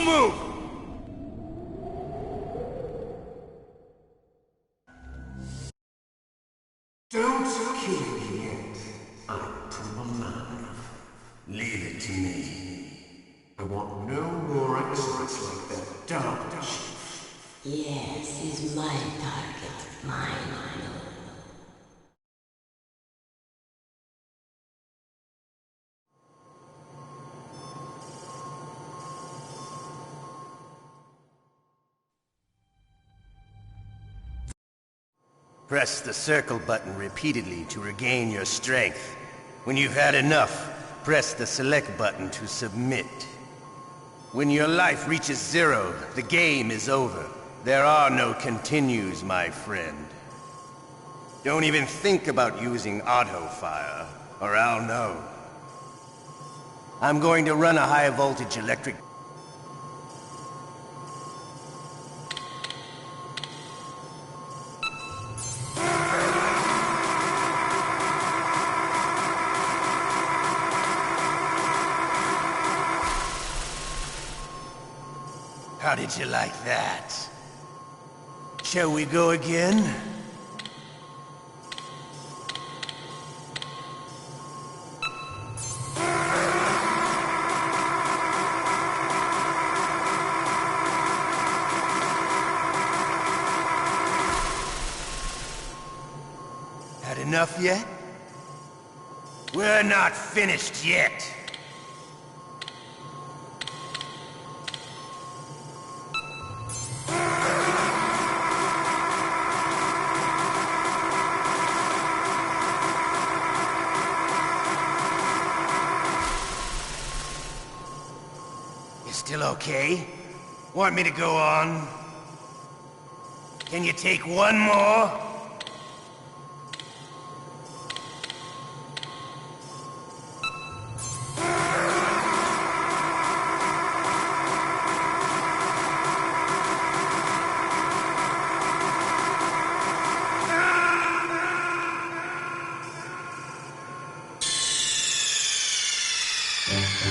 Don't move! Don't kill me yet. I'm too alive. Leave it to me. I want no more accidents like that, Dark Chief. Yes, he's my target. Mine. Press the circle button repeatedly to regain your strength. When you've had enough, press the select button to submit. When your life reaches 0, the game is over. There are no continues, my friend. Don't even think about using auto-fire, or I'll know. I'm going to run a high-voltage electric... How did you like that? Shall we go again? Had enough yet? We're not finished yet. Still okay? Want me to go on? Can you take one more?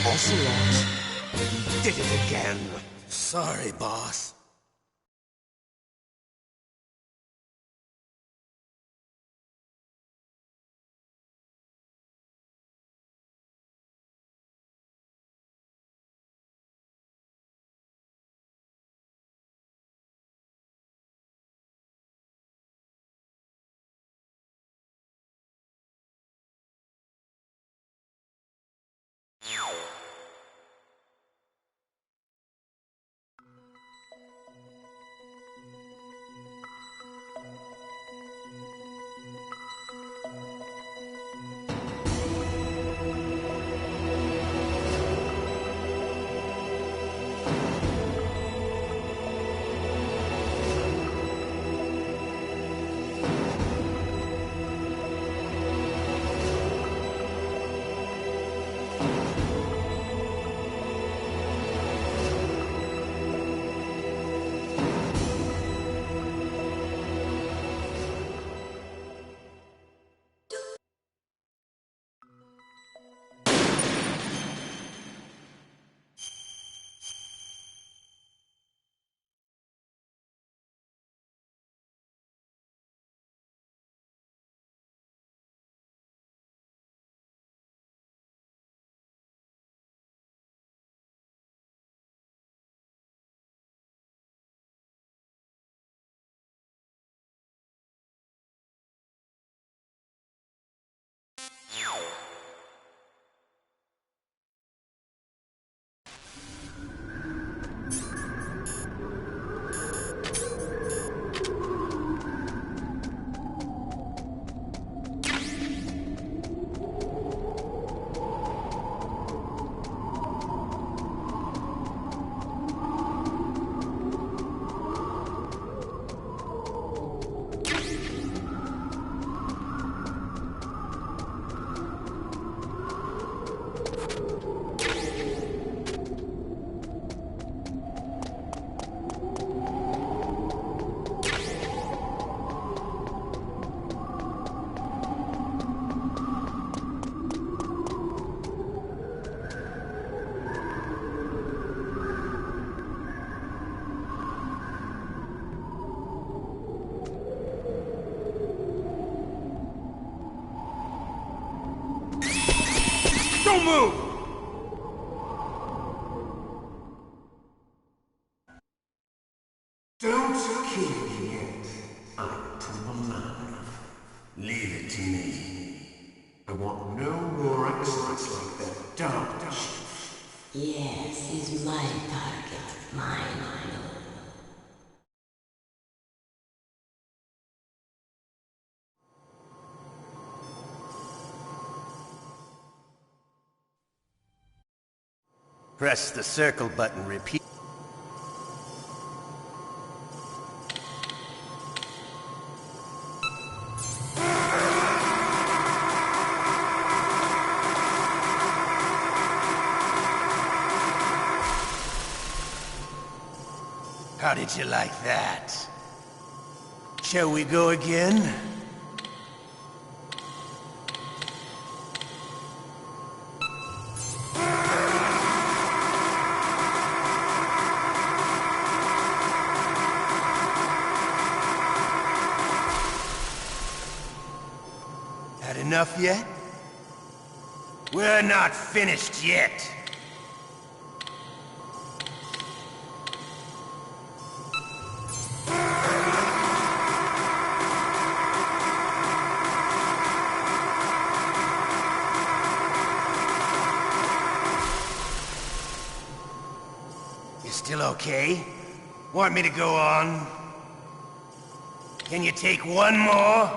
Ocelot. Did it again. Sorry, boss. Don't move! Don't kill me yet. I'm too alive. Leave it to me. I want no more accidents like that dark chief. Yes, he's my target. Mine. Press the circle button repeat. How did you like that? Shall we go again? Had enough yet? We're not finished yet. Still okay? Want me to go on? Can you take one more?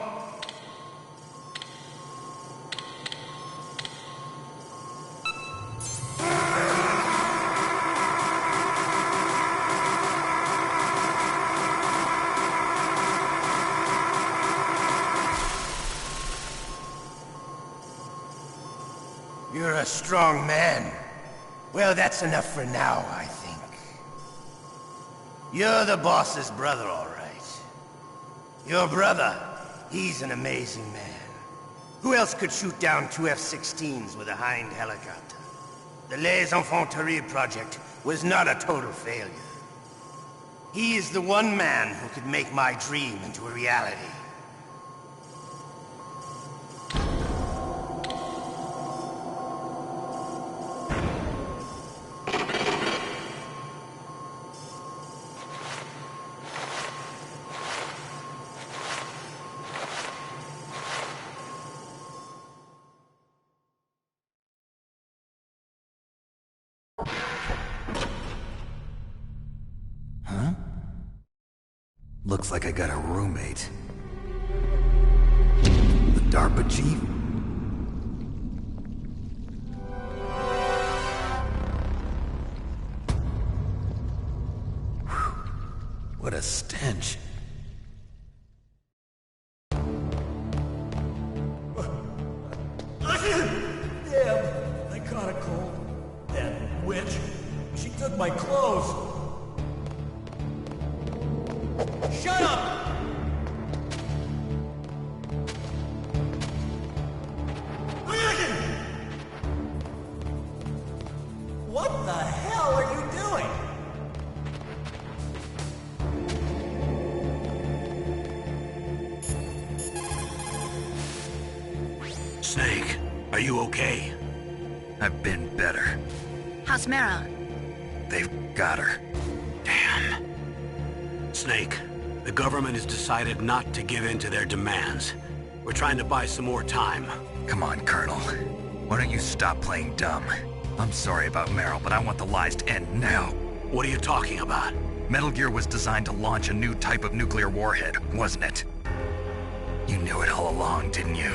You're a strong man. Well, that's enough for now, I think. You're the boss's brother, all right. Your brother, he's an amazing man. Who else could shoot down two F-16s with a Hind helicopter? The Les Enfants Terribles project was not a total failure. He is the one man who could make my dream into a reality. Looks like I got a roommate. The DARPA chief? Whew. What a stench. Damn, I caught a cold. That witch. She took my clothes. Shut up! What the hell are you doing? Snake, are you okay? I've been better. How's Meryl? They've got her. Damn. Snake, the government has decided not to give in to their demands. We're trying to buy some more time. Come on, Colonel. Why don't you stop playing dumb? I'm sorry about Meryl, but I want the lies to end now. What are you talking about? Metal Gear was designed to launch a new type of nuclear warhead, wasn't it? You knew it all along, didn't you?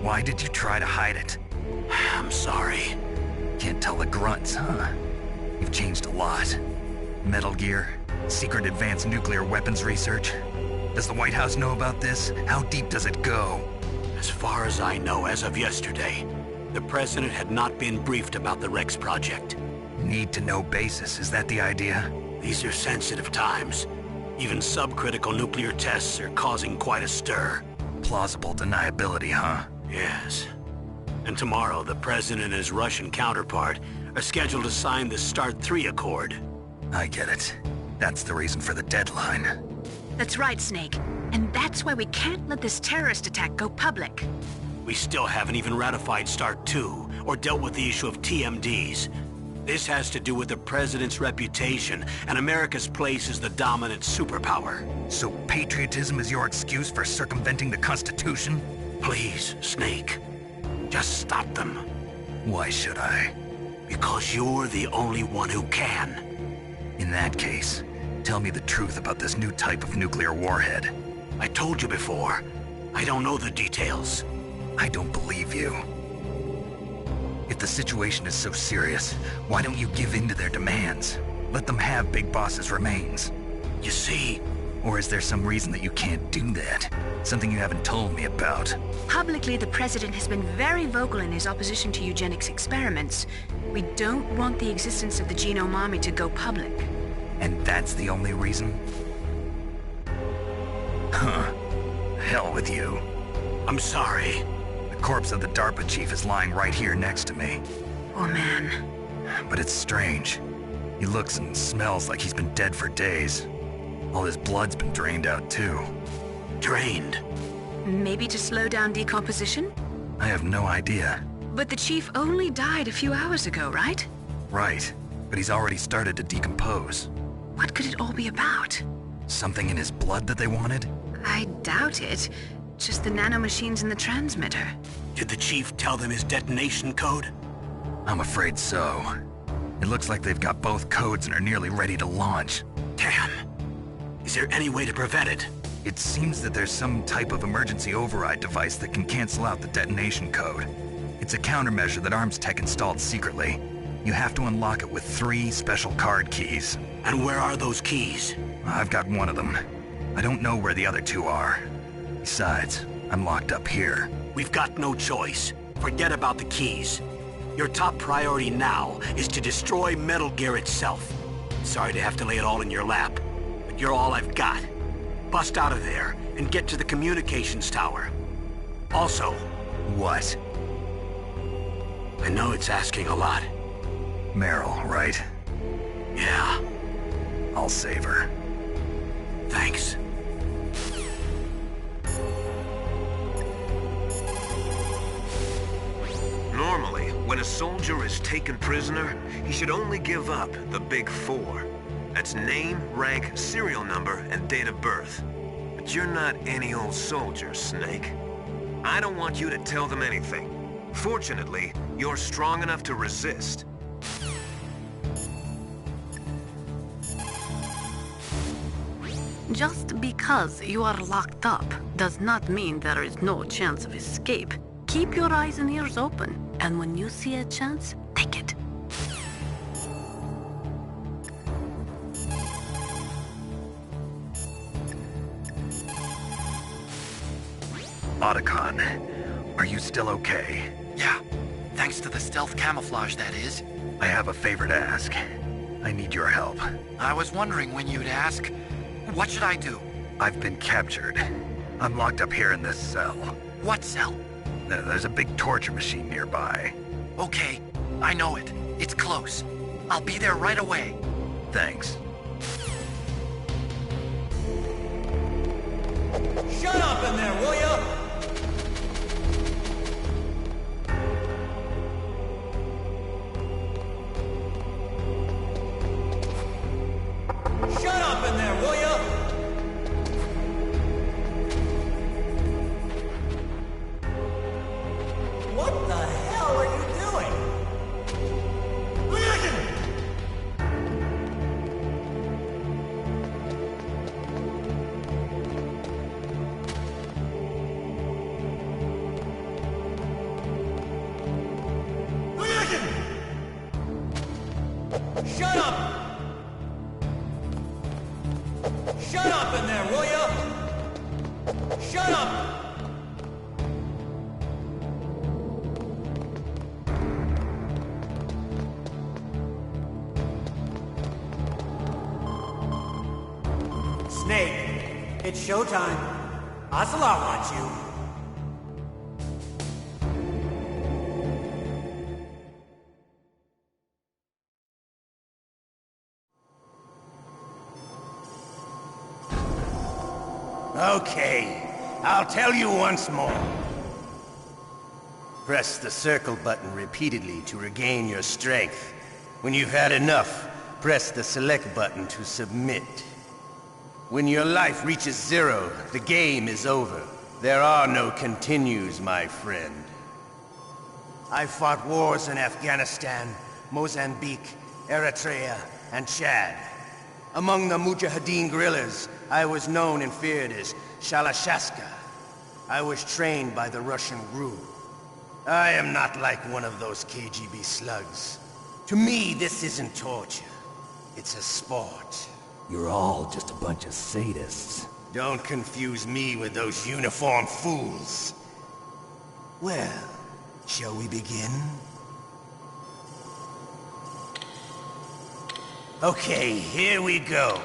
Why did you try to hide it? I'm sorry. Can't tell the grunts, huh? You've changed a lot. Metal Gear, secret advanced nuclear weapons research. Does the White House know about this? How deep does it go? As far as I know, as of yesterday, the President had not been briefed about the Rex project. Need-to-know basis, is that the idea? These are sensitive times. Even subcritical nuclear tests are causing quite a stir. Plausible deniability, huh? Yes. And tomorrow, the President and his Russian counterpart are scheduled to sign the START 3 Accord. I get it. That's the reason for the deadline. That's right, Snake. And that's why we can't let this terrorist attack go public. We still haven't even ratified START 2 or dealt with the issue of TMDs. This has to do with the President's reputation and America's place as the dominant superpower. So patriotism is your excuse for circumventing the Constitution? Please, Snake. Just stop them. Why should I? Because you're the only one who can. In that case, tell me the truth about this new type of nuclear warhead. I told you before. I don't know the details. I don't believe you. If the situation is so serious, why don't you give in to their demands? Let them have Big Boss's remains. You see... Or is there some reason that you can't do that? Something you haven't told me about? Publicly, the President has been very vocal in his opposition to eugenics experiments. We don't want the existence of the Genome Army to go public. And that's the only reason? Huh. Hell with you. I'm sorry. The corpse of the DARPA chief is lying right here next to me. Oh, man. But it's strange. He looks and smells like he's been dead for days. All his blood's been drained out, too. Drained? Maybe to slow down decomposition? I have no idea. But the chief only died a few hours ago, right? Right. But he's already started to decompose. What could it all be about? Something in his blood that they wanted? I doubt it. Just the nanomachines in the transmitter. Did the chief tell them his detonation code? I'm afraid so. It looks like they've got both codes and are nearly ready to launch. Damn. Is there any way to prevent it? It seems that there's some type of emergency override device that can cancel out the detonation code. It's a countermeasure that Arms Tech installed secretly. You have to unlock it with 3 special card keys. And where are those keys? I've got one of them. I don't know where the other 2 are. Besides, I'm locked up here. We've got no choice. Forget about the keys. Your top priority now is to destroy Metal Gear itself. Sorry to have to lay it all in your lap, but you're all I've got. Bust out of there and get to the communications tower. Also... What? I know it's asking a lot. Meryl, right? Yeah. I'll save her. Thanks. Normally, when a soldier is taken prisoner, he should only give up the big 4. That's name, rank, serial number, and date of birth. But you're not any old soldier, Snake. I don't want you to tell them anything. Fortunately, you're strong enough to resist. Just because you are locked up does not mean there is no chance of escape. Keep your eyes and ears open, and when you see a chance, take it. Otacon, are you still okay? Yeah, thanks to the stealth camouflage, that is. I have a favor to ask. I need your help. I was wondering when you'd ask. What should I do? I've been captured. I'm locked up here in this cell. What cell? There's a big torture machine nearby. Okay, I know it. It's close. I'll be there right away. Thanks. Shut up in there, will ya? Shut up in there, will ya? What the hell are you doing? Shut up! Shut up in there, will ya? Shut up! Snake, it's showtime. Ocelot wants you. Okay, I'll tell you once more. Press the circle button repeatedly to regain your strength. When you've had enough, press the select button to submit. When your life reaches 0, the game is over. There are no continues, my friend. I fought wars in Afghanistan, Mozambique, Eritrea, and Chad. Among the Mujahideen guerrillas, I was known and feared as Shalashaska. I was trained by the Russian GRU. I am not like one of those KGB slugs. To me, this isn't torture. It's a sport. You're all just a bunch of sadists. Don't confuse me with those uniformed fools. Well, shall we begin? Okay, here we go.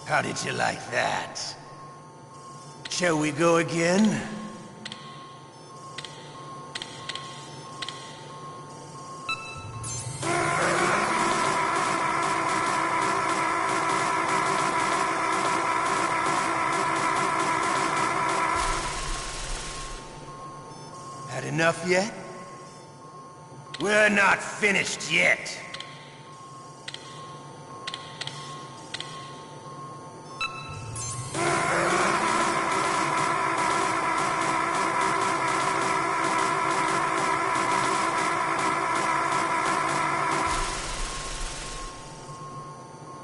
How did you like that? Shall we go again? Had enough yet? We're not finished yet.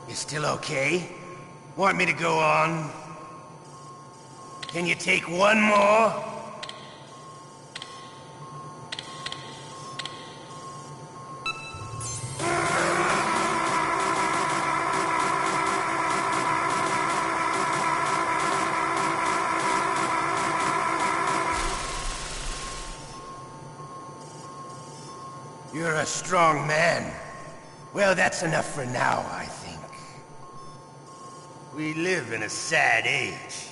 You still okay? Want me to go on? Can you take one more? You're a strong man. Well, that's enough for now, I think. We live in a sad age.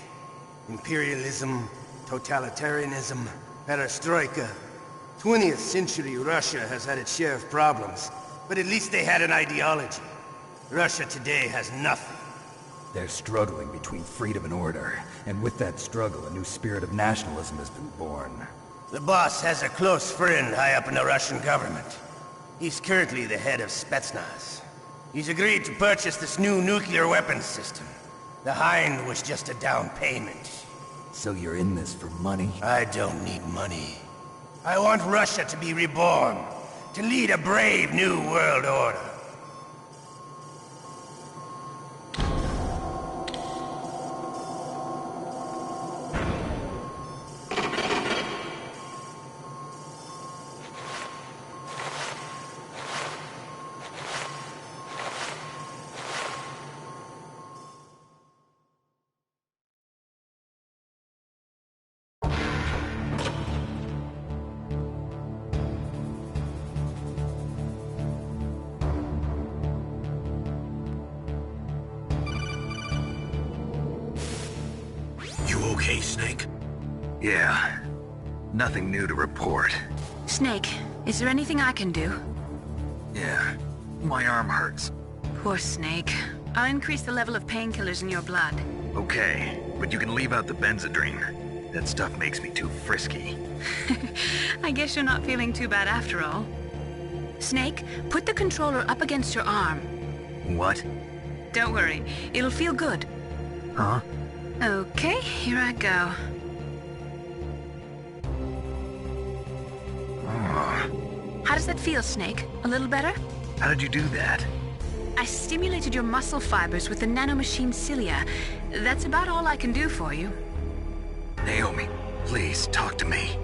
Imperialism, totalitarianism, perestroika. 20th century Russia has had its share of problems, but at least they had an ideology. Russia today has nothing. They're struggling between freedom and order, and with that struggle, a new spirit of nationalism has been born. The boss has a close friend high up in the Russian government. He's currently the head of Spetsnaz. He's agreed to purchase this new nuclear weapons system. The Hind was just a down payment. So you're in this for money? I don't need money. I want Russia to be reborn, to lead a brave new world order. You okay, Snake? Yeah. Nothing new to report. Snake, is there anything I can do? Yeah. My arm hurts. Poor Snake. I'll increase the level of painkillers in your blood. Okay, but you can leave out the Benzedrine. That stuff makes me too frisky. I guess you're not feeling too bad after all. Snake, put the controller up against your arm. What? Don't worry, it'll feel good. Huh? Okay, here I go. How does that feel, Snake? A little better? How did you do that? I stimulated your muscle fibers with the nanomachine cilia. That's about all I can do for you. Naomi, please talk to me.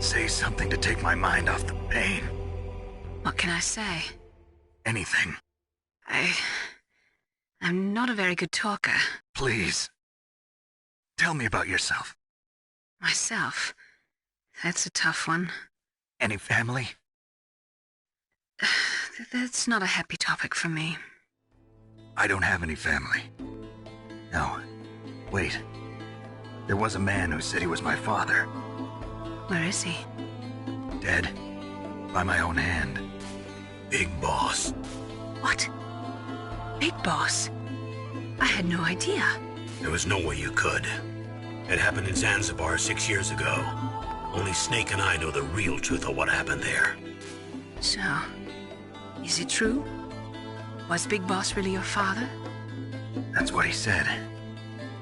Say something to take my mind off the pain. What can I say? Anything. I'm not a very good talker. Please. Tell me about yourself. Myself? That's a tough one. Any family? That's not a happy topic for me. I don't have any family. No. Wait. There was a man who said he was my father. Where is he? Dead. By my own hand. Big Boss. What? Big Boss? I had no idea. There was no way you could. It happened in Zanzibar 6 years ago. Only Snake and I know the real truth of what happened there. So, is it true? Was Big Boss really your father? That's what he said.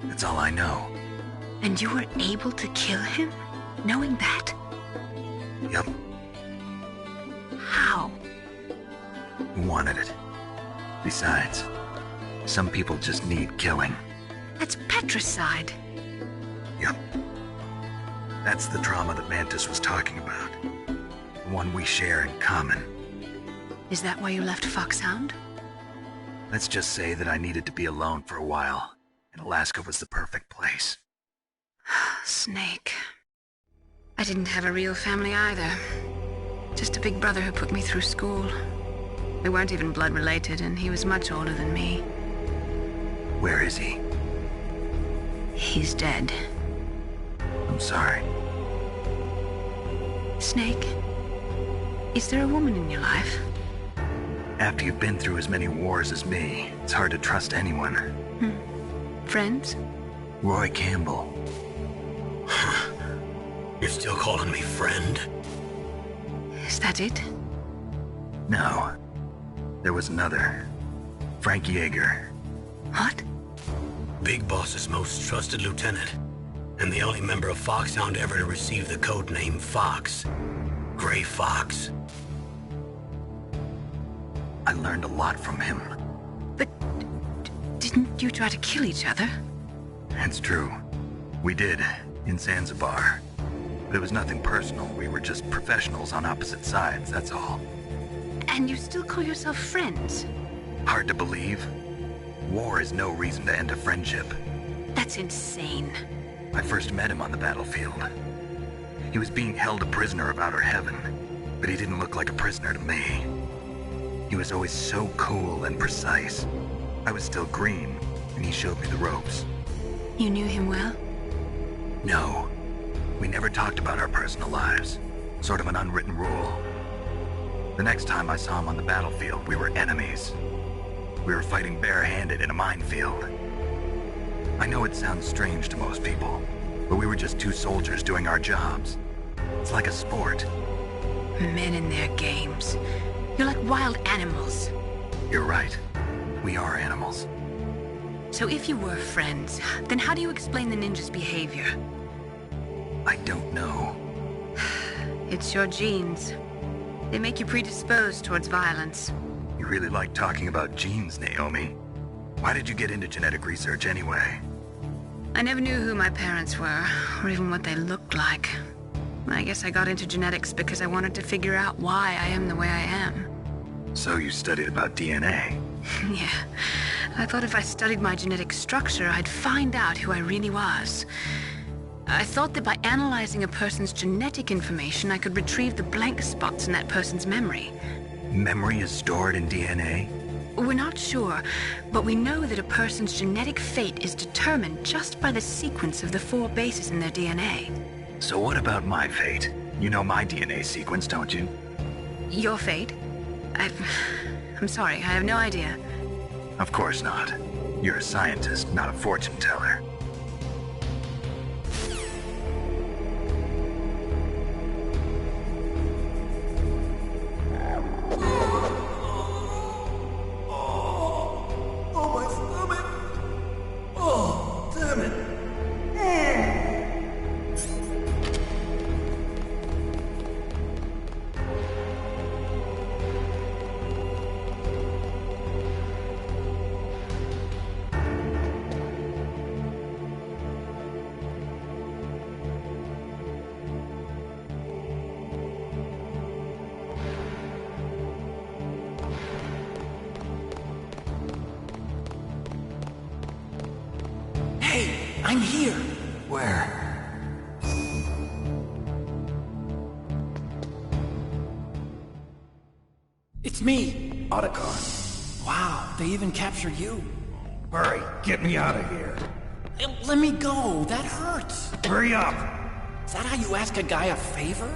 That's all I know. And you were able to kill him, knowing that? Yup. How? He wanted it. Besides, some people just need killing. That's patricide. Yup. That's the trauma that Mantis was talking about. The one we share in common. Is that why you left Foxhound? Let's just say that I needed to be alone for a while, and Alaska was the perfect place. Snake. I didn't have a real family either. Just a big brother who put me through school. We weren't even blood related, and he was much older than me. Where is he? He's dead. I'm sorry. Snake, is there a woman in your life? After you've been through as many wars as me, it's hard to trust anyone. Friends? Roy Campbell. You're still calling me friend? Is that it? No. There was another. Frank Yeager. What? Big Boss's most trusted lieutenant, and the only member of Foxhound ever to receive the code name Fox. Gray Fox. I learned a lot from him. But didn't you try to kill each other? It's true. We did, in Zanzibar. But it was nothing personal. We were just professionals on opposite sides, that's all. And you still call yourself friends? Hard to believe. War is no reason to end a friendship. That's insane. I first met him on the battlefield. He was being held a prisoner of outer heaven, but he didn't look like a prisoner to me. He was always so cool and precise. I was still green, and he showed me the ropes. You knew him well? No. We never talked about our personal lives. Sort of an unwritten rule. The next time I saw him on the battlefield, we were enemies. We were fighting barehanded in a minefield. I know it sounds strange to most people, but we were just two soldiers doing our jobs. It's like a sport. Men in their games. You're like wild animals. You're right. We are animals. So if you were friends, then how do you explain the ninja's behavior? I don't know. It's your genes. They make you predisposed towards violence. You really like talking about genes, Naomi. Why did you get into genetic research anyway? I never knew who my parents were, or even what they looked like. I guess I got into genetics because I wanted to figure out why I am the way I am. So you studied about DNA? Yeah. I thought if I studied my genetic structure, I'd find out who I really was. I thought that by analyzing a person's genetic information, I could retrieve the blank spots in that person's memory. Memory is stored in DNA? We're not sure, but we know that a person's genetic fate is determined just by the sequence of the 4 bases in their DNA. So what about my fate? You know my DNA sequence, don't you? Your fate? I'm sorry, I have no idea. Of course not. You're a scientist, not a fortune teller. I'm here. Where? It's me. Otacon. Wow, they even captured you. Hurry, get me out of here. Let me go. That hurts. Hurry up! Is that how you ask a guy a favor?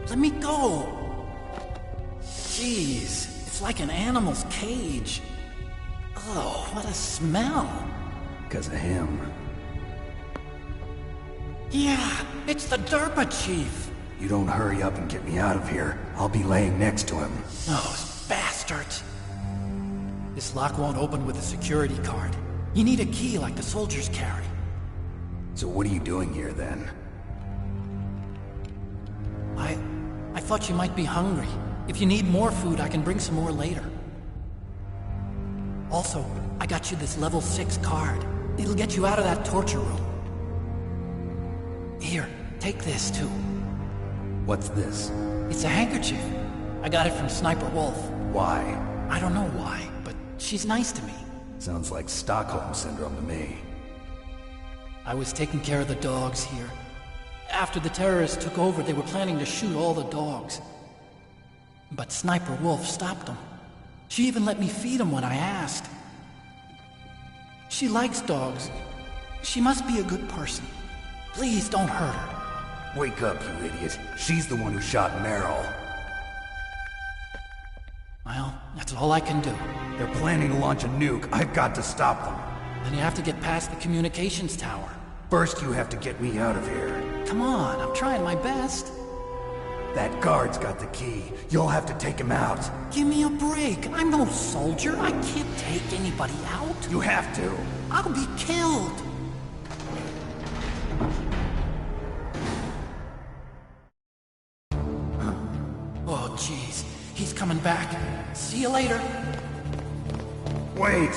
Let me go. Jeez, it's like an animal's cage. Oh, what a smell. Because of him. Yeah, it's the DERPA chief. You don't hurry up and get me out of here, I'll be laying next to him. Those bastards. This lock won't open with a security card. You need a key like the soldiers carry. So what are you doing here then? I thought you might be hungry. If you need more food, I can bring some more later. Also, I got you this level 6 card. It'll get you out of that torture room. Here, take this too. What's this? It's a handkerchief. I got it from Sniper Wolf. Why? I don't know why, but she's nice to me. Sounds like Stockholm Syndrome to me. I was taking care of the dogs here. After the terrorists took over, they were planning to shoot all the dogs. But Sniper Wolf stopped them. She even let me feed them when I asked. She likes dogs. She must be a good person. Please don't hurt her. Wake up, you idiot. She's the one who shot Meryl. Well, that's all I can do. They're planning to launch a nuke. I've got to stop them. Then you have to get past the communications tower. First, you have to get me out of here. Come on, I'm trying my best. That guard's got the key. You'll have to take him out. Give me a break. I'm no soldier. I can't take anybody out. You have to. I'll be killed. Oh, jeez. He's coming back. See you later. Wait!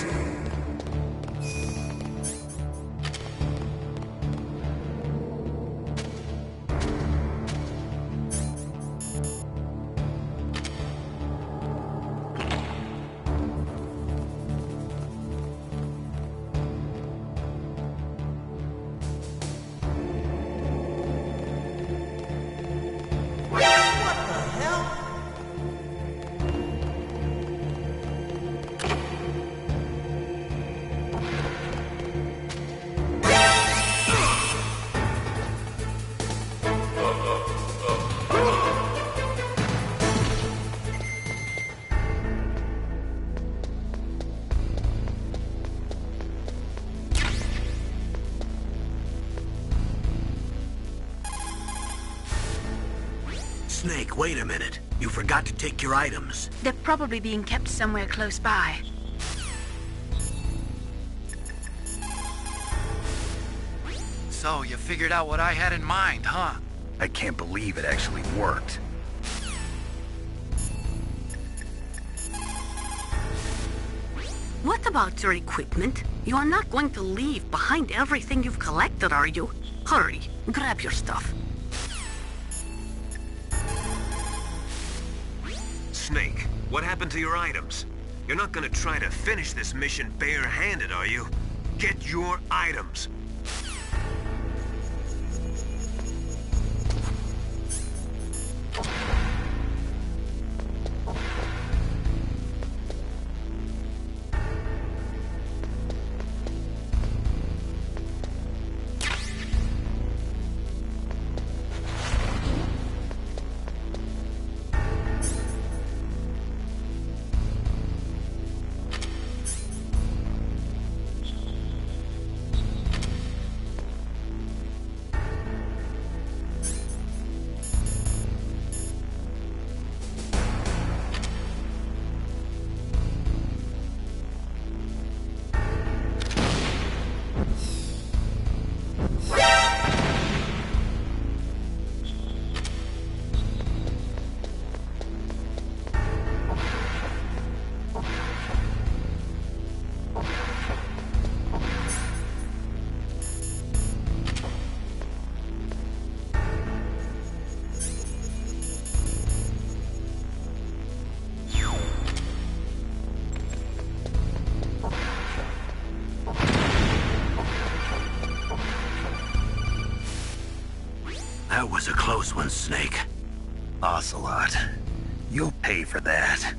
Snake, wait a minute. You forgot to take your items. They're probably being kept somewhere close by. So, you figured out what I had in mind, huh? I can't believe it actually worked. What about your equipment? You are not going to leave behind everything you've collected, are you? Hurry, grab your stuff. Snake, what happened to your items? You're not gonna try to finish this mission bare-handed, are you? Get your items! That was a close one, Snake. Ocelot, you'll pay for that.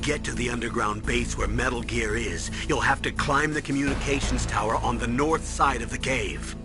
get to the underground base where Metal Gear is, you'll have to climb the communications tower on the north side of the cave.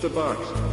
Just a box.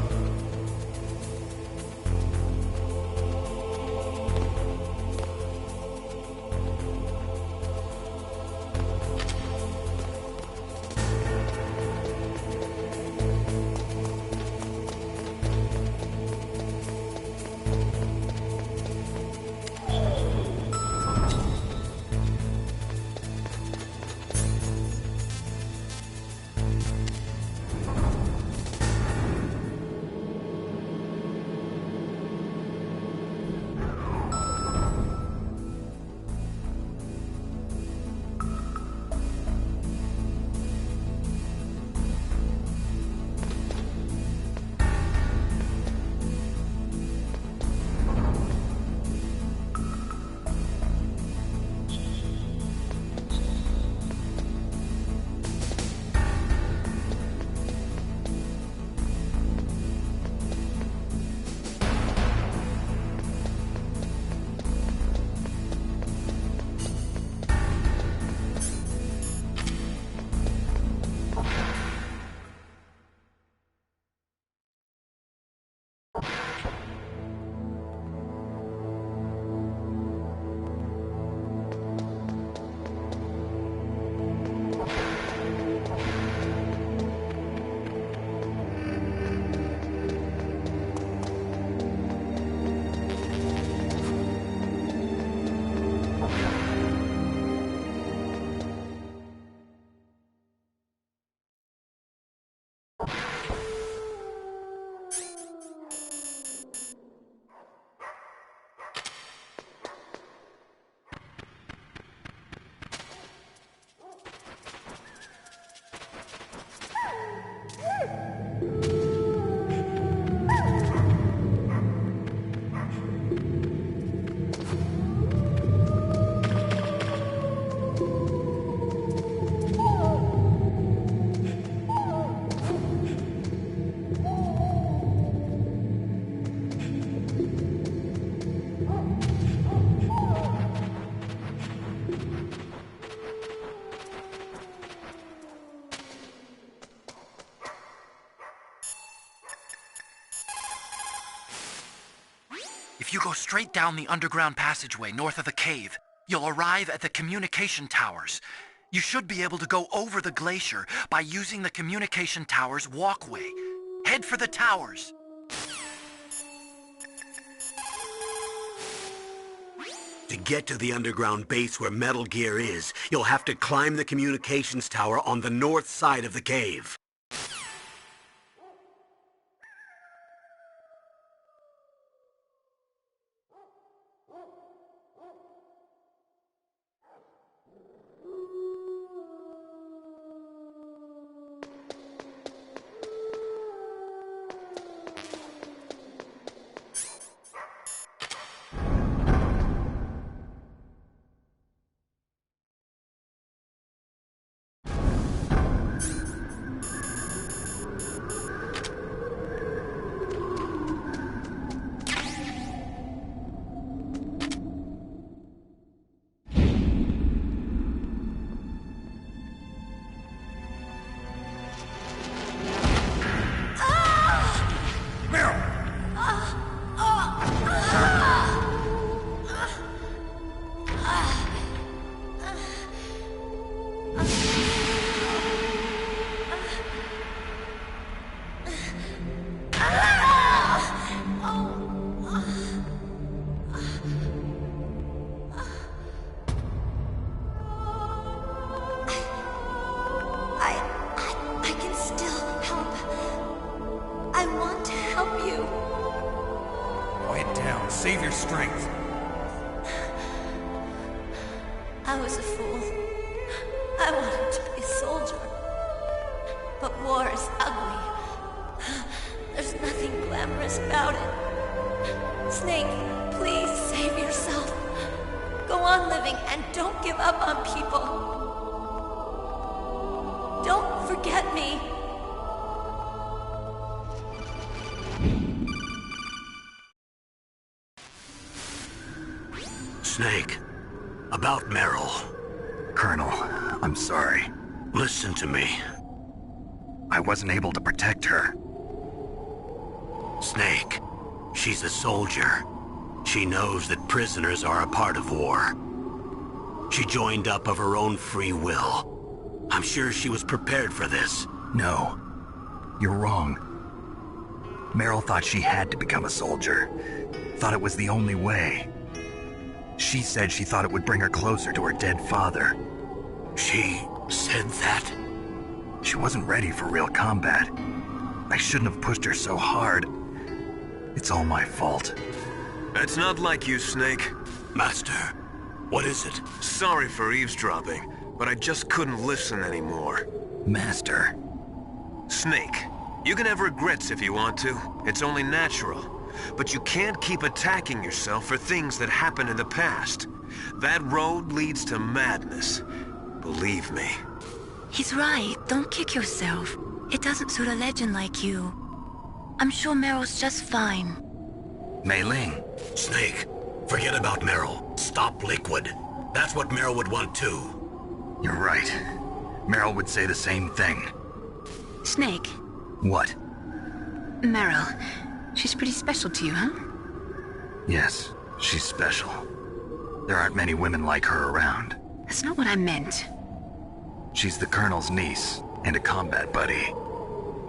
If you go straight down the underground passageway north of the cave, you'll arrive at the communication towers. You should be able to go over the glacier by using the communication towers walkway. Head for the towers. To get to the underground base where Metal Gear is, you'll have to climb the communications tower on the north side of the cave. Save your strength. I was a fool. I wanted to be a soldier. But war is ugly. There's nothing glamorous about it. Snake, please save yourself. Go on living and don't give up on people. Don't forget me. Snake, about Meryl. Colonel, I'm sorry. Listen to me. I wasn't able to protect her. Snake. She's a soldier. She knows that prisoners are a part of war. She joined up of her own free will. I'm sure she was prepared for this. No. You're wrong. Meryl thought she had to become a soldier. Thought it was the only way. She said she thought it would bring her closer to her dead father. She said that? She wasn't ready for real combat. I shouldn't have pushed her so hard. It's all my fault. That's not like you, Snake. Master, what is it? Sorry for eavesdropping, but I just couldn't listen anymore. Master. Snake, you can have regrets if you want to. It's only natural. But you can't keep attacking yourself for things that happened in the past. That road leads to madness. Believe me. He's right. Don't kick yourself. It doesn't suit a legend like you. I'm sure Meryl's just fine. Mei Ling. Snake, forget about Meryl. Stop Liquid. That's what Meryl would want too. You're right. Meryl would say the same thing. Snake. What? Meryl. She's pretty special to you, huh? Yes, she's special. There aren't many women like her around. That's not what I meant. She's the Colonel's niece and a combat buddy.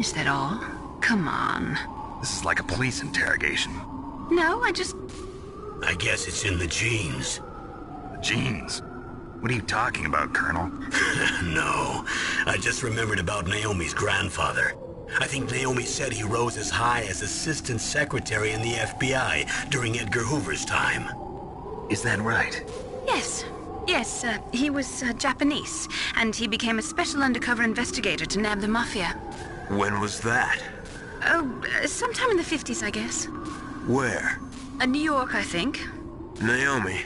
Is that all? Come on. This is like a police interrogation. No, I guess it's in the genes. The genes? What are you talking about, Colonel? No, I just remembered about Naomi's grandfather. I think Naomi said he rose as high as assistant secretary in the FBI during Edgar Hoover's time. Is that right? Yes. Yes, he was Japanese, and he became a special undercover investigator to nab the mafia. When was that? Oh, sometime in the 50s, I guess. Where? New York, I think. Naomi,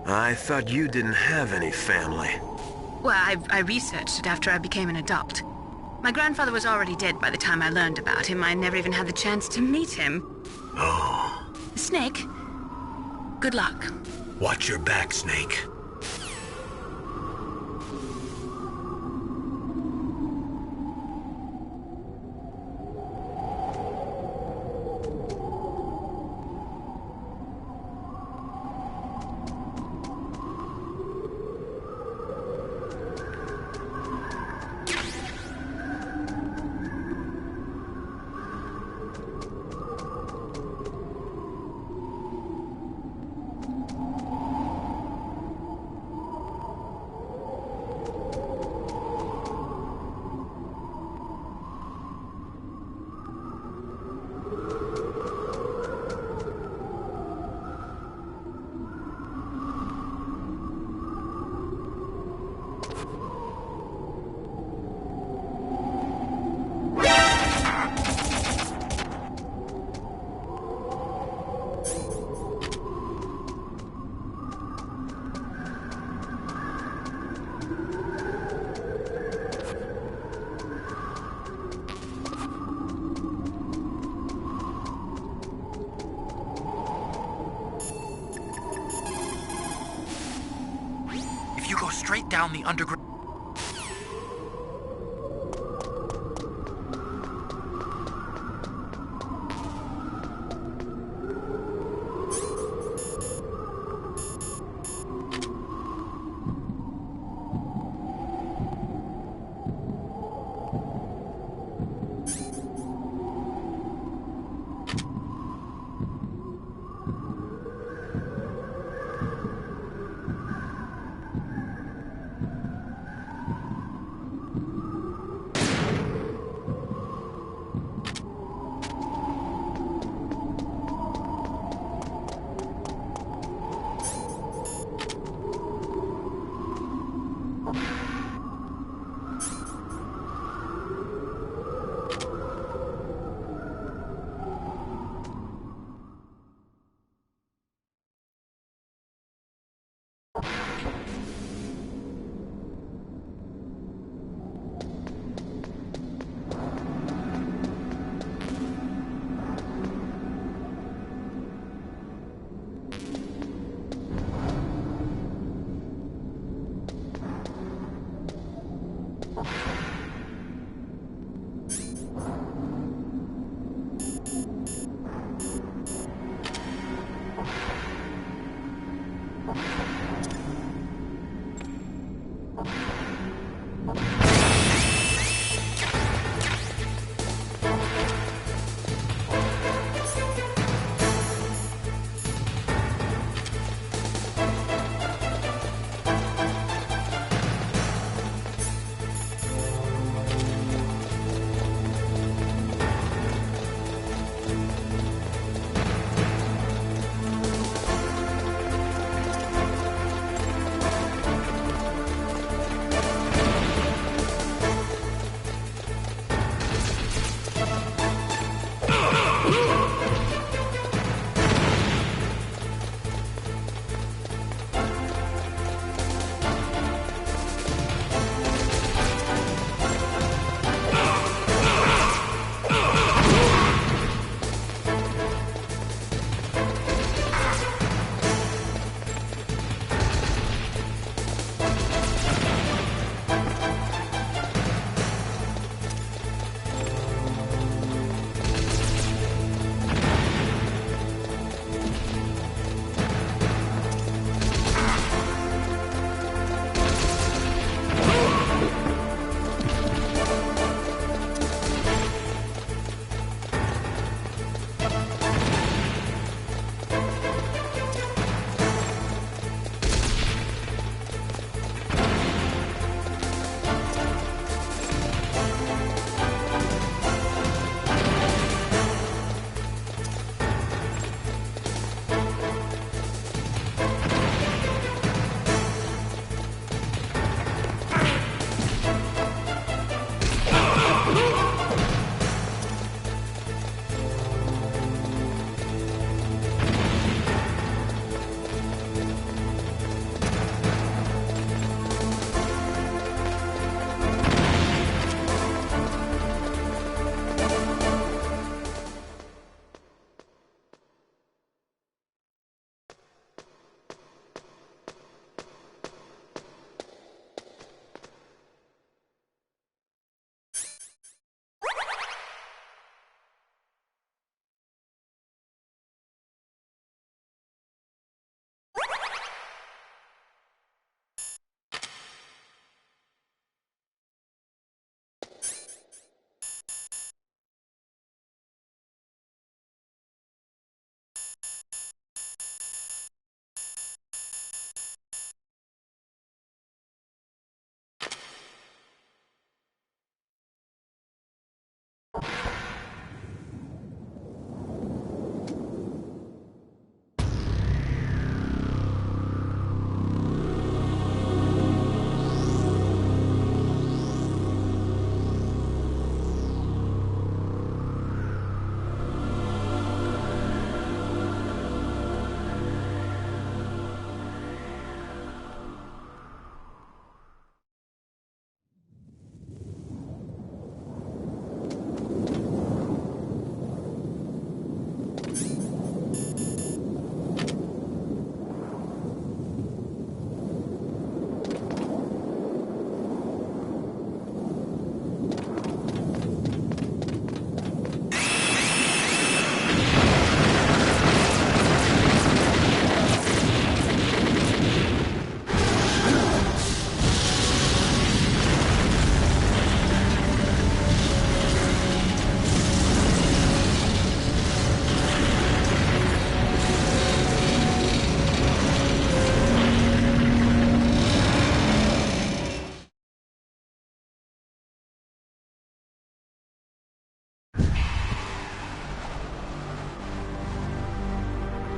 I thought you didn't have any family. Well, I researched it after I became an adult. My grandfather was already dead by the time I learned about him. I never even had the chance to meet him. Oh. Snake, good luck. Watch your back, Snake. If you go straight down the underground...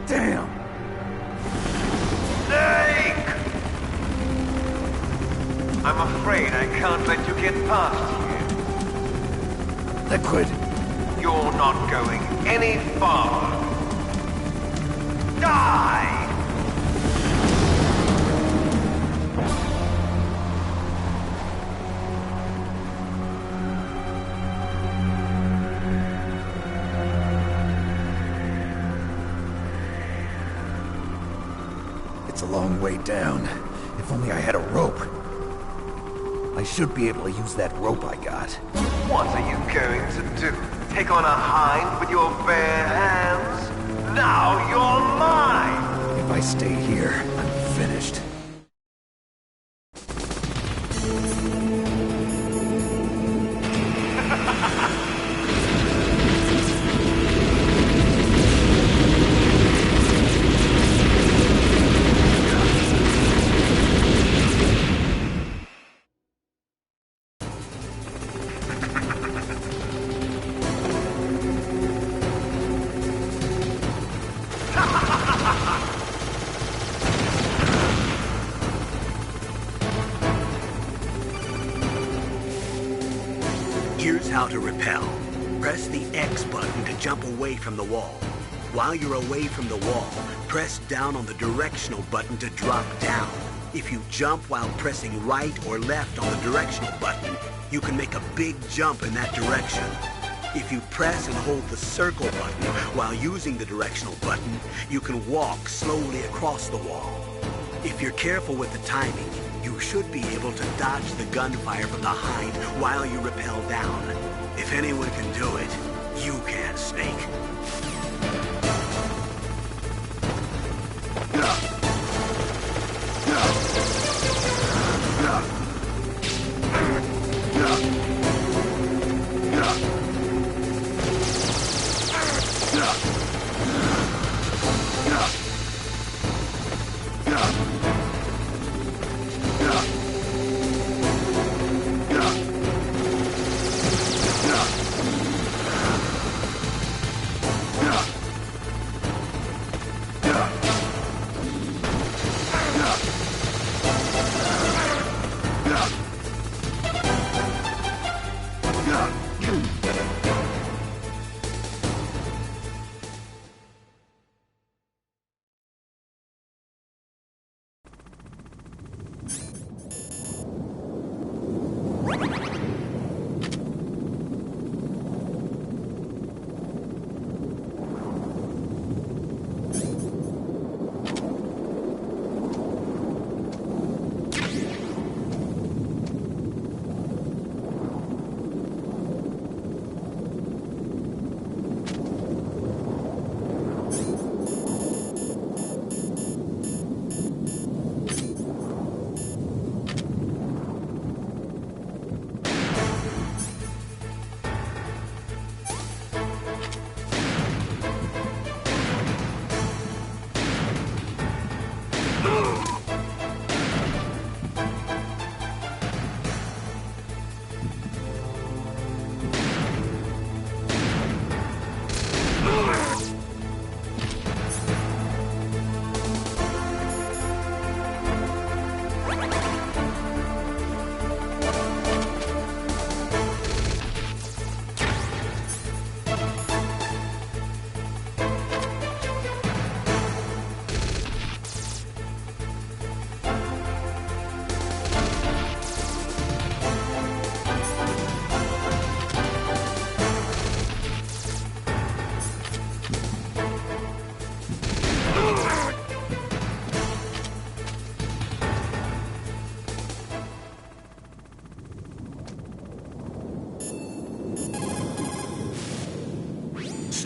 Damn! Snake! I'm afraid I can't let you get past here. Liquid! You're not going any farther. Die! It's a long way down. If only I had a rope. I should be able to use that rope I got. What are you going to do? Take on a hind with your bare hands? Now you're mine! If I stay here, I'm finished. Here's how to repel. Press the X button to jump away from the wall. While you're away from the wall, press down on the directional button to drop down. If you jump while pressing right or left on the directional button, you can make a big jump in that direction. If you press and hold the circle button while using the directional button, you can walk slowly across the wall. If you're careful with the timing, you should be able to dodge the gunfire from the hind while you rappel down. If anyone can do it, you can, Snake.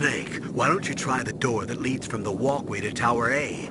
Snake, why don't you try the door that leads from the walkway to Tower A?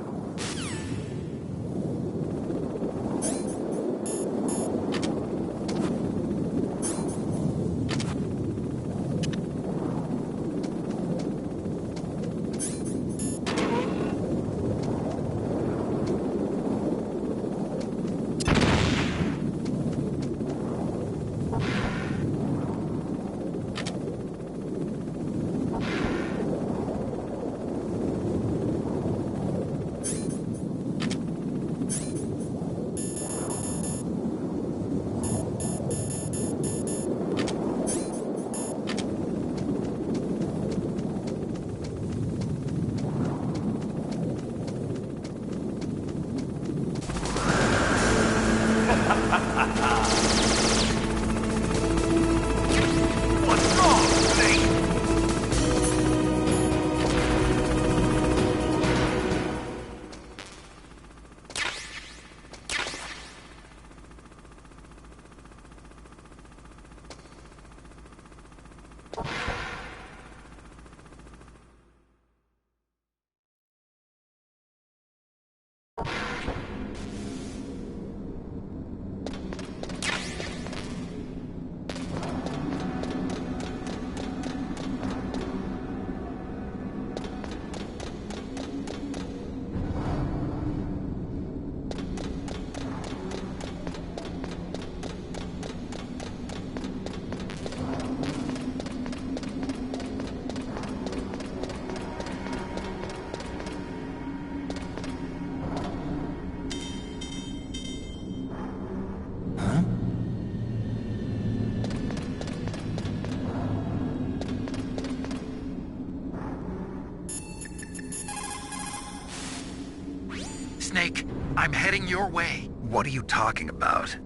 Snake, I'm heading your way. What are you talking about?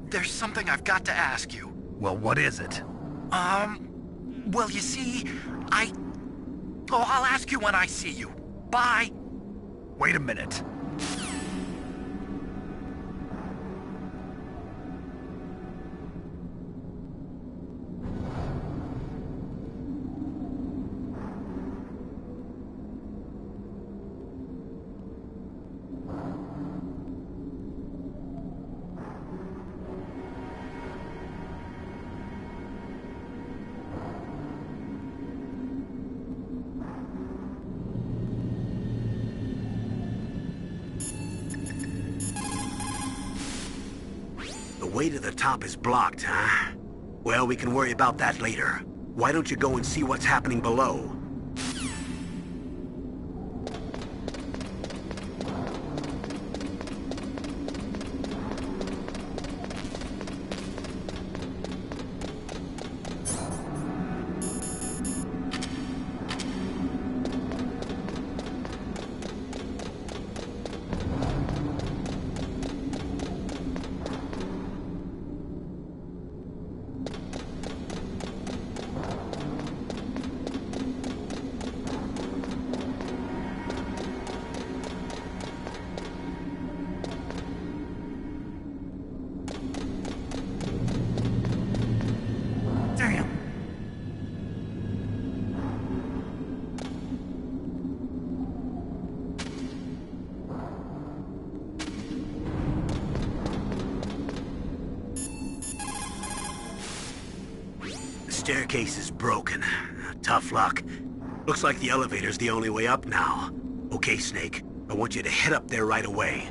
There's something I've got to ask you. Well, what is it? Well, you see, I'll ask you when I see you. Bye. Wait a minute. The way to the top is blocked, huh? Well, we can worry about that later. Why don't you go and see what's happening below? Staircase is broken. Tough luck. Looks like the elevator's the only way up now. Okay, Snake. I want you to head up there right away.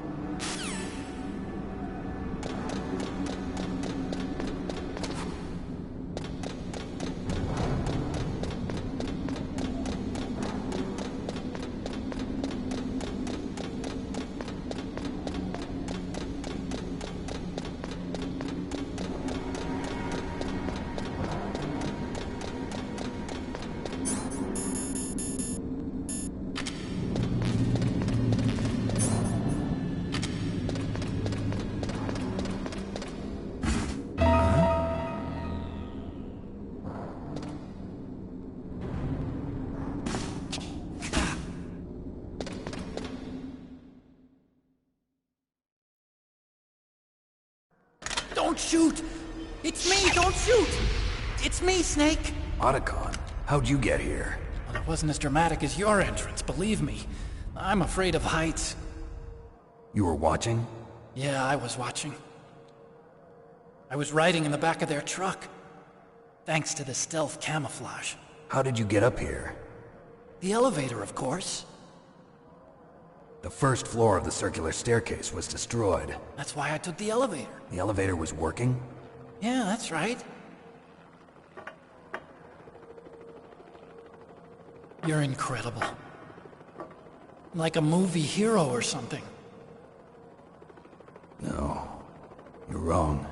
Don't shoot! It's me, don't shoot! It's me, Snake! Otacon, how'd you get here? But it wasn't as dramatic as your entrance, believe me. I'm afraid of heights. You were watching? Yeah, I was watching. I was riding in the back of their truck. Thanks to the stealth camouflage. How did you get up here? The elevator, of course. The first floor of the circular staircase was destroyed. That's why I took the elevator. The elevator was working? Yeah, that's right. You're incredible. Like a movie hero or something. No, you're wrong.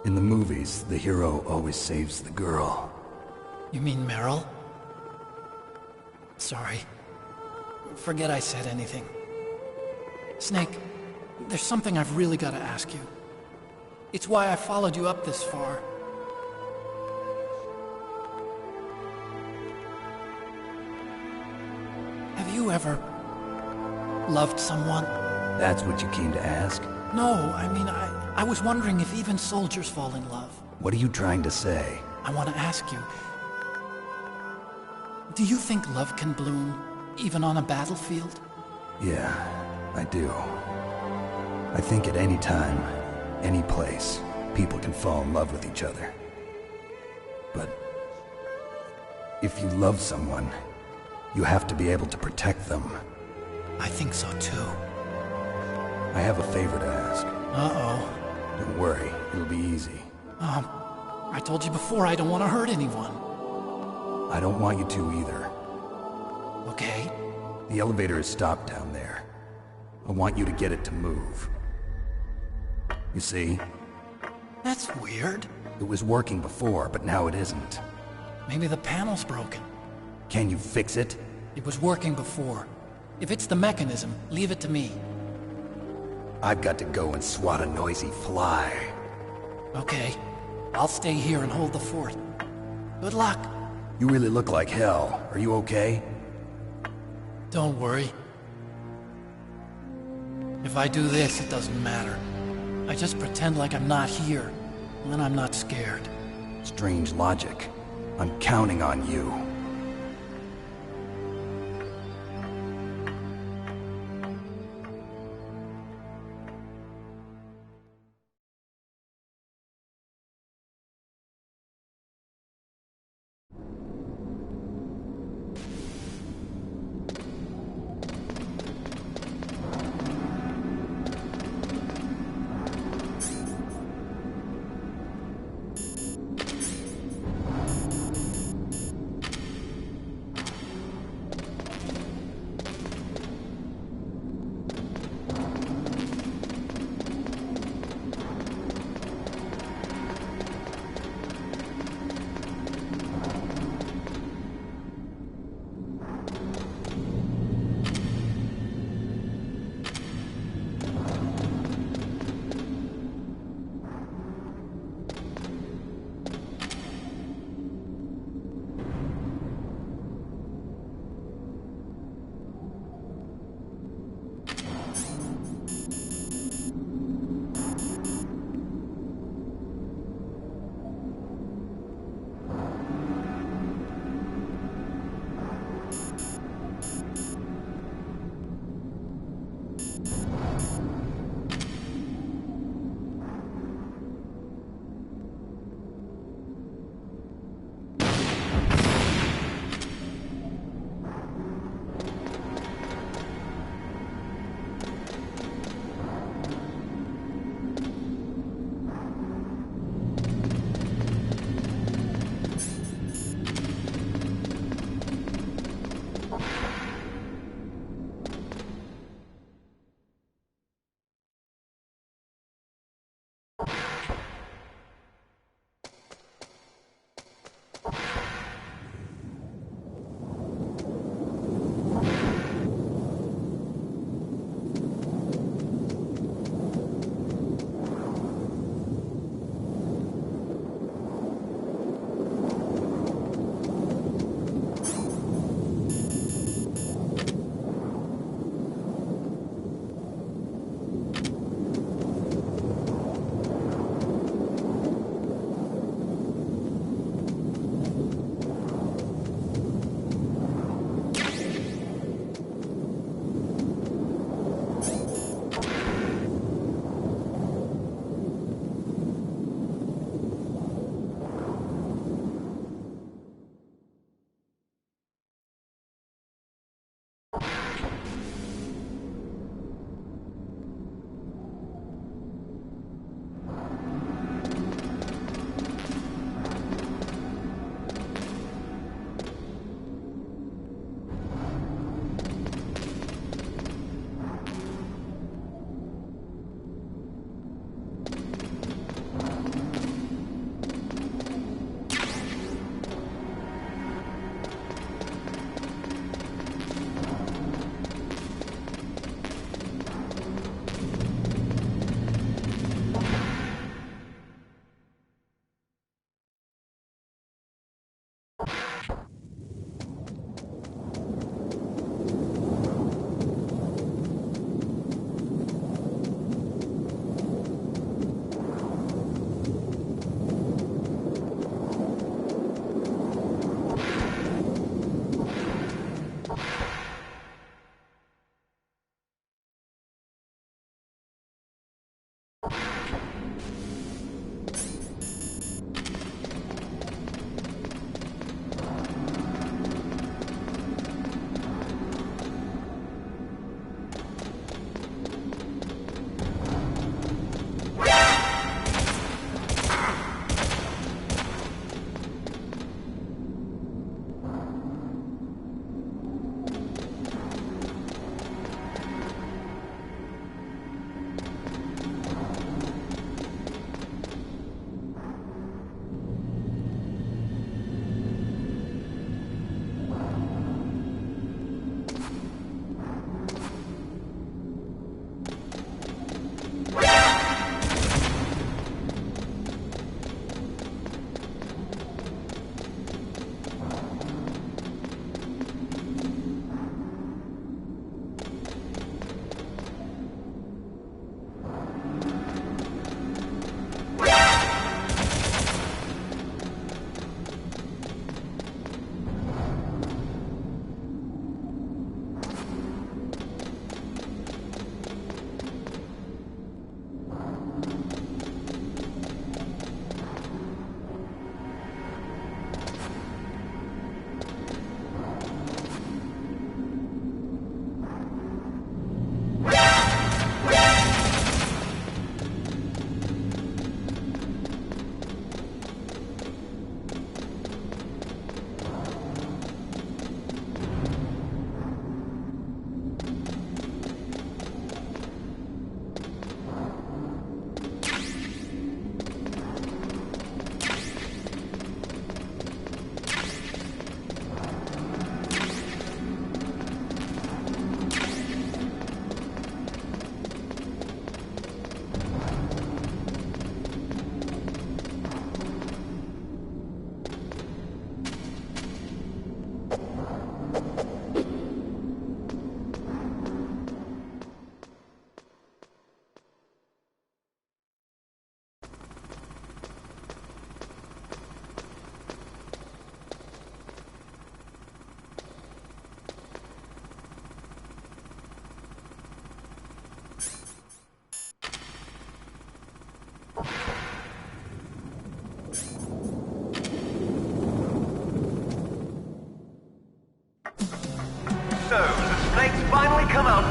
In the movies, the hero always saves the girl. You mean Meryl? Sorry. Forget I said anything. Snake, there's something I've really got to ask you. It's why I followed you up this far. Have you ever loved someone? That's what you came to ask? No, I mean, I was wondering if even soldiers fall in love. What are you trying to say? I want to ask you, do you think love can bloom even on a battlefield? Yeah, I do. I think at any time, any place, people can fall in love with each other. But if you love someone, you have to be able to protect them. I think so too. I have a favor to ask. Uh-oh. Don't worry, it'll be easy. I told you before I don't want to hurt anyone. I don't want you to either. Okay. The elevator is stopped down there. I want you to get it to move. You see? That's weird. It was working before, but now it isn't. Maybe the panel's broken. Can you fix it? It was working before. If it's the mechanism, leave it to me. I've got to go and swat a noisy fly. Okay. I'll stay here and hold the fort. Good luck. You really look like hell. Are you okay? Don't worry. If I do this, it doesn't matter. I just pretend like I'm not here, and then I'm not scared. Strange logic. I'm counting on you.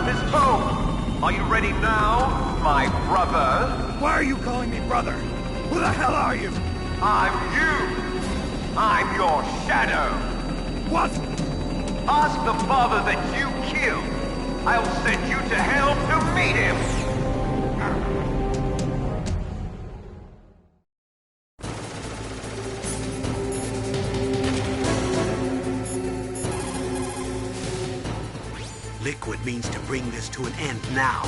time is home. Are you ready now, my brother? Why are you calling me brother? Who the hell are you? I'm you. I'm your shadow. What? Ask the father that you killed. I'll send you to hell to meet him. Liquid means to bring this to an end now.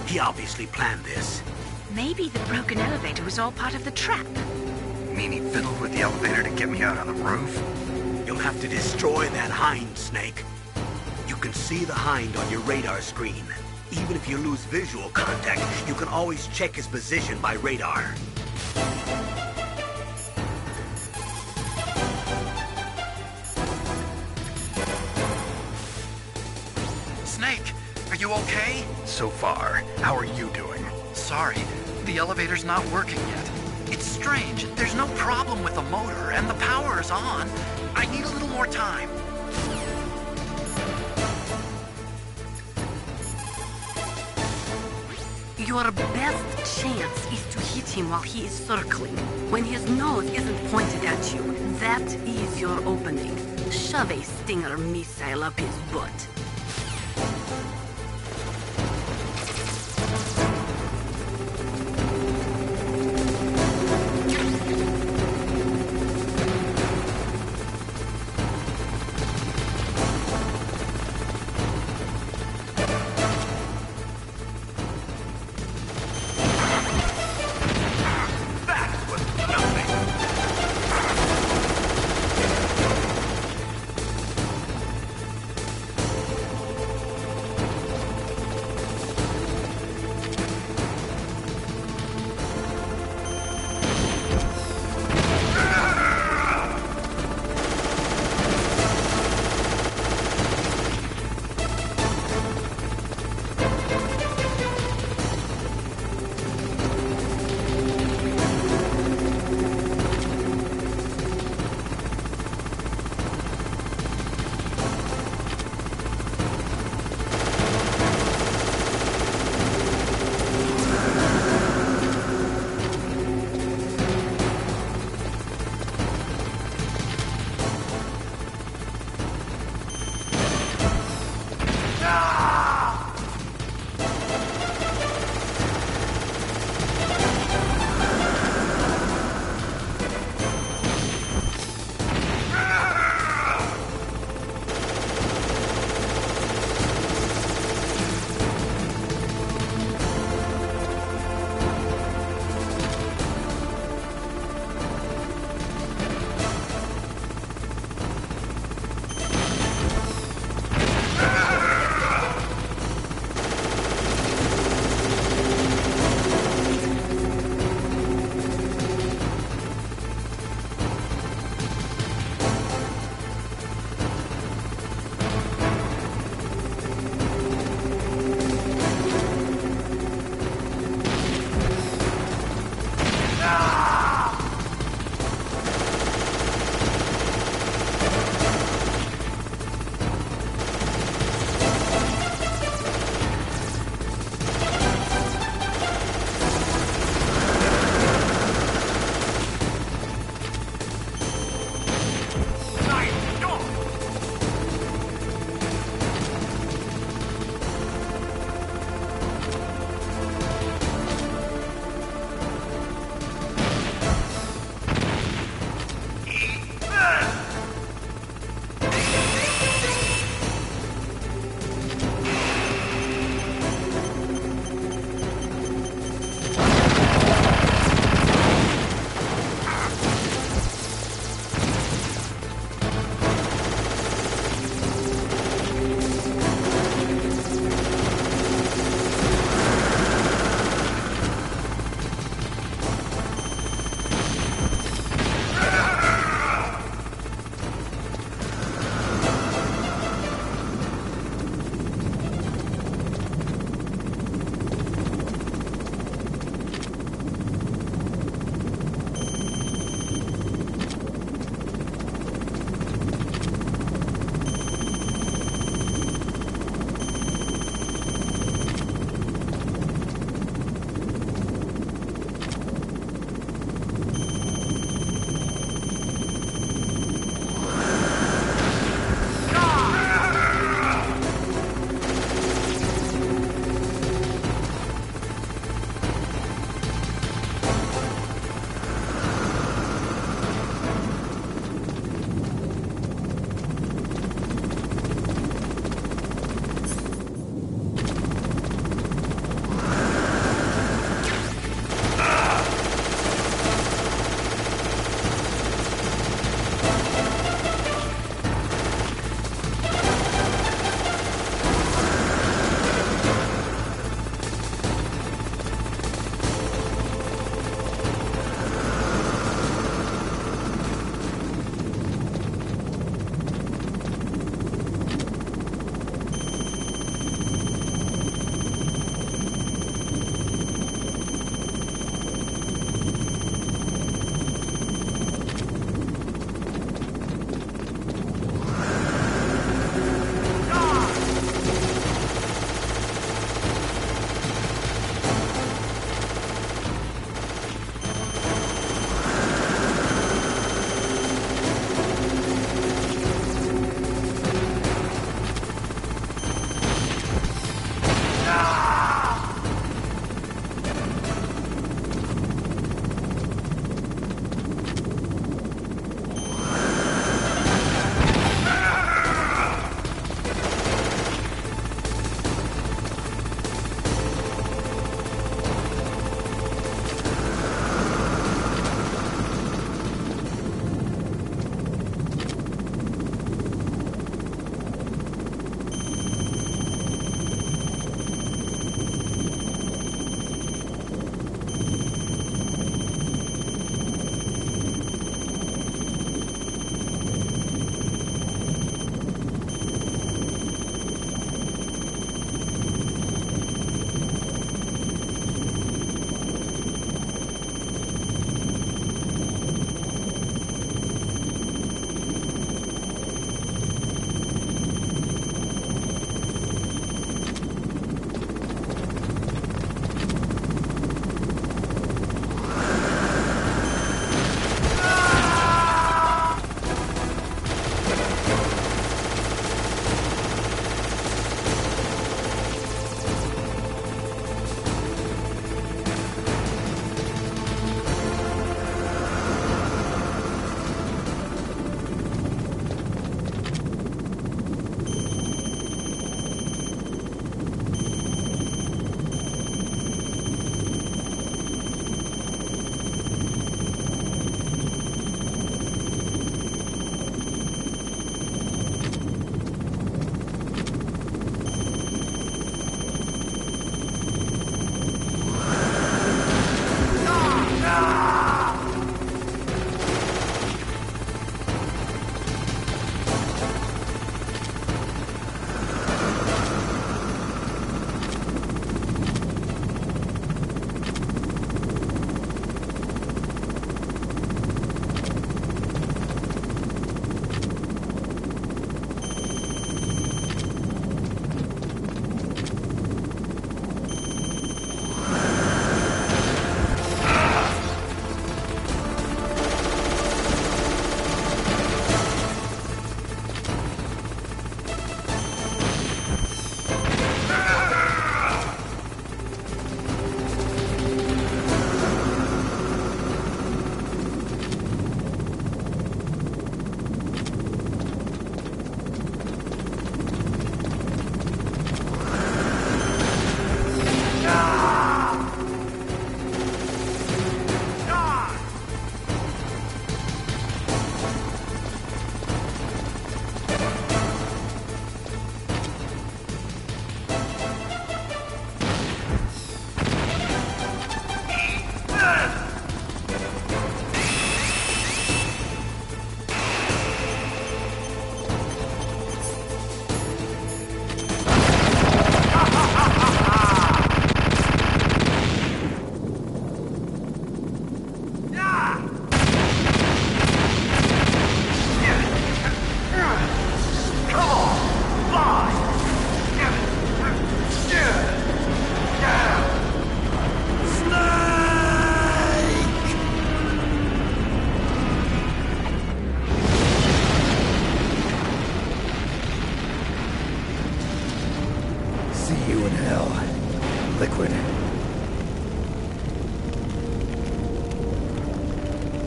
He obviously planned this. Maybe the broken elevator was all part of the trap. You mean he fiddled with the elevator to get me out on the roof? You'll have to destroy that hind, Snake. You can see the hind on your radar screen. Even if you lose visual contact, you can always check his position by radar. Snake, are you okay? So far, how are you doing? Sorry, the elevator's not working yet. It's strange. There's no problem with the motor, and the power is on. I need a little more time. Your best chance is to hit him while he is circling. When his nose isn't pointed at you, that is your opening. Shove a Stinger missile up his butt.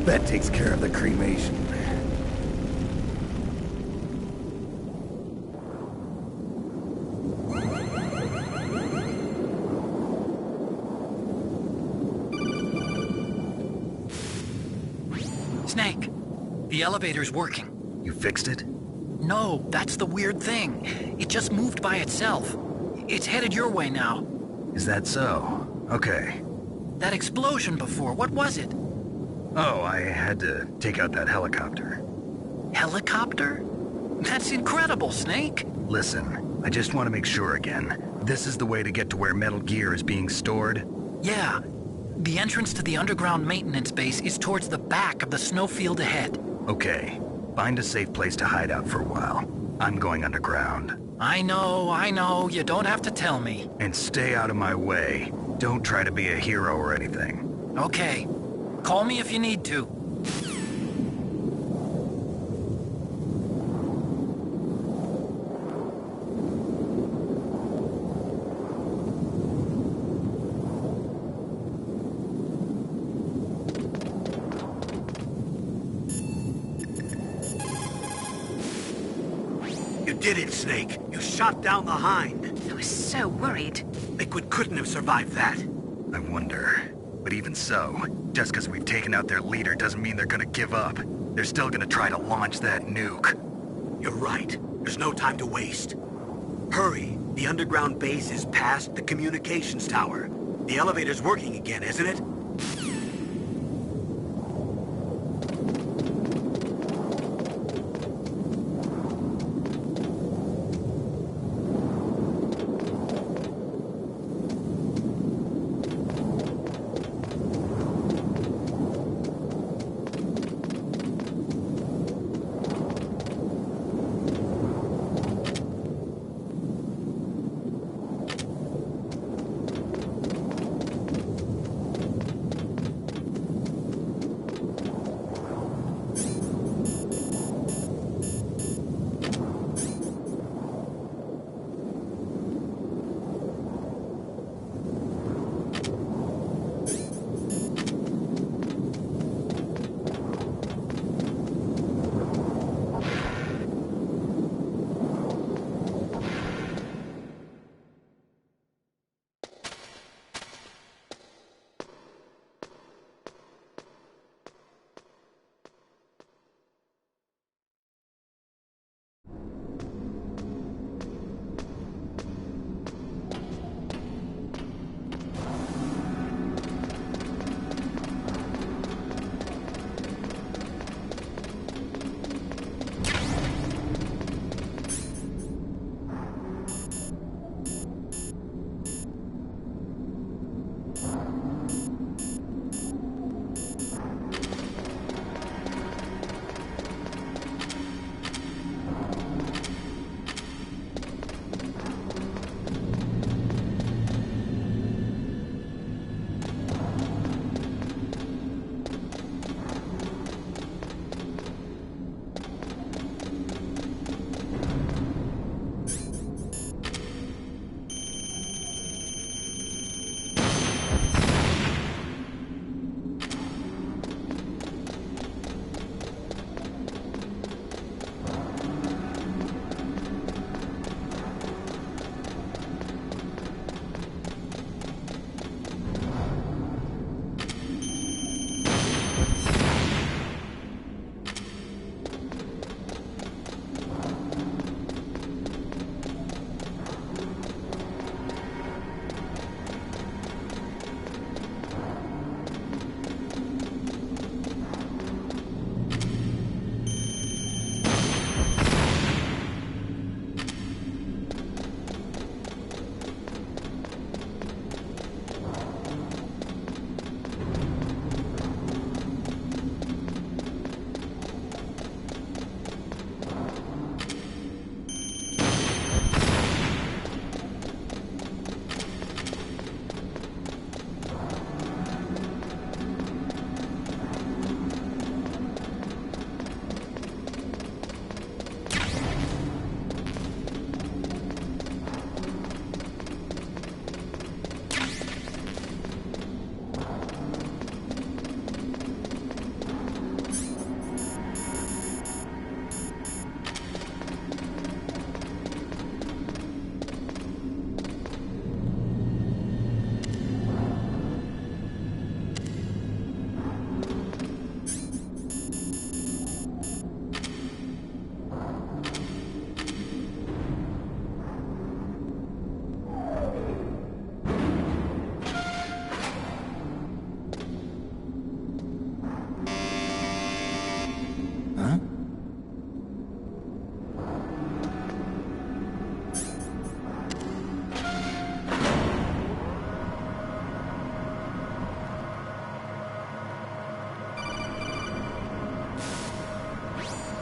That takes care of the cremation. Snake, the elevator's working. You fixed it? No, that's the weird thing. It just moved by itself. It's headed your way now. Is that so? Okay. That explosion before, what was it? Oh, I had to take out that helicopter. Helicopter? That's incredible, Snake. Listen, I just want to make sure again. This is the way to get to where Metal Gear is being stored? Yeah. The entrance to the underground maintenance base is towards the back of the snowfield ahead. Okay. Find a safe place to hide out for a while. I'm going underground. I know. You don't have to tell me. And stay out of my way. Don't try to be a hero or anything. Okay. Call me if you need to. You did it, Snake. You shot down the Hind. I was so worried. Liquid couldn't have survived that. I wonder. But even so, just because we've taken out their leader doesn't mean they're gonna give up. They're still gonna try to launch that nuke. You're right. There's no time to waste. Hurry. The underground base is past the communications tower. The elevator's working again, isn't it?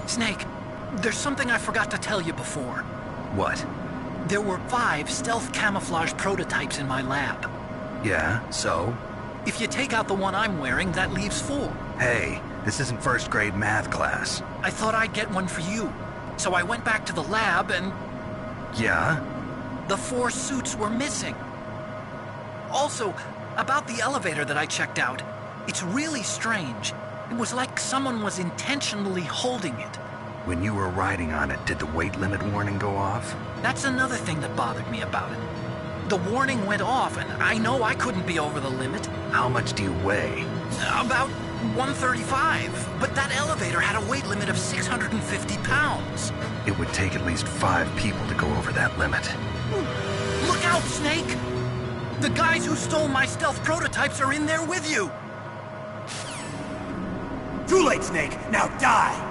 Snake, there's something I forgot to tell you before. What? There were 5 stealth camouflage prototypes in my lab. Yeah, so? If you take out the one I'm wearing, that leaves 4. Hey, this isn't first grade math class. I thought I'd get one for you. So I went back to the lab and... Yeah? The 4 suits were missing. Also, about the elevator that I checked out, it's really strange. It was like someone was intentionally holding it. When you were riding on it, did the weight limit warning go off? That's another thing that bothered me about it. The warning went off, and I know I couldn't be over the limit. How much do you weigh? About 135, but that elevator had a weight limit of 650 pounds. It would take at least 5 people to go over that limit. Look out, Snake! The guys who stole my stealth prototypes are in there with you! Too late, Snake! Now die!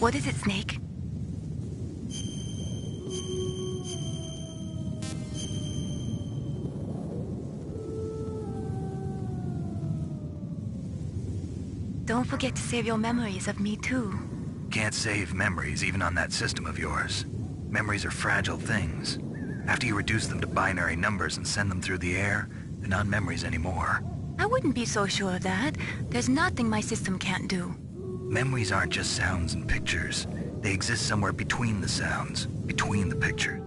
What is it, Snake? Don't forget to save your memories of me, too. Can't save memories even on that system of yours. Memories are fragile things. After you reduce them to binary numbers and send them through the air, they're not memories anymore. I wouldn't be so sure of that. There's nothing my system can't do. Memories aren't just sounds and pictures. They exist somewhere between the sounds, between the picture.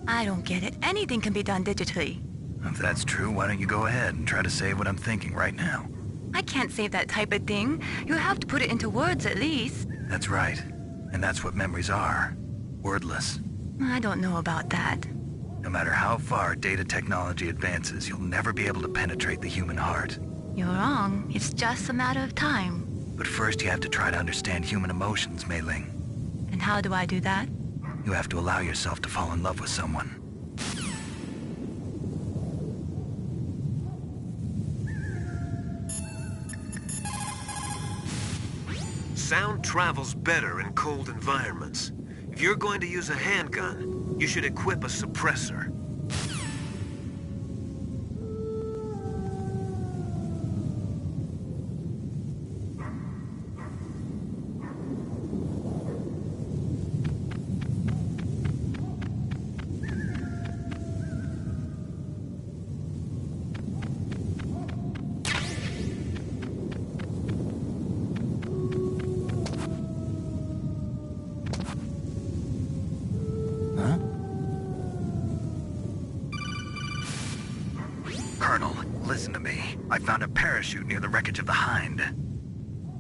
I don't get it. Anything can be done digitally. If that's true, why don't you go ahead and try to save what I'm thinking right now? I can't save that type of thing. You have to put it into words at least. That's right. And that's what memories are. Wordless. I don't know about that. No matter how far data technology advances, you'll never be able to penetrate the human heart. You're wrong. It's just a matter of time. But first you have to try to understand human emotions, Mei Ling. And how do I do that? You have to allow yourself to fall in love with someone. Sound travels better in cold environments. If you're going to use a handgun, you should equip a suppressor. Colonel, listen to me. I found a parachute near the wreckage of the Hind.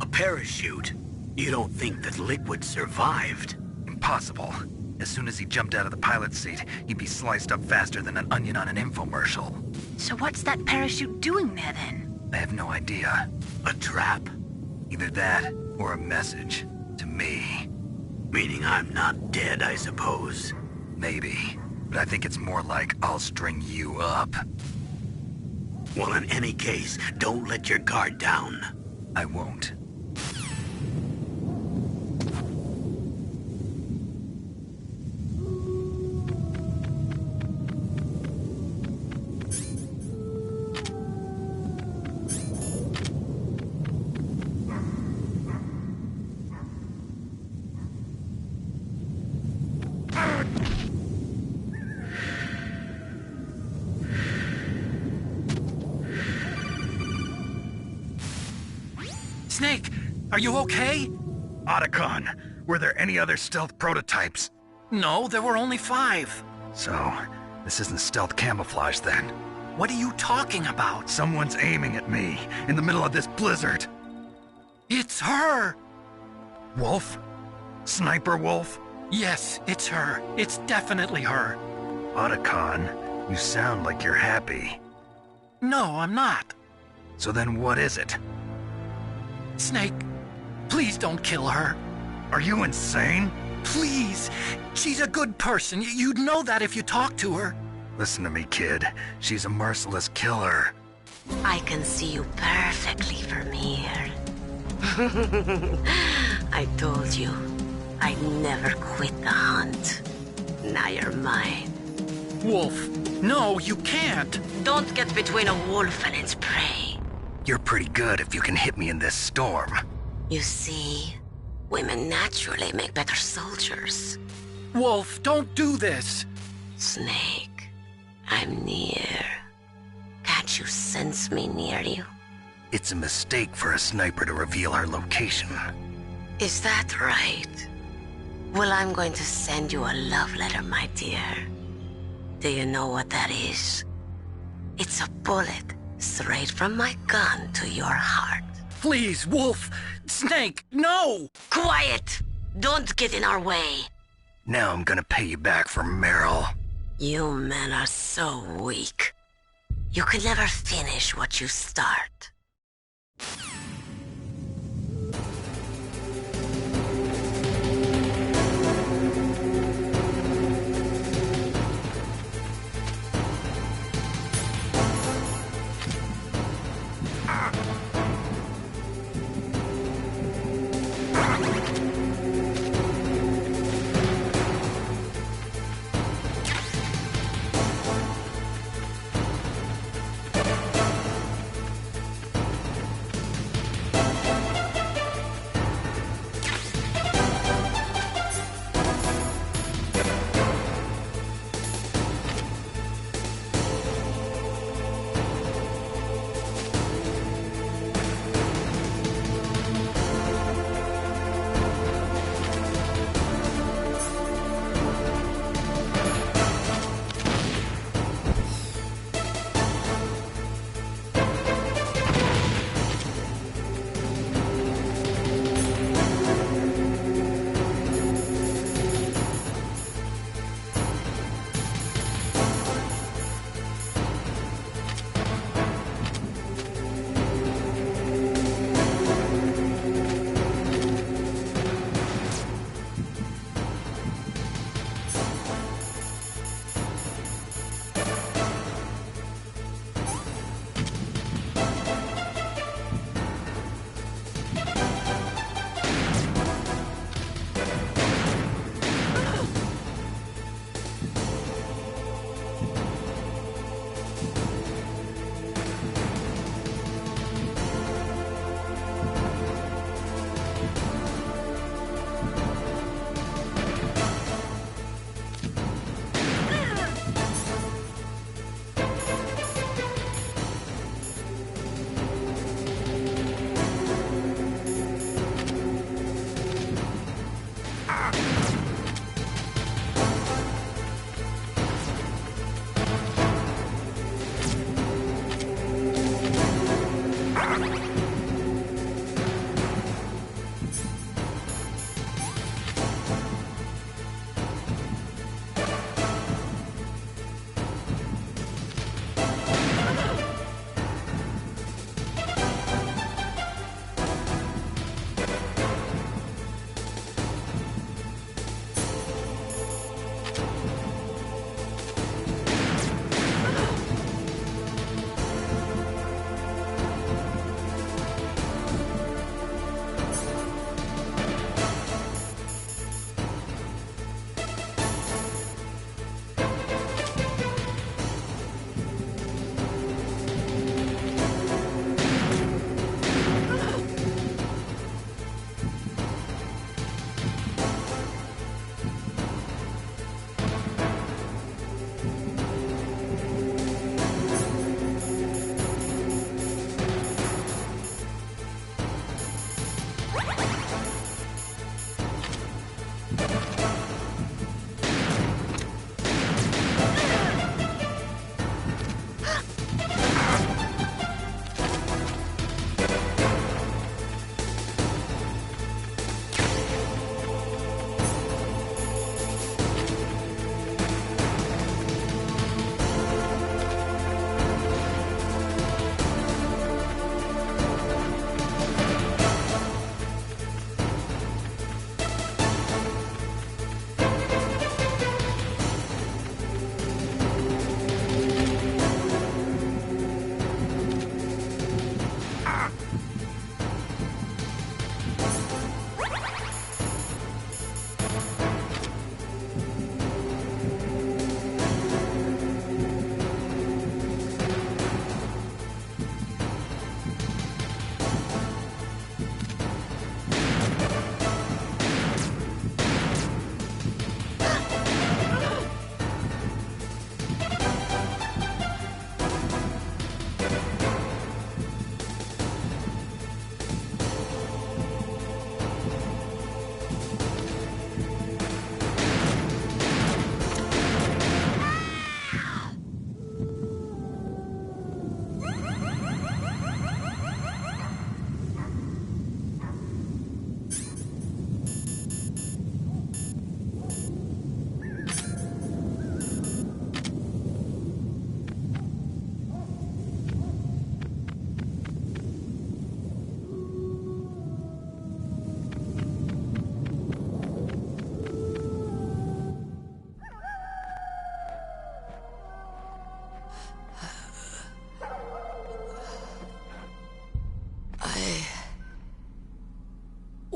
A parachute? You don't think that Liquid survived? Impossible. As soon as he jumped out of the pilot's seat, he'd be sliced up faster than an onion on an infomercial. So what's that parachute doing there then? I have no idea. A trap? Either that, or a message. To me. Meaning I'm not dead, I suppose. Maybe. But I think it's more like I'll string you up. Well, in any case, don't let your guard down. I won't. Snake, are you okay? Otacon, were there any other stealth prototypes? No, there were only 5. So, this isn't stealth camouflage then? What are you talking about? Someone's aiming at me, in the middle of this blizzard. It's her! Wolf? Sniper Wolf? Yes, it's her. It's definitely her. Otacon, you sound like you're happy. No, I'm not. So then what is it? Snake, please don't kill her. Are you insane? Please. She's a good person. You'd know that if you talked to her. Listen to me, kid. She's a merciless killer. I can see you perfectly from here. I told you, I'd never quit the hunt. Now you're mine. Wolf, no, you can't. Don't get between a wolf and its prey. You're pretty good if you can hit me in this storm. You see, women naturally make better soldiers. Wolf, don't do this. Snake, I'm near. Can't you sense me near you? It's a mistake for a sniper to reveal her location. Is that right? Well, I'm going to send you a love letter, my dear. Do you know what that is? It's a bullet straight from my gun to your heart. Please, Wolf! Snake, no! Quiet! Don't get in our way. Now I'm gonna pay you back for Meryl. You men are so weak. You can never finish what you start.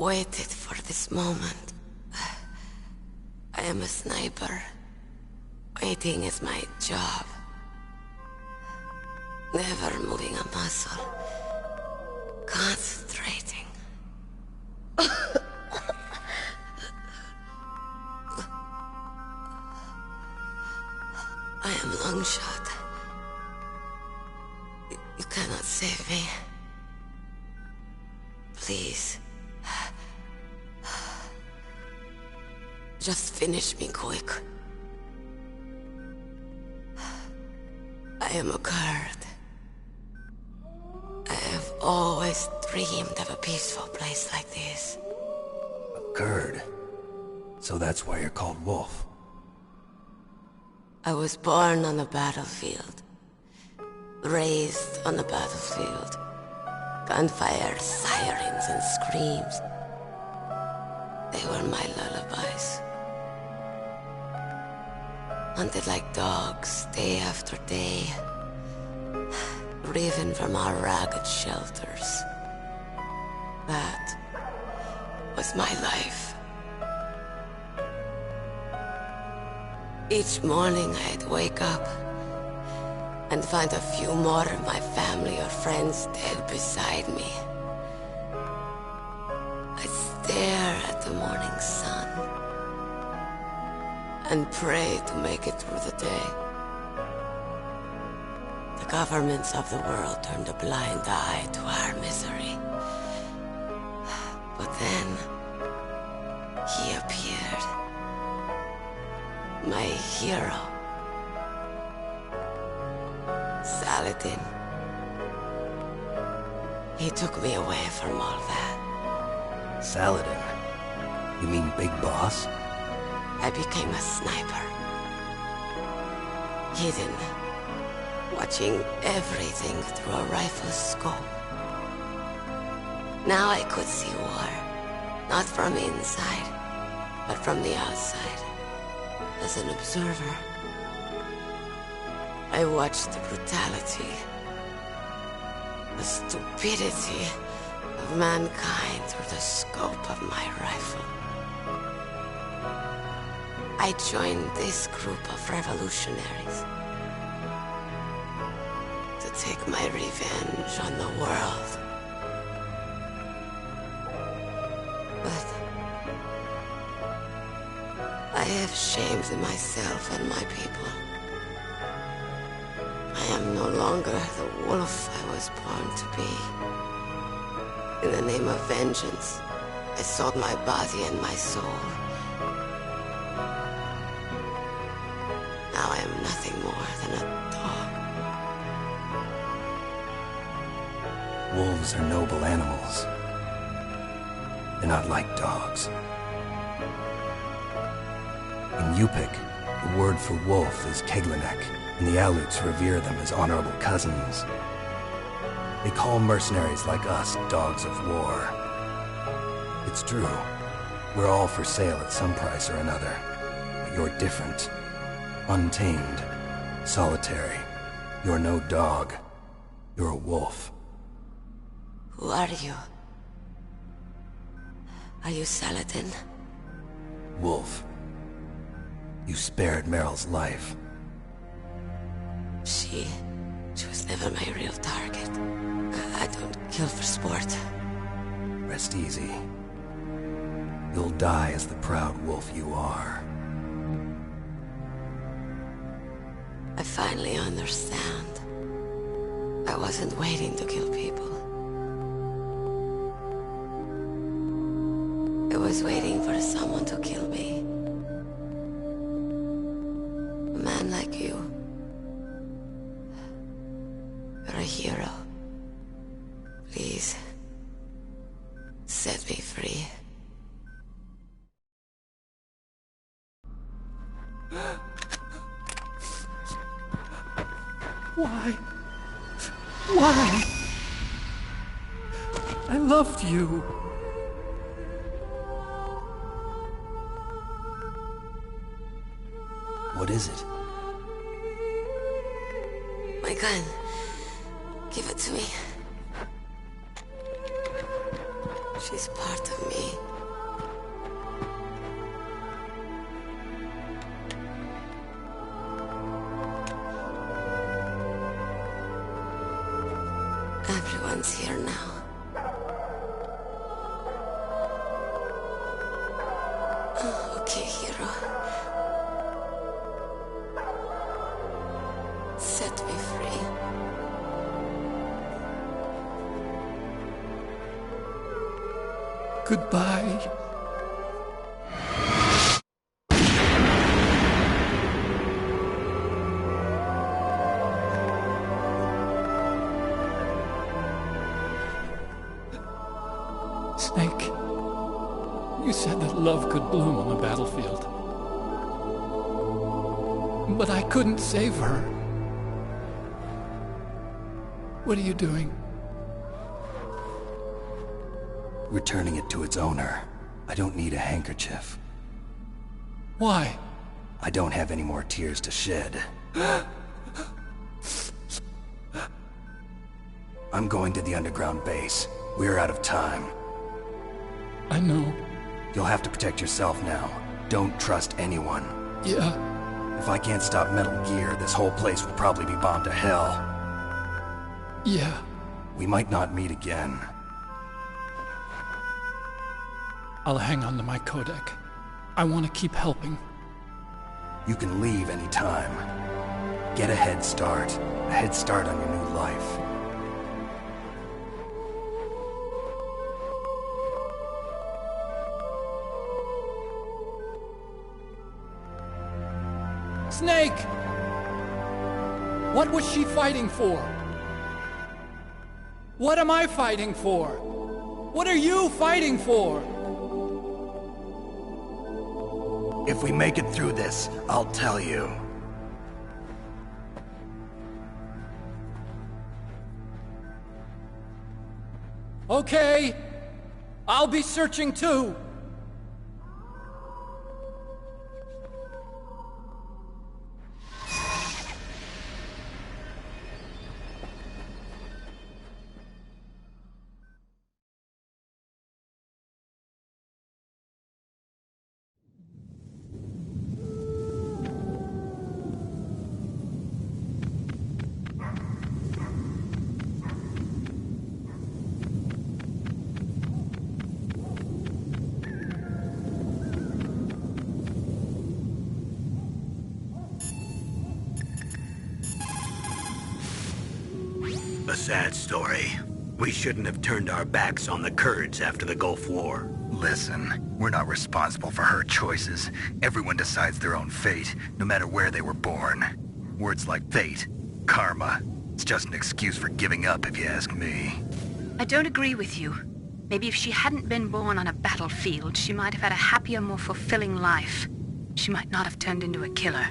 waited for this moment. I am a sniper. Waiting is my job. Never moving a muscle. Concentrating. I am Longshot. You cannot save me. Please. Just finish me quick. I am a Kurd. I have always dreamed of a peaceful place like this. A Kurd? So that's why you're called Wolf. I was born on the battlefield. Raised on the battlefield. Gunfire, sirens, and screams. They were my lullabies. Hunted like dogs, day after day. Driven from our ragged shelters. That was my life. Each morning I'd wake up and find a few more of my family or friends dead beside me. I'd stare at the morning sun and pray to make it through the day. The governments of the world turned a blind eye to our misery. But then, he appeared. My hero. Saladin. He took me away from all that. Saladin? You mean Big Boss? I became a sniper. Hidden. Watching everything through a rifle's scope. Now I could see war. Not from inside, but from the outside. As an observer. I watched the brutality, the stupidity of mankind through the scope of my rifle. I joined this group of revolutionaries to take my revenge on the world. But I have shamed myself and my people. I am no longer the wolf I was born to be. In the name of vengeance, I sold my body and my soul. Now I am nothing more than a dog. Wolves are noble animals. They're not like dogs. In Yupik, the word for wolf is Keglanek, and the Aleuts revere them as honorable cousins. They call mercenaries like us dogs of war. It's true. We're all for sale at some price or another. But you're different. Untamed. Solitary. You're no dog. You're a wolf. Who are you? Are you Saladin? Wolf. You spared Meryl's life. She was never my real target. I don't kill for sport. Rest easy. You'll die as the proud wolf you are. I finally understand. I wasn't waiting to kill people. I was waiting for someone to kill me. A man like you. You're a hero. Please, set me free. Why? Why? I loved you. What is it? My gun. Give it to me. She's part of me. Everyone's here now. Okay, hero. Set me free. Goodbye. Snake, you said that love could bloom on the battlefield. But I couldn't save her. What are you doing? Returning it to its owner. I don't need a handkerchief. Why? I don't have any more tears to shed. I'm going to the underground base. We're out of time. I know. You'll have to protect yourself now. Don't trust anyone. Yeah. If I can't stop Metal Gear, this whole place will probably be bombed to hell. Yeah. We might not meet again. I'll hang on to my codec. I want to keep helping. You can leave any time. Get a head start. A head start on your new life. Snake! What was she fighting for? What am I fighting for? What are you fighting for? If we make it through this, I'll tell you. Okay. I'll be searching too. A sad story. We shouldn't have turned our backs on the Kurds after the Gulf War. Listen, we're not responsible for her choices. Everyone decides their own fate, no matter where they were born. Words like fate, karma, it's just an excuse for giving up, if you ask me. I don't agree with you. Maybe if she hadn't been born on a battlefield, she might have had a happier, more fulfilling life. She might not have turned into a killer.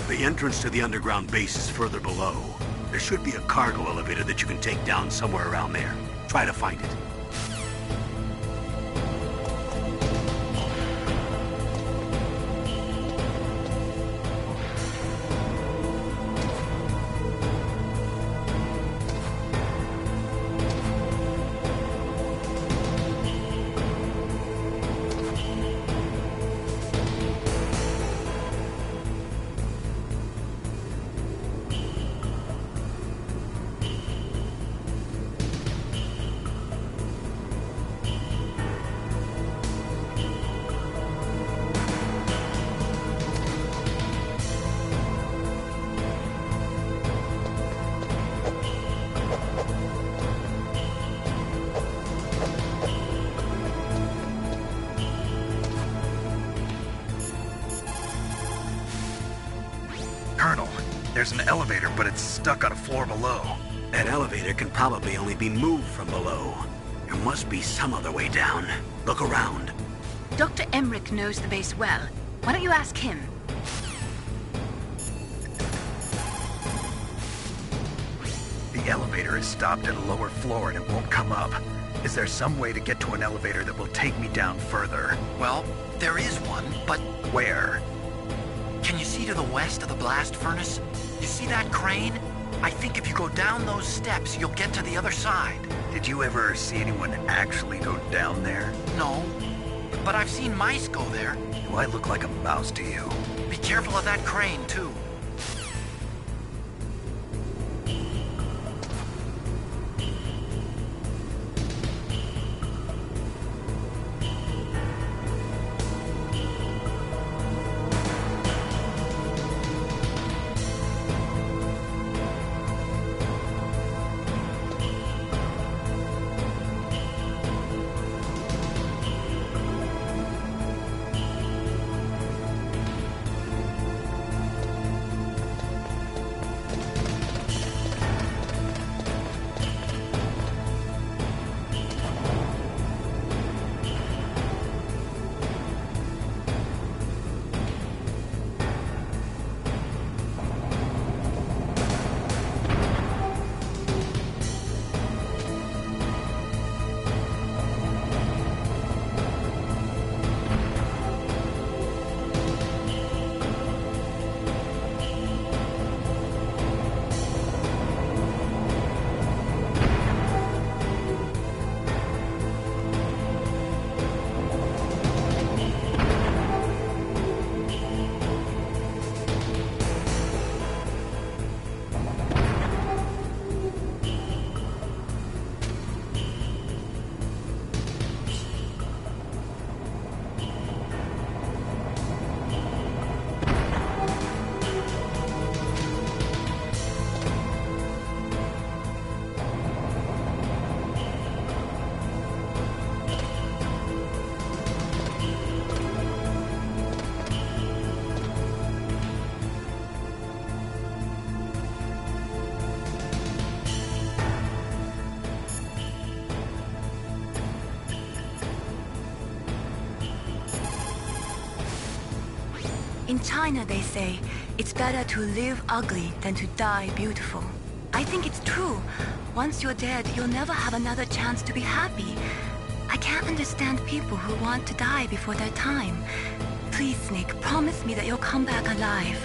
The entrance to the underground base is further below. There should be a cargo elevator that you can take down somewhere around there. Try to find it. Colonel, there's an elevator, but it's stuck on a floor below. That elevator can probably only be moved from below. There must be some other way down. Look around. Dr. Emmerich knows the base well. Why don't you ask him? The elevator is stopped at a lower floor and it won't come up. Is there some way to get to an elevator that will take me down further? Well, there is one, but... Where? Can you see to the west of the blast furnace? You see that crane? I think if you go down those steps, you'll get to the other side. Did you ever see anyone actually go down there? No, but I've seen mice go there. Do I look like a mouse to you? Be careful of that crane, too. In China, they say, it's better to live ugly than to die beautiful. I think it's true. Once you're dead, you'll never have another chance to be happy. I can't understand people who want to die before their time. Please, Snake, promise me that you'll come back alive.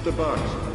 Mr. Bugs.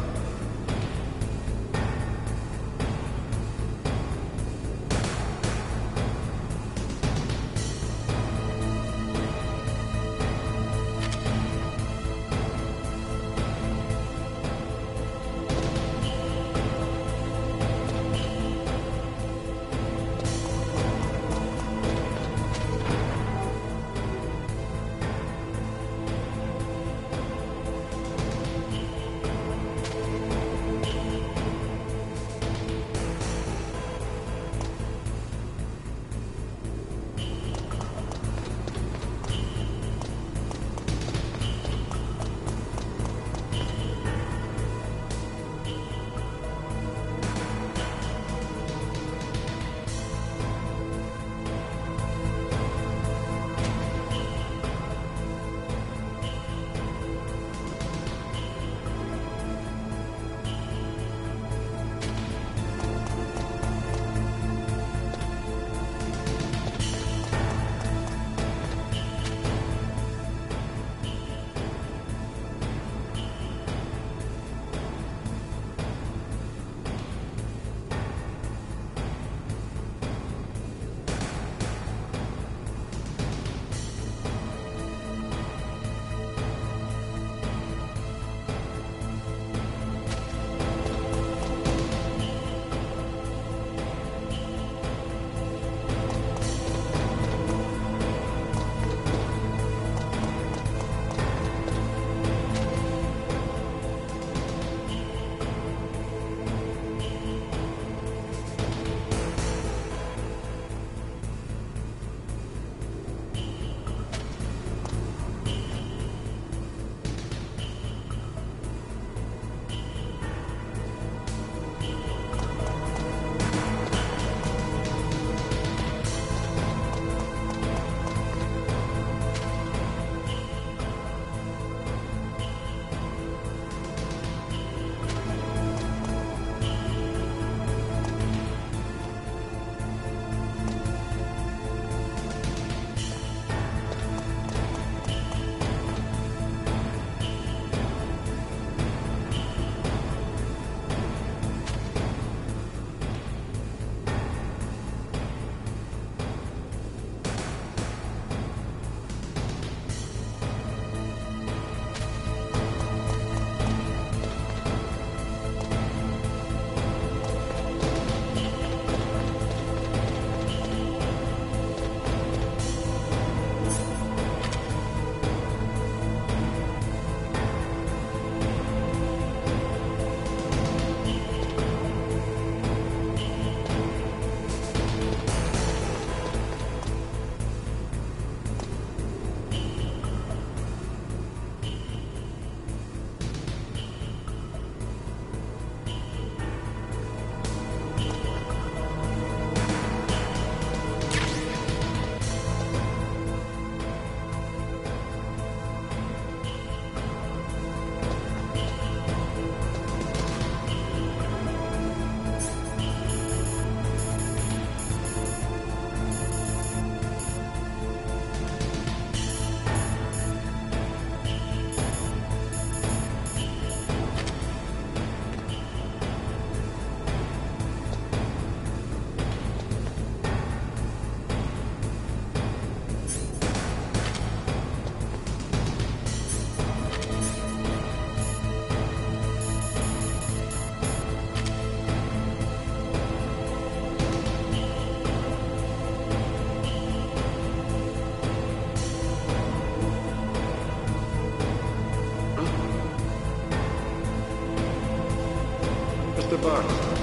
Mr. Bach.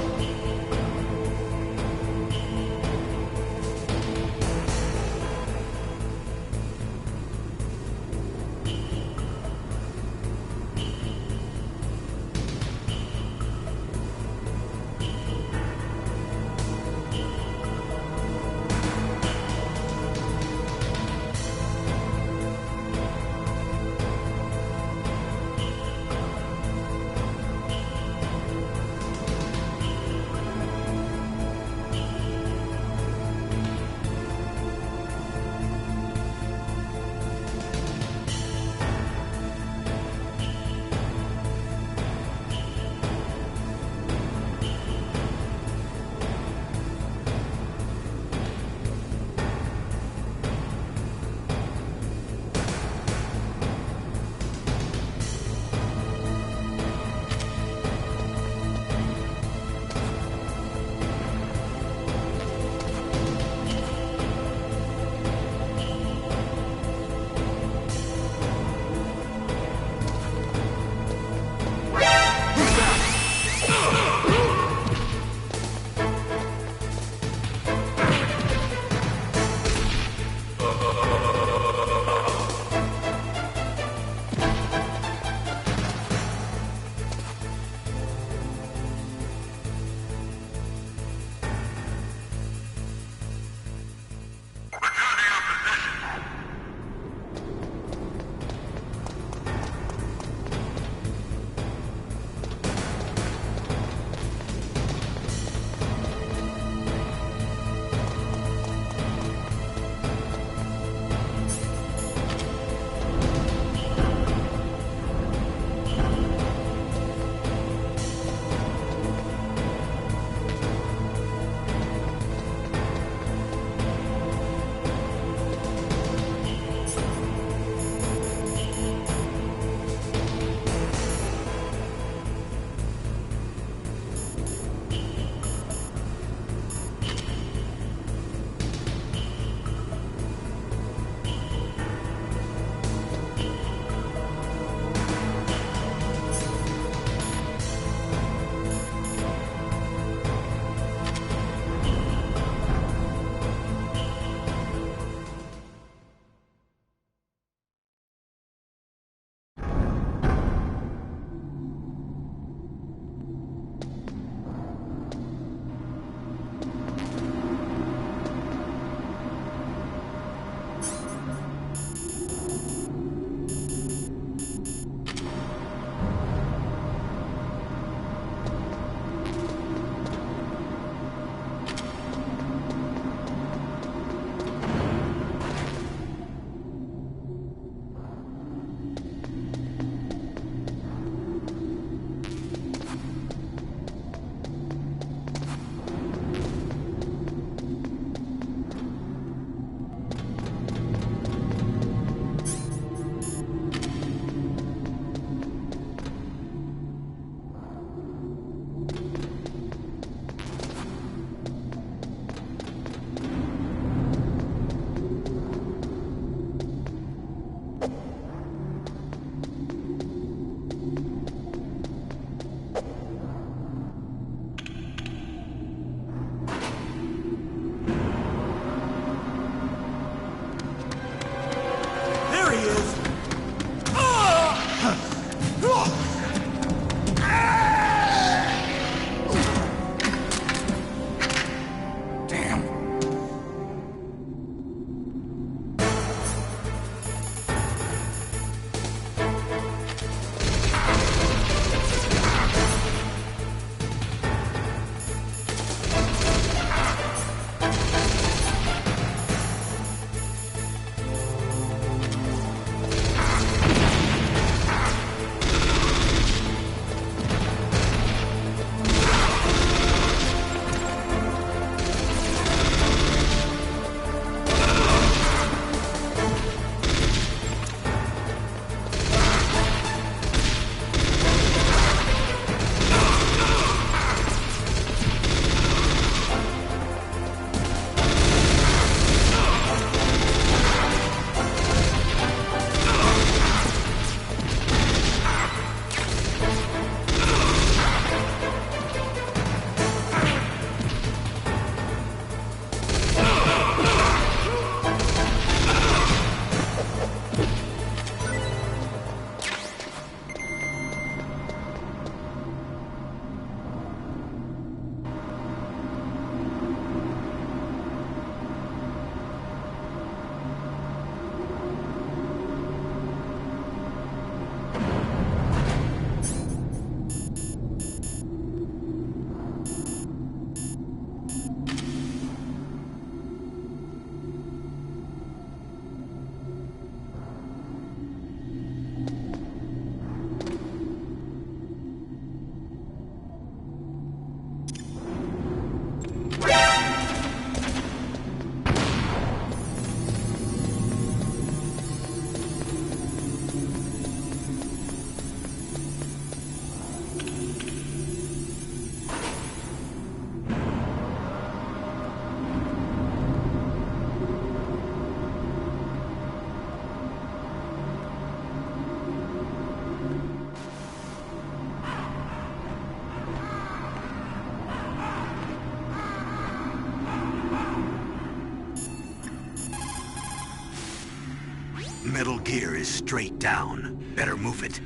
Metal Gear is straight down. Better move it.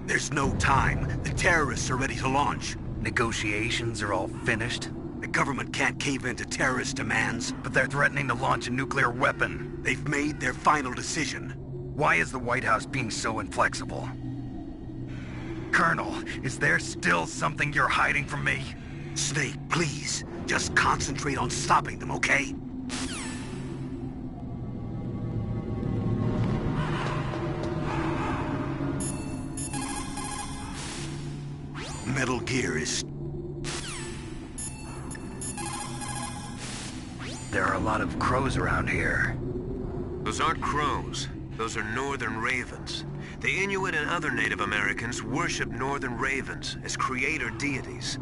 There's no time. The terrorists are ready to launch. Negotiations are all finished? The government can't cave into terrorist demands. But they're threatening to launch a nuclear weapon. They've made their final decision. Why is the White House being so inflexible? Colonel, is there still something you're hiding from me? Snake, please. Just concentrate on stopping them, okay? Metal Gear is... There are a lot of crows around here. Those aren't crows. Those are northern ravens. The Inuit and other Native Americans worship northern ravens as creator deities.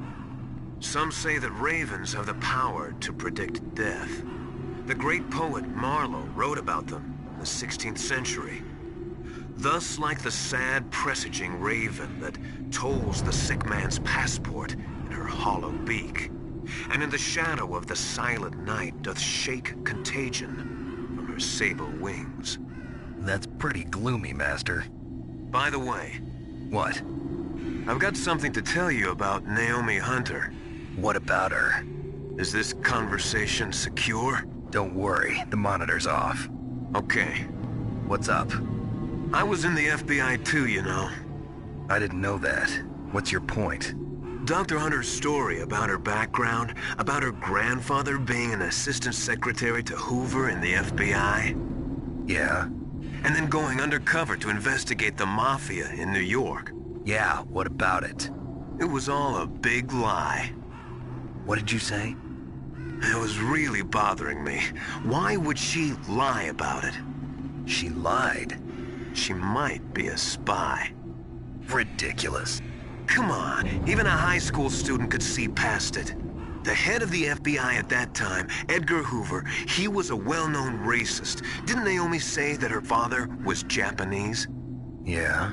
Some say that ravens have the power to predict death. The great poet Marlowe wrote about them in the 16th century. Thus, like the sad presaging raven that tolls the sick man's passport in her hollow beak, and in the shadow of the silent night doth shake contagion from her sable wings. That's pretty gloomy, Master. By the way... What? I've got something to tell you about Naomi Hunter. What about her? Is this conversation secure? Don't worry, the monitor's off. Okay. What's up? I was in the FBI too, you know. I didn't know that. What's your point? Dr. Hunter's story about her background, about her grandfather being an assistant secretary to Hoover in the FBI. Yeah? And then going undercover to investigate the Mafia in New York. Yeah, what about it? It was all a big lie. What did you say? It was really bothering me. Why would she lie about it? She lied? She might be a spy. Ridiculous. Come on, even a high school student could see past it. The head of the FBI at that time, Edgar Hoover, he was a well-known racist. Didn't Naomi say that her father was Japanese? Yeah.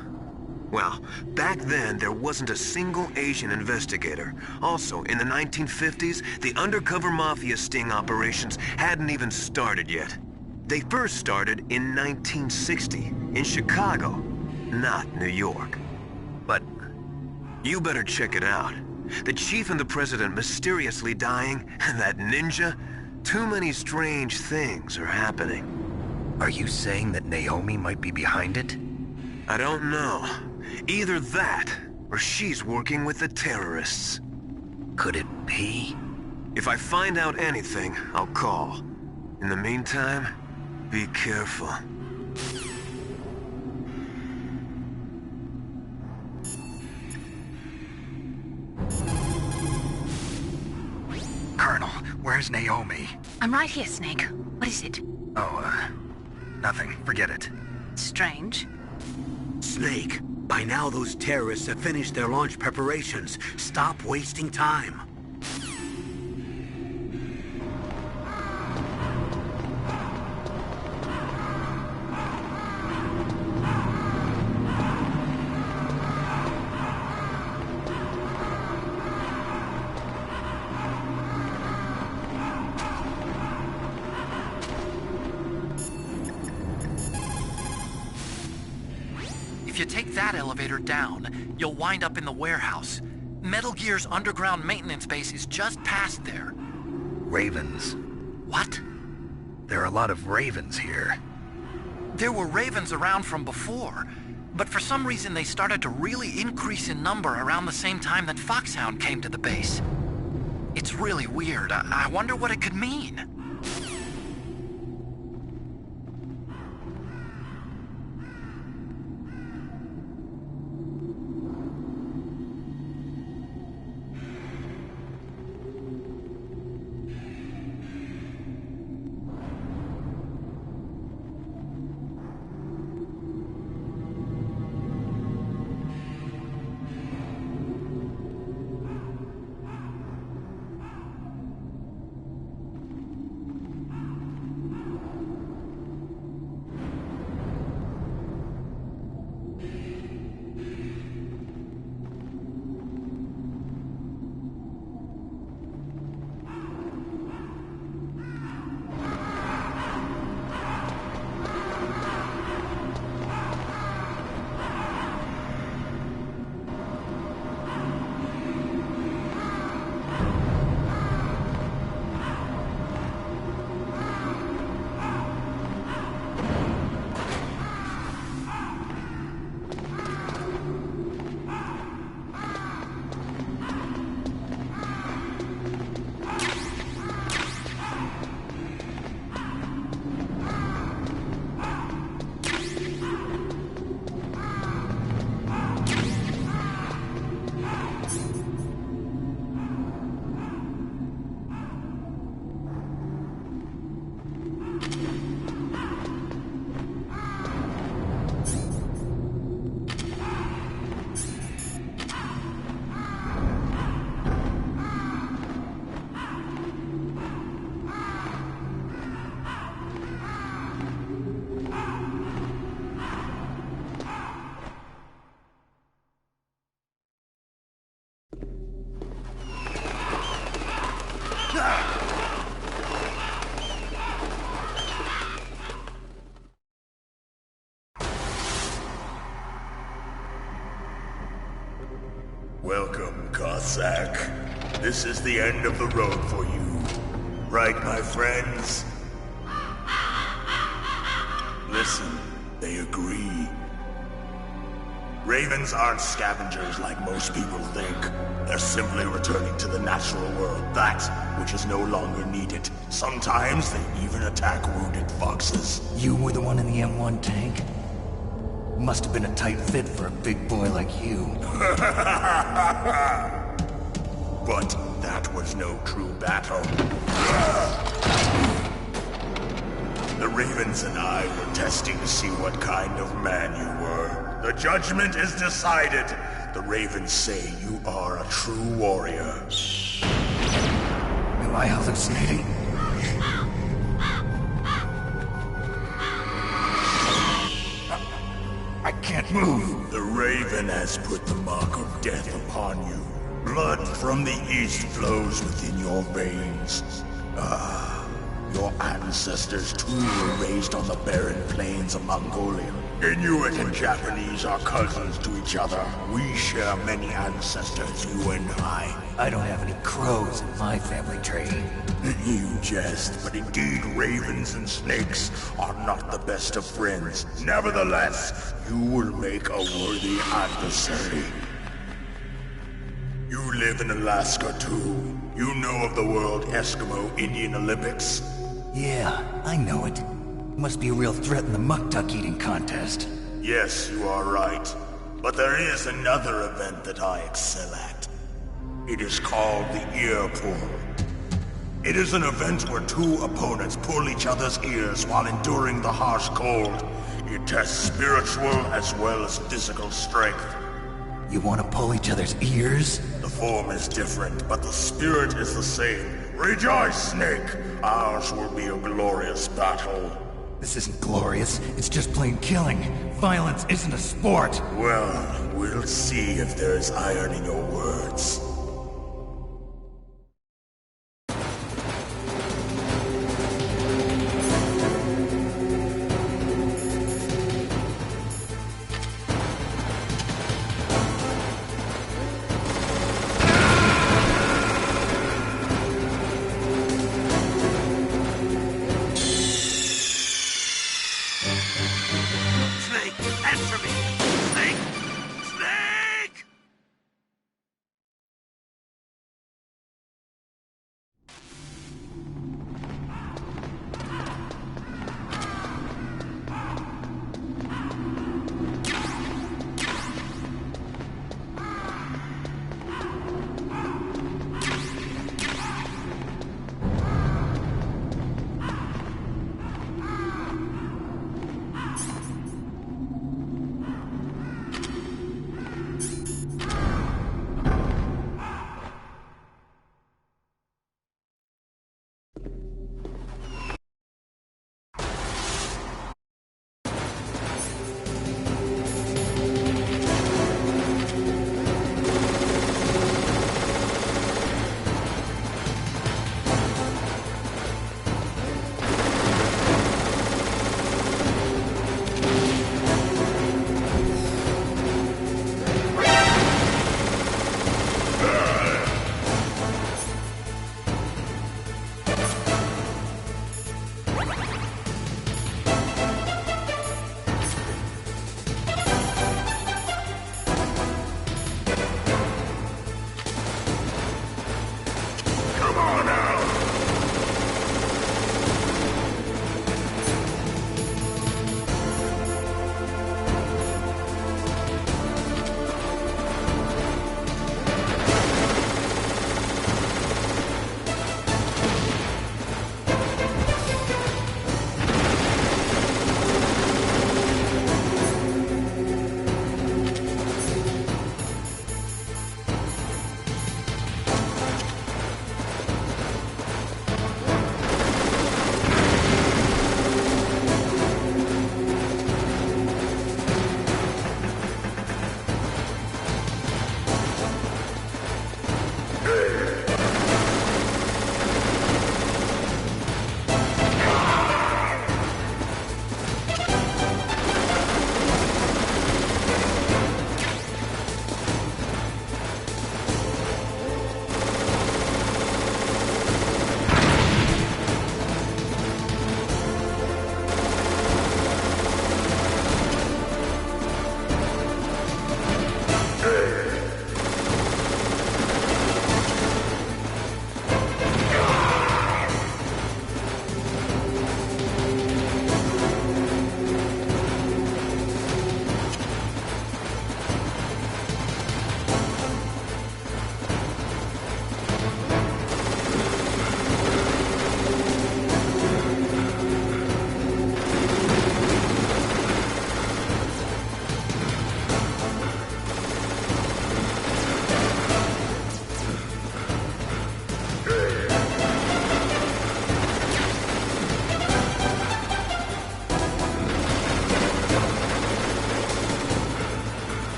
Well, back then, there wasn't a single Asian investigator. Also, in the 1950s, the undercover mafia sting operations hadn't even started yet. They first started in 1960, in Chicago, not New York. But... You better check it out. The chief and the president mysteriously dying, and that ninja? Too many strange things are happening. Are you saying that Naomi might be behind it? I don't know. Either that, or she's working with the terrorists. Could it be? If I find out anything, I'll call. In the meantime, be careful. Colonel, where's Naomi? I'm right here, Snake. What is it? Oh, nothing. Forget it. Strange. Snake, by now those terrorists have finished their launch preparations. Stop wasting time. If you take that elevator down, you'll wind up in the warehouse. Metal Gear's underground maintenance base is just past there. Ravens. What? There are a lot of ravens here. There were ravens around from before, but for some reason they started to really increase in number around the same time that Foxhound came to the base. It's really weird. I wonder what it could mean. Welcome, Cossack. This is the end of the road for you. Right, my friends? Listen, they agree. Ravens aren't scavengers like most people think. They're simply returning to the natural world, that which is no longer needed. Sometimes they even attack wounded foxes. You were the one in the M1 tank? Must have been a tight fit for a big boy like you. But that was no true battle. The Ravens and I were testing to see what kind of man you were. The judgment is decided. The Ravens say you are a true warrior. Am I hallucinating? I can't move. The Raven has put the mark of death upon you. Blood from the east flows within your veins. Your ancestors too were raised on the barren plains of Mongolia. Inuit and Japanese are cousins to each other. We share many ancestors, you and I. I don't have any crows in my family tree. You jest, but indeed ravens and snakes are not the best of friends. Nevertheless, you will make a worthy adversary. You live in Alaska too. You know of the World Eskimo Indian Olympics? Yeah, I know it. Must be a real threat in the muck-duck eating contest. Yes, you are right. But there is another event that I excel at. It is called the ear pull. It is an event where two opponents pull each other's ears while enduring the harsh cold. It tests spiritual as well as physical strength. You want to pull each other's ears? The form is different, but the spirit is the same. Rejoice, Snake! Ours will be a glorious battle. This isn't glorious. It's just plain killing. Violence isn't a sport. Well, we'll see if there's iron in your words.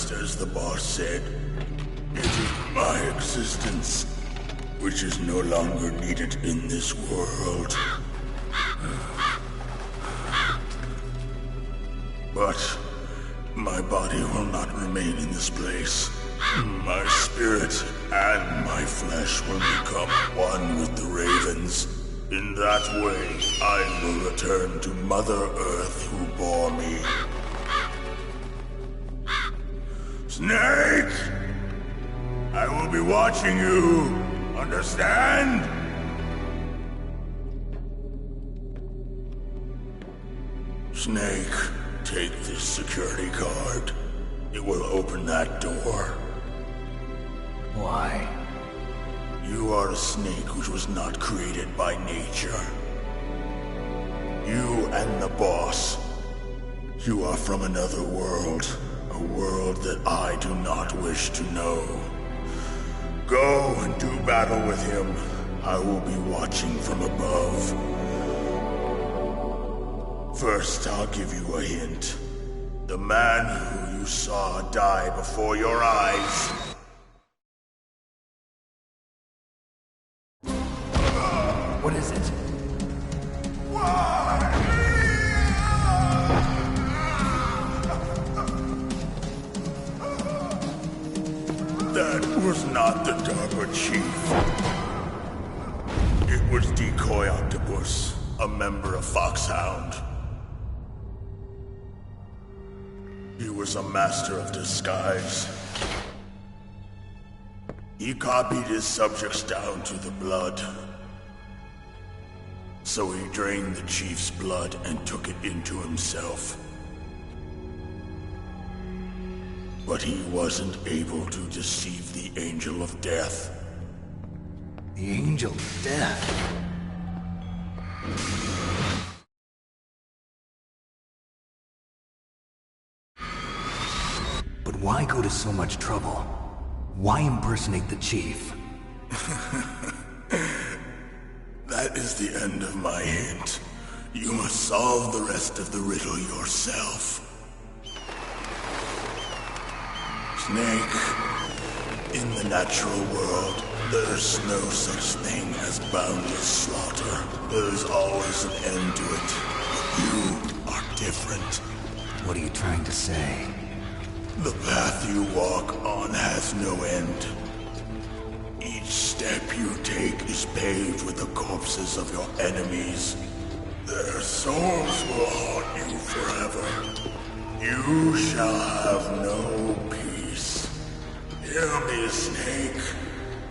Just as the boss said, it is my existence which is no longer needed in this world. But my body will not remain in this place. My spirit and my flesh will become one with the ravens. In that way, I will return to Mother Earth who bore me. Snake! I will be watching you. Understand? Snake, take this security card. It will open that door. Why? You are a snake which was not created by nature. You and the boss. You are from another world. A world that I do not wish to know. Go and do battle with him. I will be watching from above. First, I'll give you a hint. The man who you saw die before your eyes. What is it? That was not the Darker Chief. It was Decoy Octopus, a member of Foxhound. He was a master of disguise. He copied his subjects down to the blood. So he drained the Chief's blood and took it into himself. But he wasn't able to deceive the Angel of Death. The Angel of Death? But why go to so much trouble? Why impersonate the Chief? That is the end of my hint. You must solve the rest of the riddle yourself. Snake, in the natural world, there's no such thing as boundless slaughter. There's always an end to it. But you are different. What are you trying to say? The path you walk on has no end. Each step you take is paved with the corpses of your enemies. Their souls will haunt you forever. You shall have no peace. Hear me, Snake.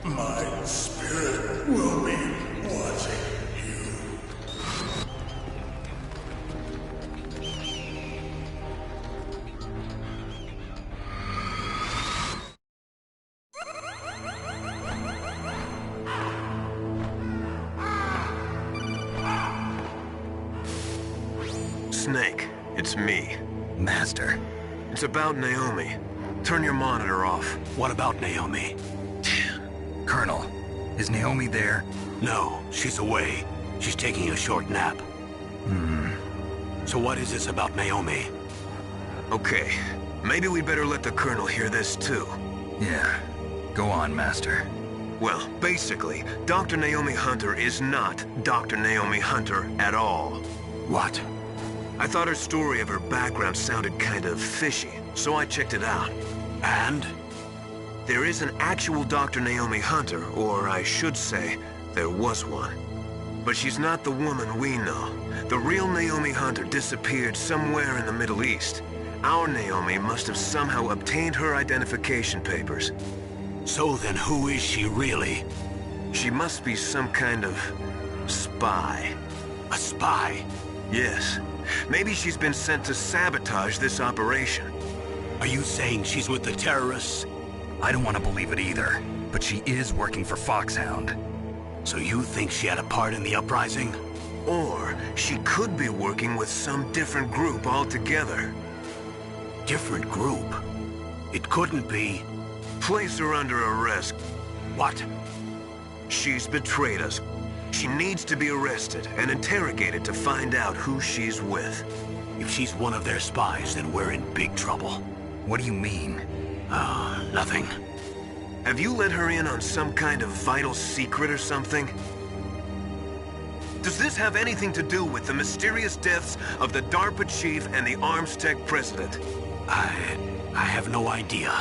My spirit will be watching you. Snake, it's me. Master. It's about Naomi. Turn your monitor off. What about Naomi? Colonel, is Naomi there? No, she's away. She's taking a short nap. So what is this about Naomi? Okay, maybe we better let the Colonel hear this too. Yeah, go on, Master. Well, basically, Dr. Naomi Hunter is not Dr. Naomi Hunter at all. What? I thought her story of her background sounded kind of fishy, so I checked it out. And? There is an actual Dr. Naomi Hunter, or I should say, there was one. But she's not the woman we know. The real Naomi Hunter disappeared somewhere in the Middle East. Our Naomi must have somehow obtained her identification papers. So then who is she really? She must be some kind of spy. A spy? Yes. Maybe she's been sent to sabotage this operation. Are you saying she's with the terrorists? I don't want to believe it either, but she is working for Foxhound. So you think she had a part in the uprising? Or she could be working with some different group altogether. Different group? It couldn't be... Place her under arrest. What? She's betrayed us. She needs to be arrested and interrogated to find out who she's with. If she's one of their spies, then we're in big trouble. What do you mean? Nothing. Have you let her in on some kind of vital secret or something? Does this have anything to do with the mysterious deaths of the DARPA chief and the ArmsTech president? I have no idea.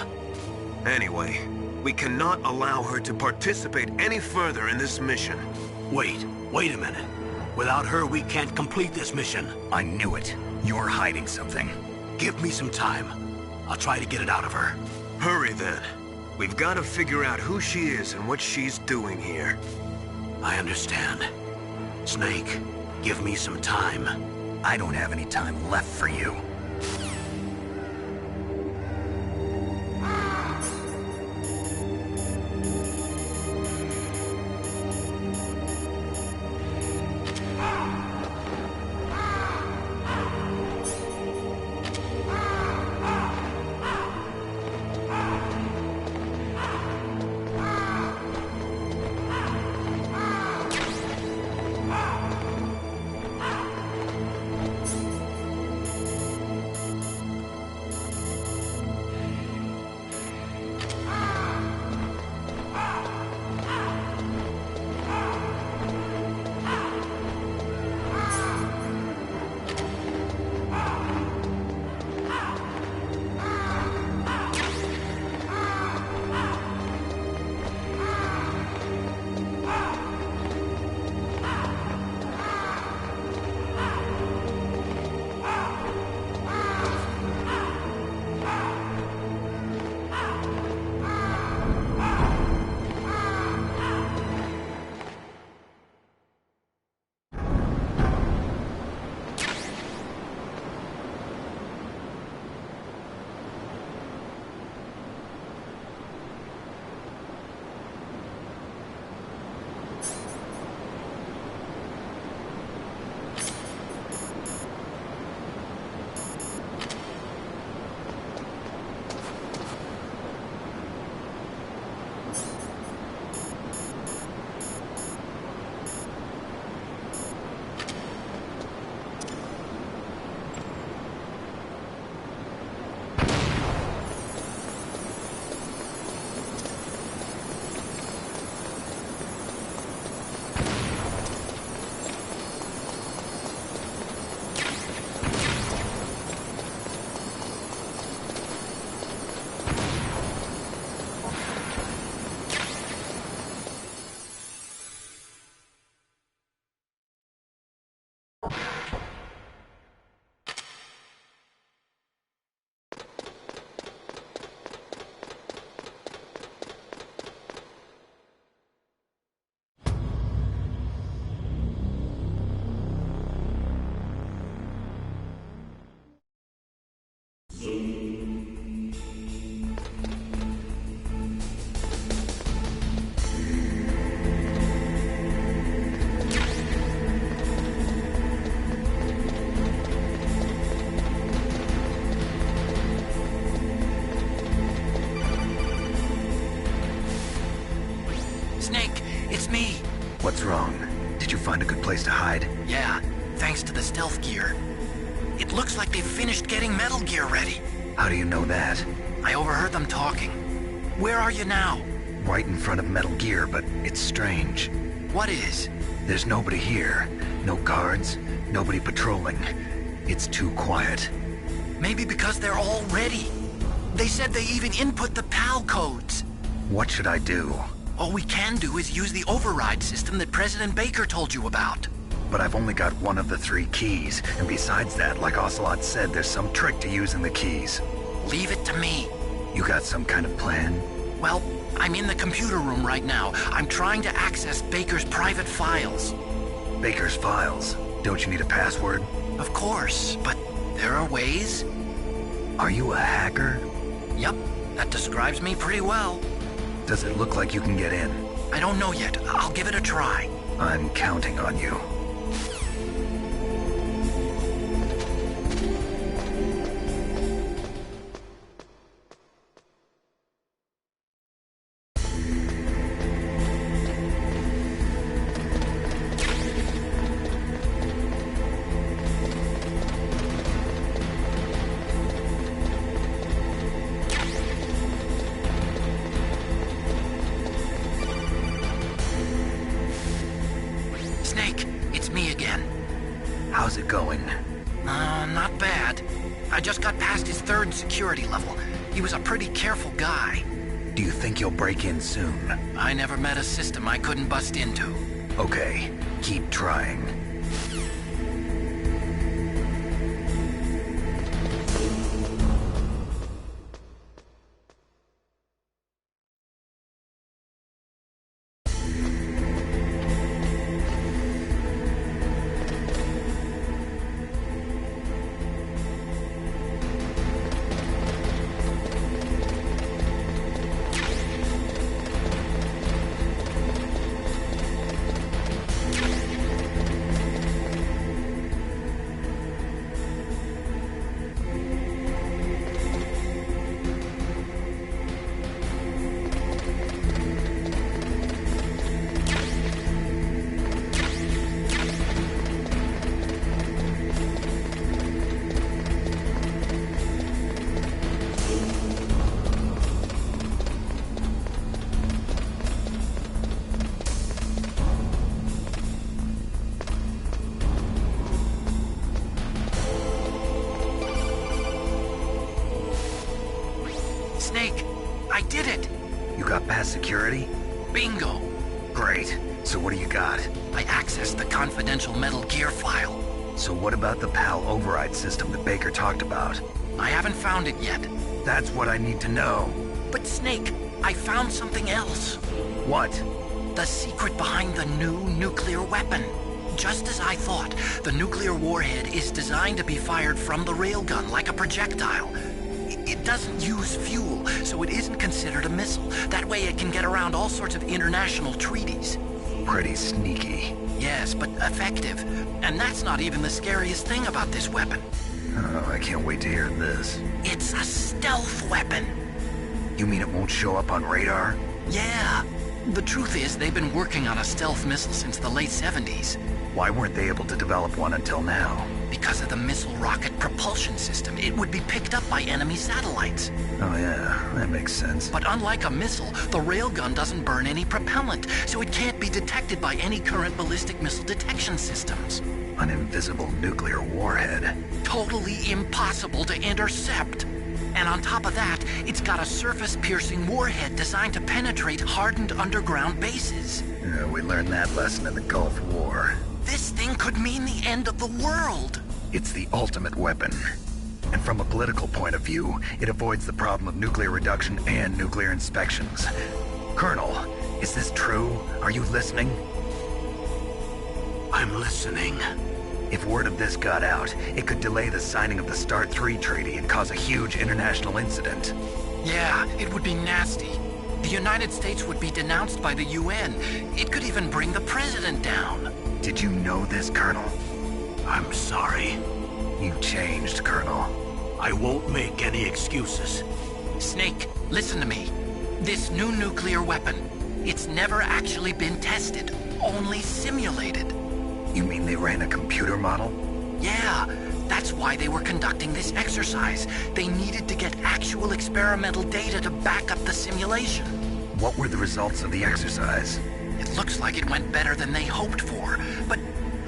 Anyway, we cannot allow her to participate any further in this mission. Wait a minute. Without her, we can't complete this mission. I knew it. You're hiding something. Give me some time. I'll try to get it out of her. Hurry then. We've got to figure out who she is and what she's doing here. I understand. Snake, give me some time. I don't have any time left for you. Snake, it's me. What's wrong? Did you find a good place to hide? Yeah, thanks to the stealth gear. It looks like they've finished getting Metal Gear ready. How do you know that? I overheard them talking. Where are you now? Right in front of Metal Gear, but it's strange. What is? There's nobody here. No guards, nobody patrolling. It's too quiet. Maybe because they're all ready. They said they even input the PAL codes. What should I do? All we can do is use the override system that President Baker told you about. But I've only got one of the 3 keys, and besides that, like Ocelot said, there's some trick to using the keys. Leave it to me. You got some kind of plan? Well, I'm in the computer room right now. I'm trying to access Baker's private files. Baker's files? Don't you need a password? Of course, but there are ways. Are you a hacker? Yep, that describes me pretty well. Does it look like you can get in? I don't know yet. I'll give it a try. I'm counting on you. it going? Not bad. I just got past his 3rd security level. He was a pretty careful guy. Do you think you'll break in soon? I never met a system I couldn't bust into. Okay, keep trying. Snake, I did it! You got past security? Bingo! Great. So what do you got? I accessed the confidential Metal Gear file. So what about the PAL override system that Baker talked about? I haven't found it yet. That's what I need to know. But Snake, I found something else. What? The secret behind the new nuclear weapon. Just as I thought, the nuclear warhead is designed to be fired from the railgun like a projectile. It doesn't use fuel, so it isn't considered a missile. That way it can get around all sorts of international treaties. Pretty sneaky. Yes, but effective. And that's not even the scariest thing about this weapon. Oh, I can't wait to hear this. It's a stealth weapon. You mean it won't show up on radar? Yeah. The truth is, they've been working on a stealth missile since the late 70s. Why weren't they able to develop one until now? Because of the missile rocket propulsion system. It would be picked up by enemy satellites. Oh yeah, that makes sense. But unlike a missile, the railgun doesn't burn any propellant, so it can't be detected by any current ballistic missile detection systems. An invisible nuclear warhead. Totally impossible to intercept. And on top of that, it's got a surface-piercing warhead designed to penetrate hardened underground bases. Yeah, we learned that lesson in the Gulf War. This thing could mean the end of the world. It's the ultimate weapon. And from a political point of view, it avoids the problem of nuclear reduction and nuclear inspections. Colonel, is this true? Are you listening? I'm listening. If word of this got out, it could delay the signing of the START 3 treaty and cause a huge international incident. Yeah, it would be nasty. The United States would be denounced by the UN. It could even bring the president down. Did you know this, Colonel? I'm sorry. You changed, Colonel. I won't make any excuses. Snake, listen to me. This new nuclear weapon, it's never actually been tested, only simulated. You mean they ran a computer model? Yeah, that's why they were conducting this exercise. They needed to get actual experimental data to back up the simulation. What were the results of the exercise? It looks like it went better than they hoped for, but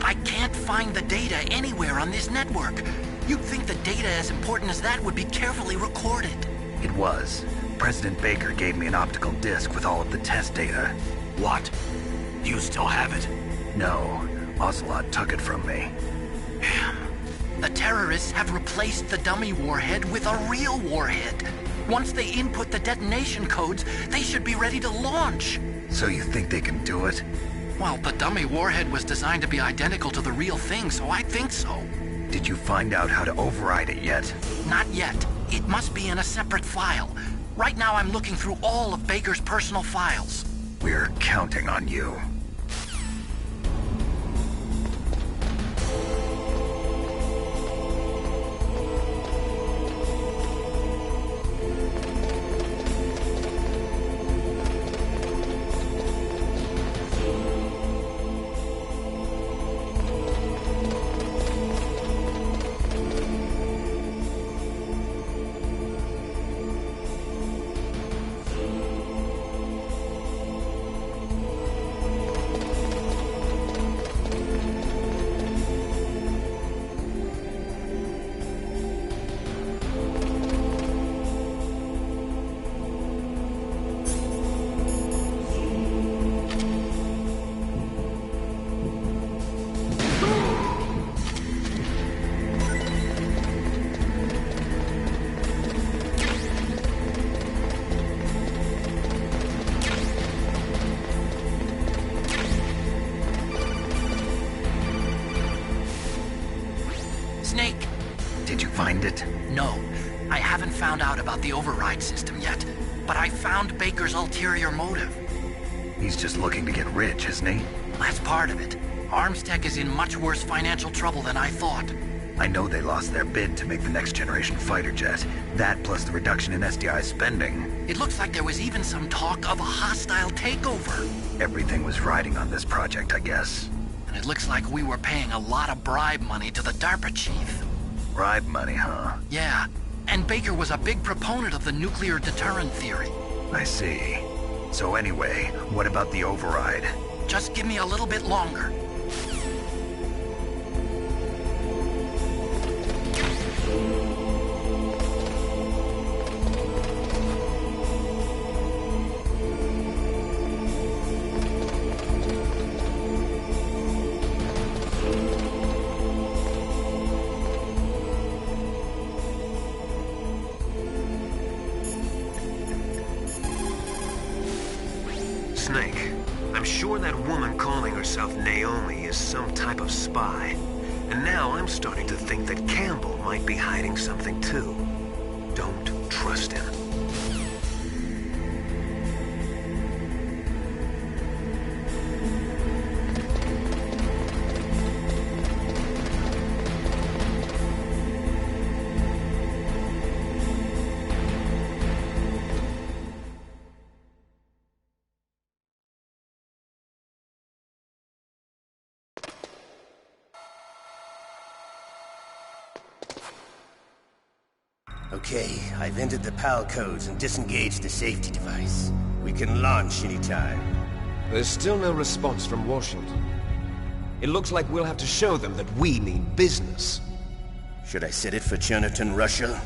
I can't find the data anywhere on this network. You'd think the data as important as that would be carefully recorded. It was. President Baker gave me an optical disc with all of the test data. What? Do you still have it? No. Ocelot took it from me. Damn. The terrorists have replaced the dummy warhead with a real warhead. Once they input the detonation codes, they should be ready to launch. So you think they can do it? Well, the dummy warhead was designed to be identical to the real thing, so I think so. Did you find out how to override it yet? Not yet. It must be in a separate file. Right now I'm looking through all of Baker's personal files. We're counting on you. find it? No, I haven't found out about the override system yet, but I found Baker's ulterior motive. He's just looking to get rich, isn't he? That's part of it. Armstech is in much worse financial trouble than I thought. I know they lost their bid to make the next generation fighter jet. That plus the reduction in SDI spending. It looks like there was even some talk of a hostile takeover. Everything was riding on this project, I guess. And it looks like we were paying a lot of bribe money to the DARPA chief. Bribe money, huh? Yeah, and Baker was a big proponent of the nuclear deterrent theory. I see. So anyway, what about the override? Just give me a little bit longer. Snake, I'm sure that woman calling herself Naomi is some type of spy. And now I'm starting to think that Campbell might be hiding something too. Don't trust him. Okay, I've entered the PAL codes and disengaged the safety device. We can launch anytime. There's still no response from Washington. It looks like we'll have to show them that we mean business. Should I set it for Cherniton, Russia?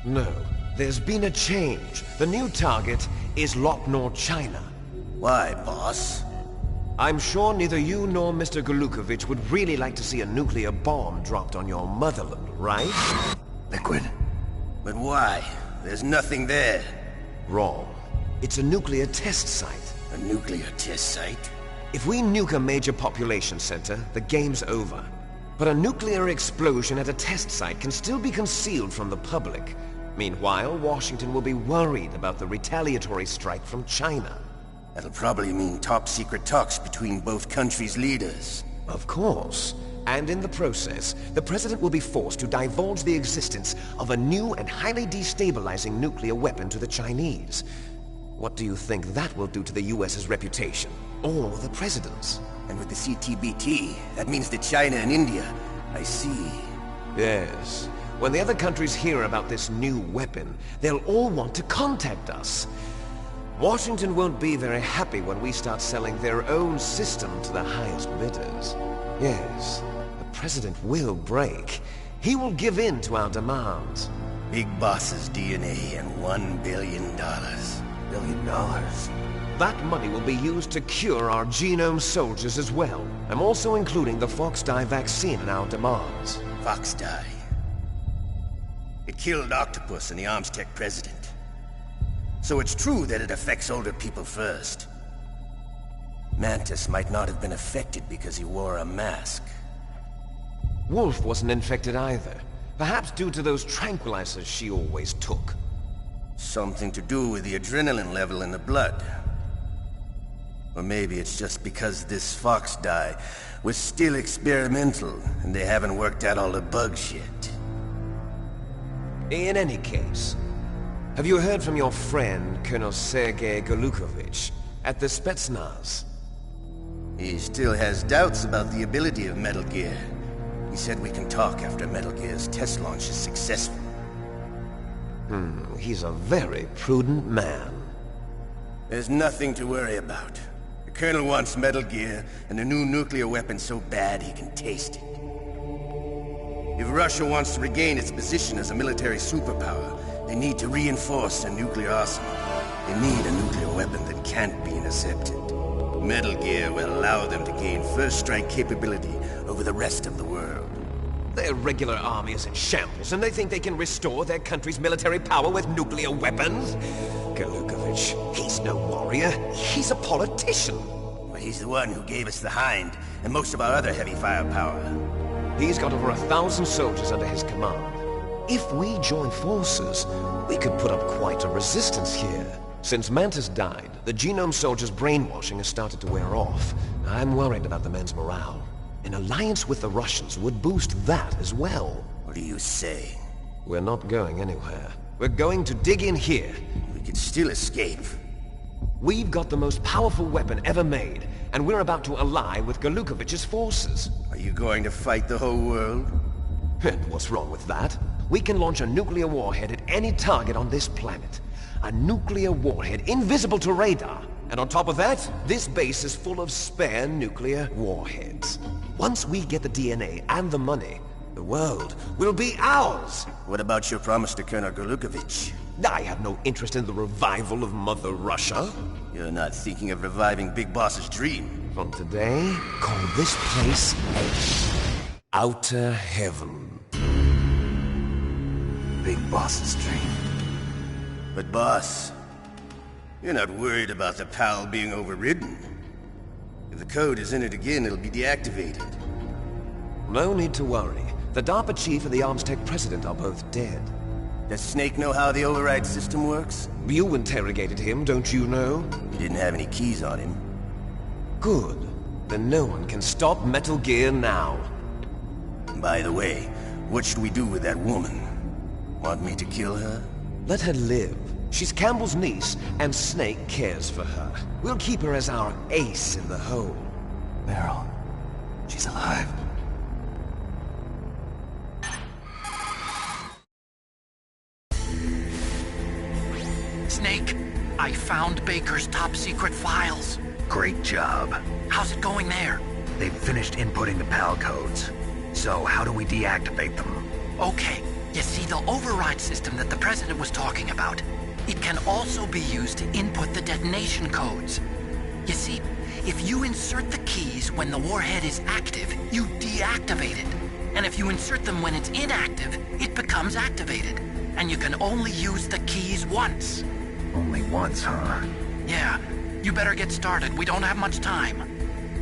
No. There's been a change. The new target is Lopnor, China. Why, boss? I'm sure neither you nor Mr. Golukovich would really like to see a nuclear bomb dropped on your motherland, right? Liquid. But why? There's nothing there. Wrong. It's a nuclear test site. A nuclear test site? If we nuke a major population center, the game's over. But a nuclear explosion at a test site can still be concealed from the public. Meanwhile, Washington will be worried about the retaliatory strike from China. That'll probably mean top-secret talks between both countries' leaders. Of course. And in the process, the President will be forced to divulge the existence of a new and highly destabilizing nuclear weapon to the Chinese. What do you think that will do to the US's reputation? Or the President's? And with the CTBT, that means that China and India... I see. Yes. When the other countries hear about this new weapon, they'll all want to contact us. Washington won't be very happy when we start selling their own system to the highest bidders. Yes. The President will break. He will give in to our demands. Big Boss's DNA and $1 billion. $1 billion? That money will be used to cure our genome soldiers as well. I'm also including the Foxdie vaccine in our demands. Foxdie? It killed Octopus and the Armstech president. So it's true that it affects older people first. Mantis might not have been affected because he wore a mask. Wolf wasn't infected either. Perhaps due to those tranquilizers she always took. Something to do with the adrenaline level in the blood. Or maybe it's just because this Foxdie was still experimental and they haven't worked out all the bugs yet. In any case, have you heard from your friend, Colonel Sergei Golukovich, at the Spetsnaz? He still has doubts about the ability of Metal Gear. He said we can talk after Metal Gear's test launch is successful. He's a very prudent man. There's nothing to worry about. The Colonel wants Metal Gear and a new nuclear weapon so bad he can taste it. If Russia wants to regain its position as a military superpower, they need to reinforce a nuclear arsenal. They need a nuclear weapon that can't be intercepted. Metal Gear will allow them to gain first strike capability over the rest of the world. Their regular army is in shambles, and they think they can restore their country's military power with nuclear weapons? Golukovich, he's no warrior. He's a politician. Well, he's the one who gave us the Hind and most of our other heavy firepower. He's got over 1,000 soldiers under his command. If we join forces, we could put up quite a resistance here. Since Mantis died, the Genome Soldier's brainwashing has started to wear off. I'm worried about the men's morale. An alliance with the Russians would boost that as well. What are you saying? We're not going anywhere. We're going to dig in here. We can still escape. We've got the most powerful weapon ever made, and we're about to ally with Golukovich's forces. Are you going to fight the whole world? And what's wrong with that? We can launch a nuclear warhead at any target on this planet. A nuclear warhead invisible to radar. And on top of that, this base is full of spare nuclear warheads. Once we get the DNA and the money, the world will be ours! What about your promise to Colonel Golukovich? I have no interest in the revival of Mother Russia. You're not thinking of reviving Big Boss's dream. From today, call this place Outer Heaven. Big Boss's dream. But boss, you're not worried about the PAL being overridden. If the code is in it again, it'll be deactivated. No need to worry. The DARPA chief and the ArmsTech president are both dead. Does Snake know how the override system works? You interrogated him, don't you know? You didn't have any keys on him. Good. Then no one can stop Metal Gear now. By the way, what should we do with that woman? Want me to kill her? Let her live. She's Campbell's niece, and Snake cares for her. We'll keep her as our ace in the hole. Meryl, she's alive. Snake, I found Baker's top-secret files. Great job. How's it going there? They've finished inputting the PAL codes. So how do we deactivate them? Okay, you see the override system that the President was talking about. It can also be used to input the detonation codes. You see, if you insert the keys when the warhead is active, you deactivate it. And if you insert them when it's inactive, it becomes activated. And you can only use the keys once. Only once, huh? Yeah, you better get started. We don't have much time.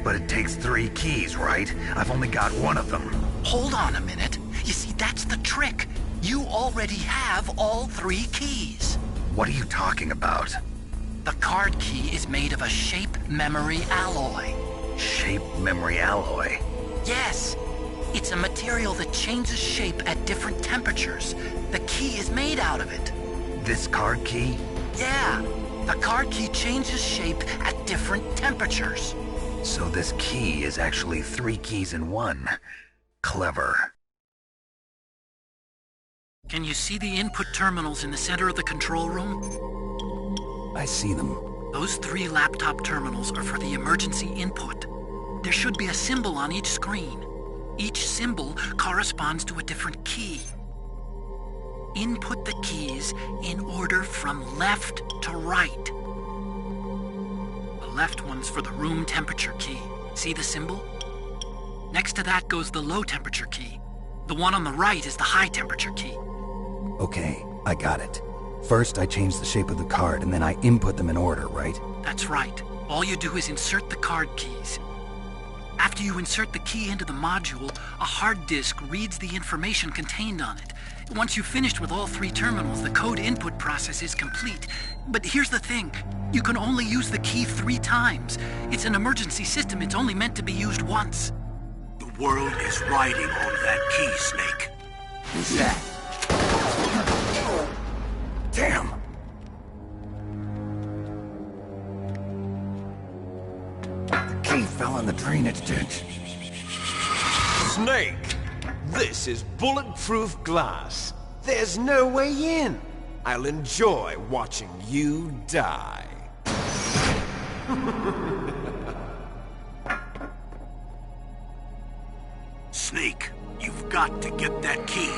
But it takes 3 keys, right? I've only got 1 of them. Hold on a minute. You see, that's the trick. You already have all 3 keys. What are you talking about? The card key is made of a shape memory alloy. Shape memory alloy? Yes. It's a material that changes shape at different temperatures. The key is made out of it. This card key? Yeah. The card key changes shape at different temperatures. So this key is actually 3 keys in 1. Clever. Can you see the input terminals in the center of the control room? I see them. Those 3 laptop terminals are for the emergency input. There should be a symbol on each screen. Each symbol corresponds to a different key. Input the keys in order from left to right. The left one's for the room temperature key. See the symbol? Next to that goes the low temperature key. The one on the right is the high temperature key. Okay, I got it. First, I change the shape of the card, and then I input them in order, right? That's right. All you do is insert the card keys. After you insert the key into the module, a hard disk reads the information contained on it. Once you've finished with all 3 terminals, the code input process is complete. But here's the thing. You can only use the key 3 times. It's an emergency system. It's only meant to be used once. The world is riding on that key, Snake. Who's that? Damn! The key fell in the drainage ditch. Snake! This is bulletproof glass. There's no way in. I'll enjoy watching you die. Snake, you've got to get that key.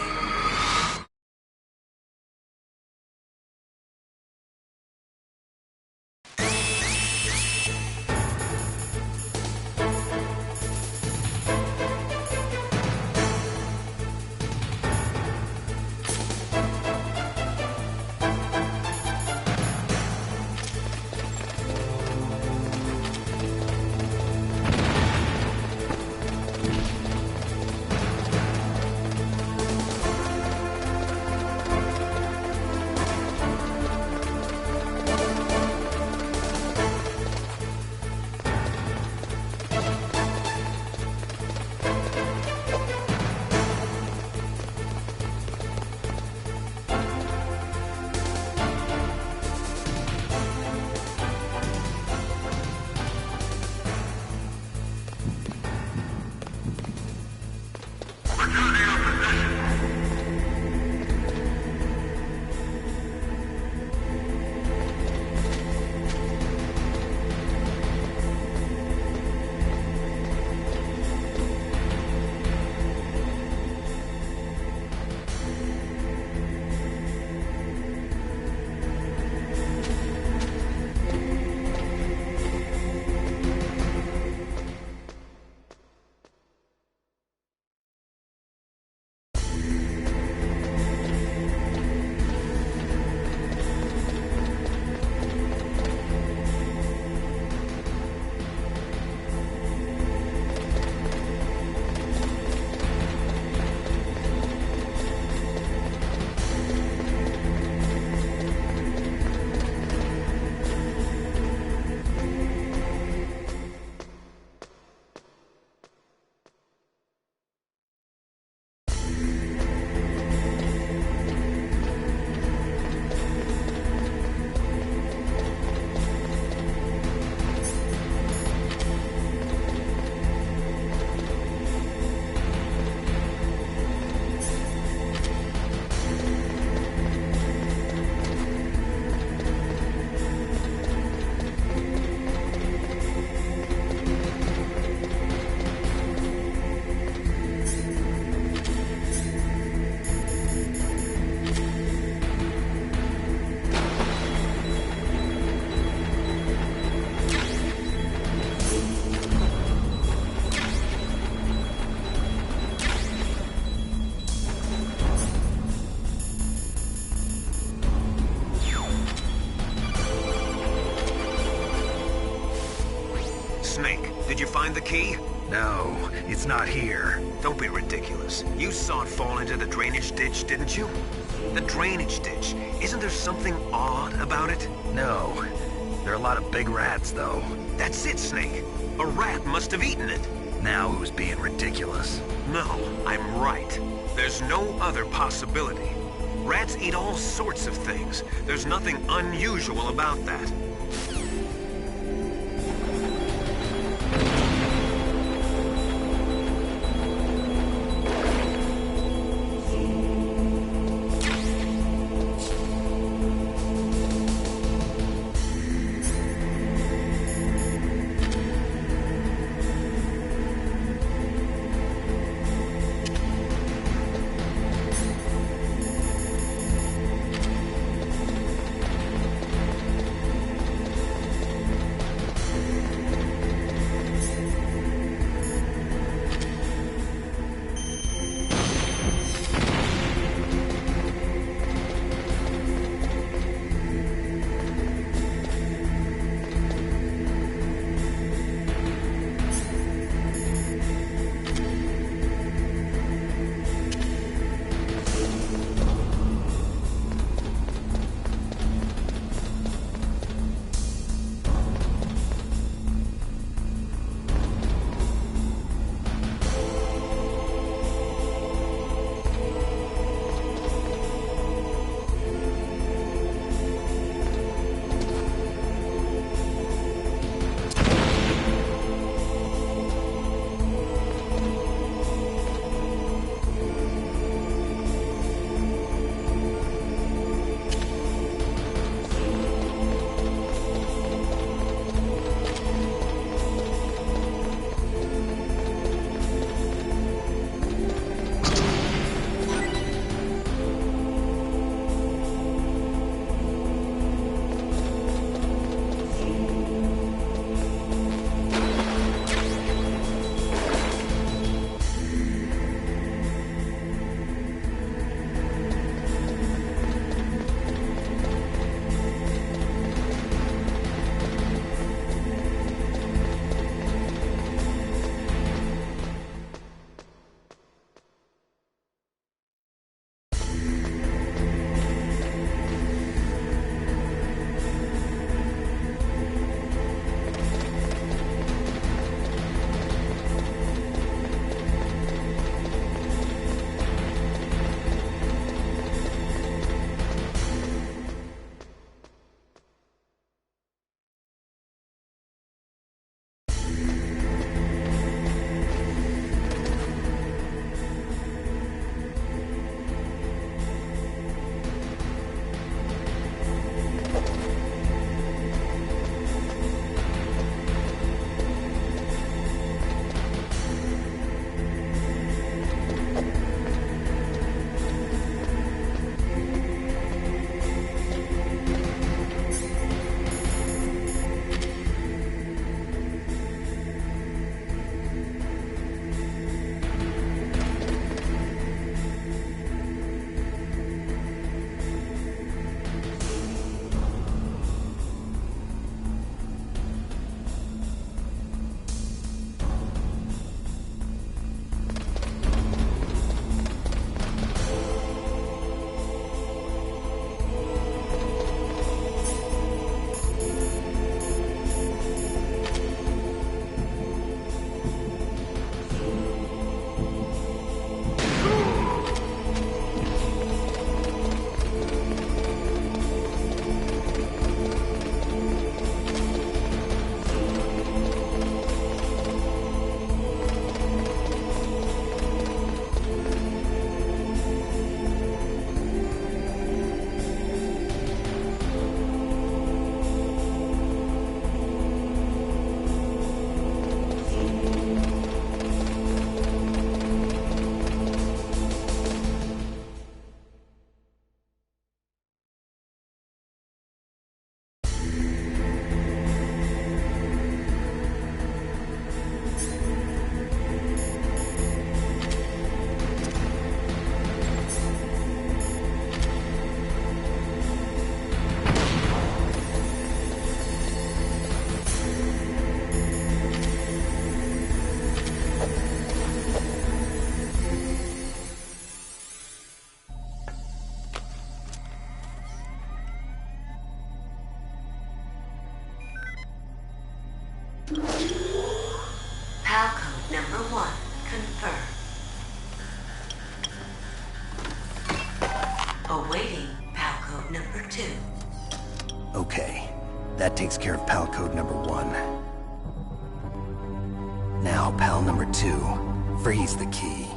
Snake, did you find the key? No, it's not here. Don't be ridiculous. You saw it fall into the drainage ditch, didn't you? The drainage ditch. Isn't there something odd about it? No. There are a lot of big rats, though. That's it, Snake. A rat must have eaten it. Now who's being ridiculous? No, I'm right. There's no other possibility. Rats eat all sorts of things. There's nothing unusual about that. PAL code number 1 confirmed. Awaiting PAL code number 2. Okay, that takes care of PAL code number 1. Now, PAL number 2, freeze the key.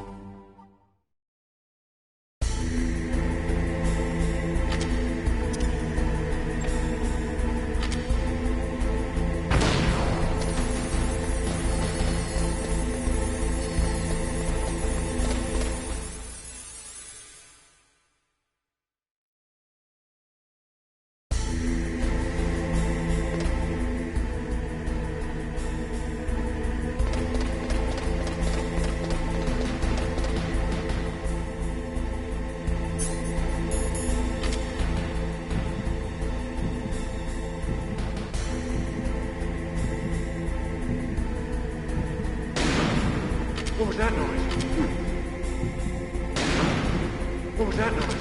What was that noise? What was that noise?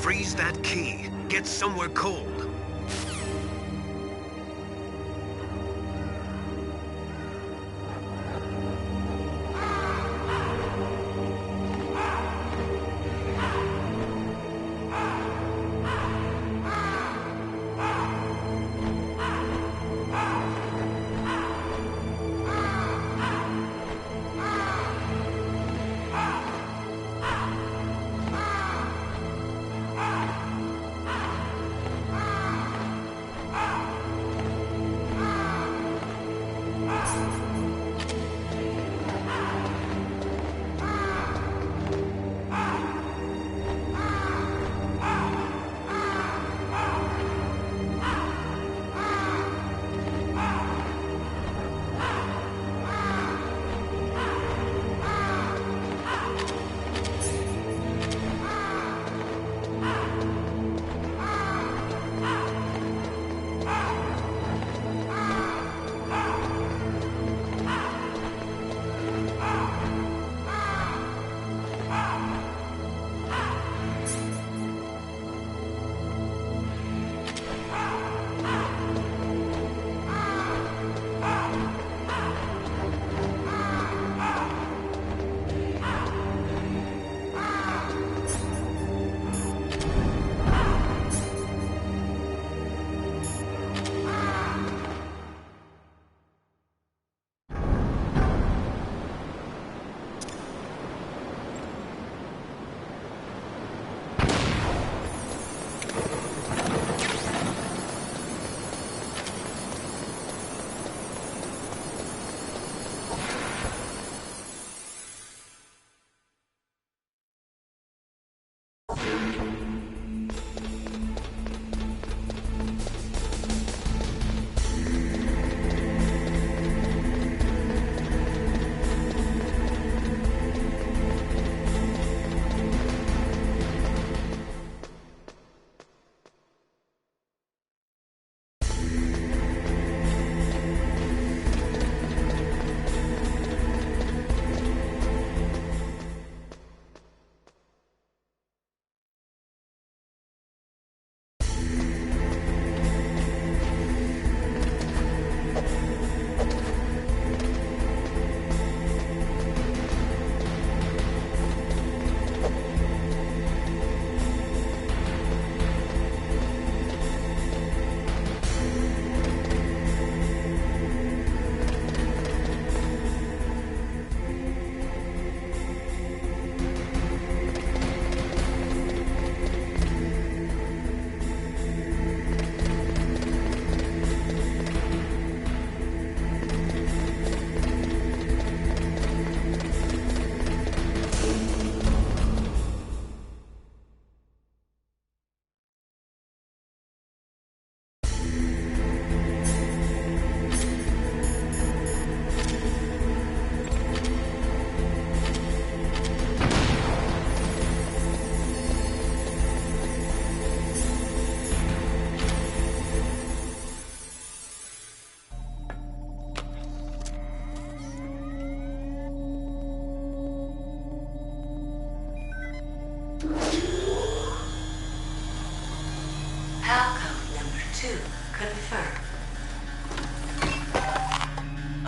Freeze that key. Get somewhere cold.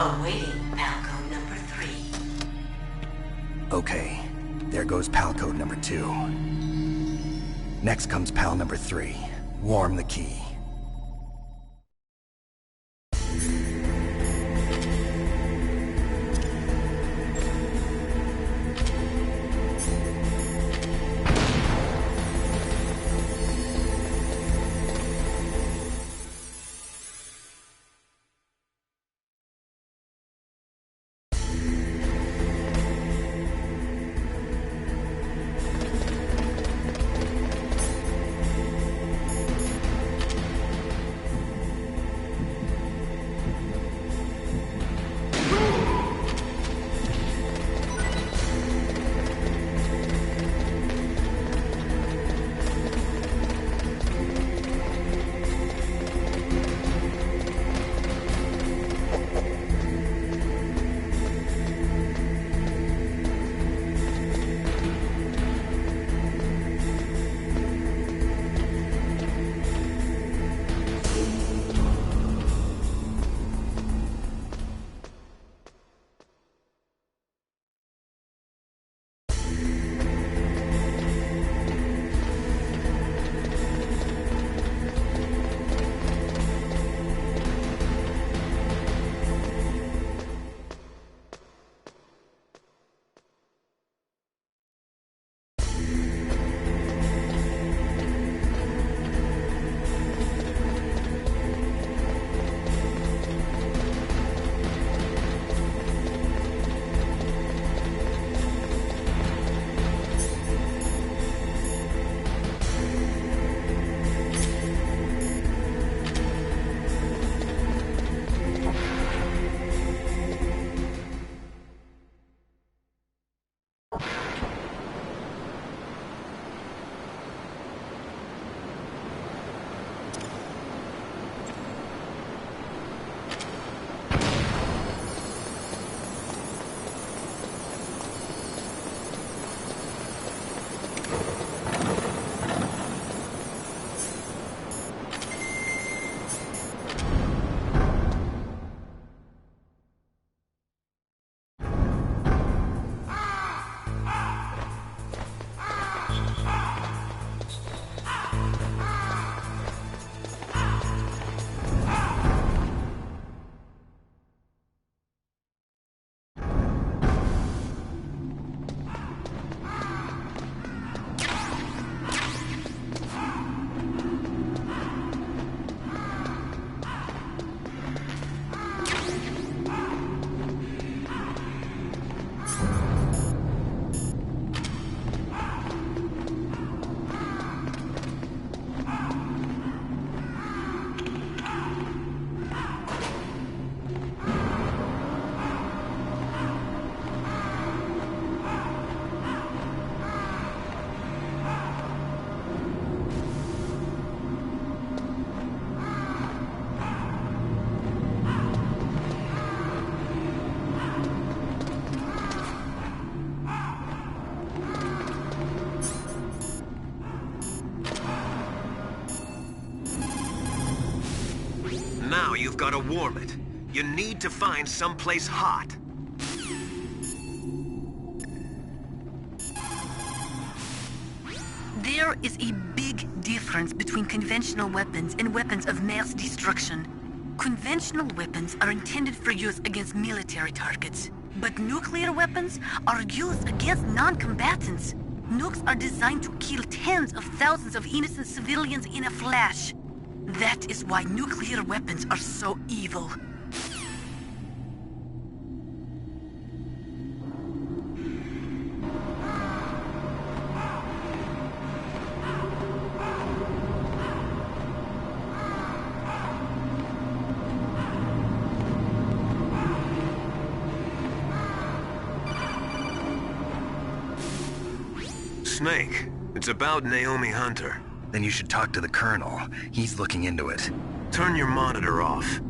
Awaiting Palcode number 3. Okay, there goes pal code number 2. Next comes pal number 3. Warm the key. Now you've got to warm it. You need to find someplace hot. There is a big difference between conventional weapons and weapons of mass destruction. Conventional weapons are intended for use against military targets, but nuclear weapons are used against non-combatants. Nukes are designed to kill tens of thousands of innocent civilians in a flash. That is why nuclear weapons are so evil. Snake, it's about Naomi Hunter. Then you should talk to the Colonel. He's looking into it. Turn your monitor off.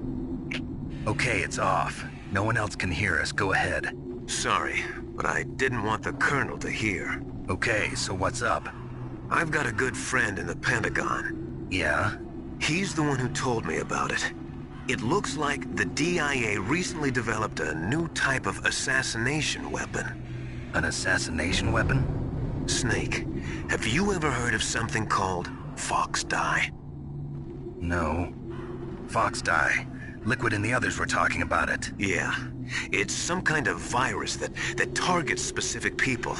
Okay, it's off. No one else can hear us. Go ahead. Sorry, but I didn't want the Colonel to hear. Okay, so what's up? I've got a good friend in the Pentagon. Yeah? He's the one who told me about it. It looks like the DIA recently developed a new type of assassination weapon. An assassination weapon? Snake, have you ever heard of something called Fox Dye? No. Fox Dye. Liquid and the others were talking about it. Yeah. It's some kind of virus that targets specific people.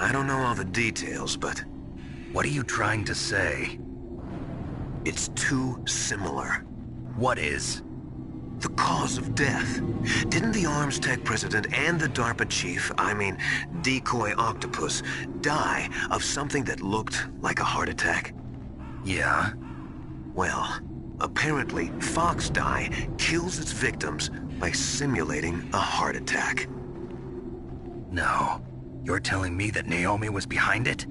I don't know all the details, but... What are you trying to say? It's too similar. What is? The cause of death. Didn't the Arms Tech president and the DARPA chief, Decoy Octopus, die of something that looked like a heart attack? Yeah. Well, apparently Fox Dye kills its victims by simulating a heart attack. No. You're telling me that Naomi was behind it?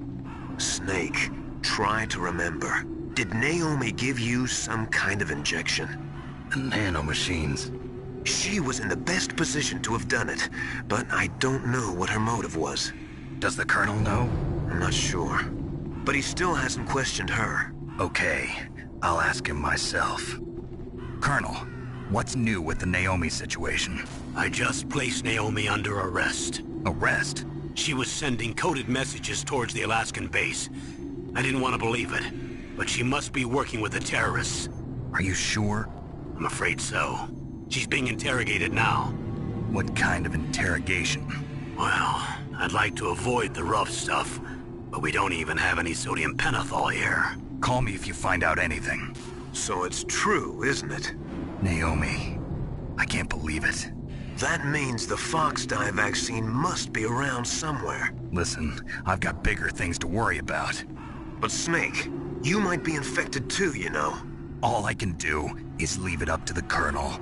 Snake, try to remember. Did Naomi give you some kind of injection? The nanomachines. She was in the best position to have done it, but I don't know what her motive was. Does the Colonel know? I'm not sure. But he still hasn't questioned her. Okay, I'll ask him myself. Colonel, what's new with the Naomi situation? I just placed Naomi under arrest. Arrest? She was sending coded messages towards the Alaskan base. I didn't want to believe it, but she must be working with the terrorists. Are you sure? I'm afraid so. She's being interrogated now. What kind of interrogation? Well, I'd like to avoid the rough stuff, but we don't even have any sodium pentothal here. Call me if you find out anything. So it's true, isn't it? Naomi, I can't believe it. That means the Fox Dye vaccine must be around somewhere. Listen, I've got bigger things to worry about. But Snake, you might be infected too, you know. All I can do is leave it up to the Colonel.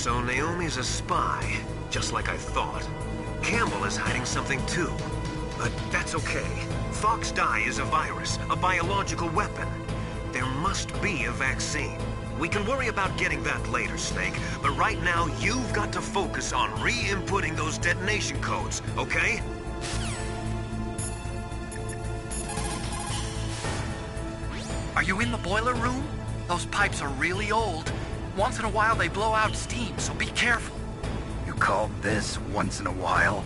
So Naomi's a spy, just like I thought. Campbell is hiding something too. But that's okay. Fox dye is a virus, a biological weapon. There must be a vaccine. We can worry about getting that later, Snake, but right now you've got to focus on re-inputting those detonation codes, okay? Are you in the boiler room? Those pipes are really old. Once in a while they blow out steam, so be careful. You call this once in a while?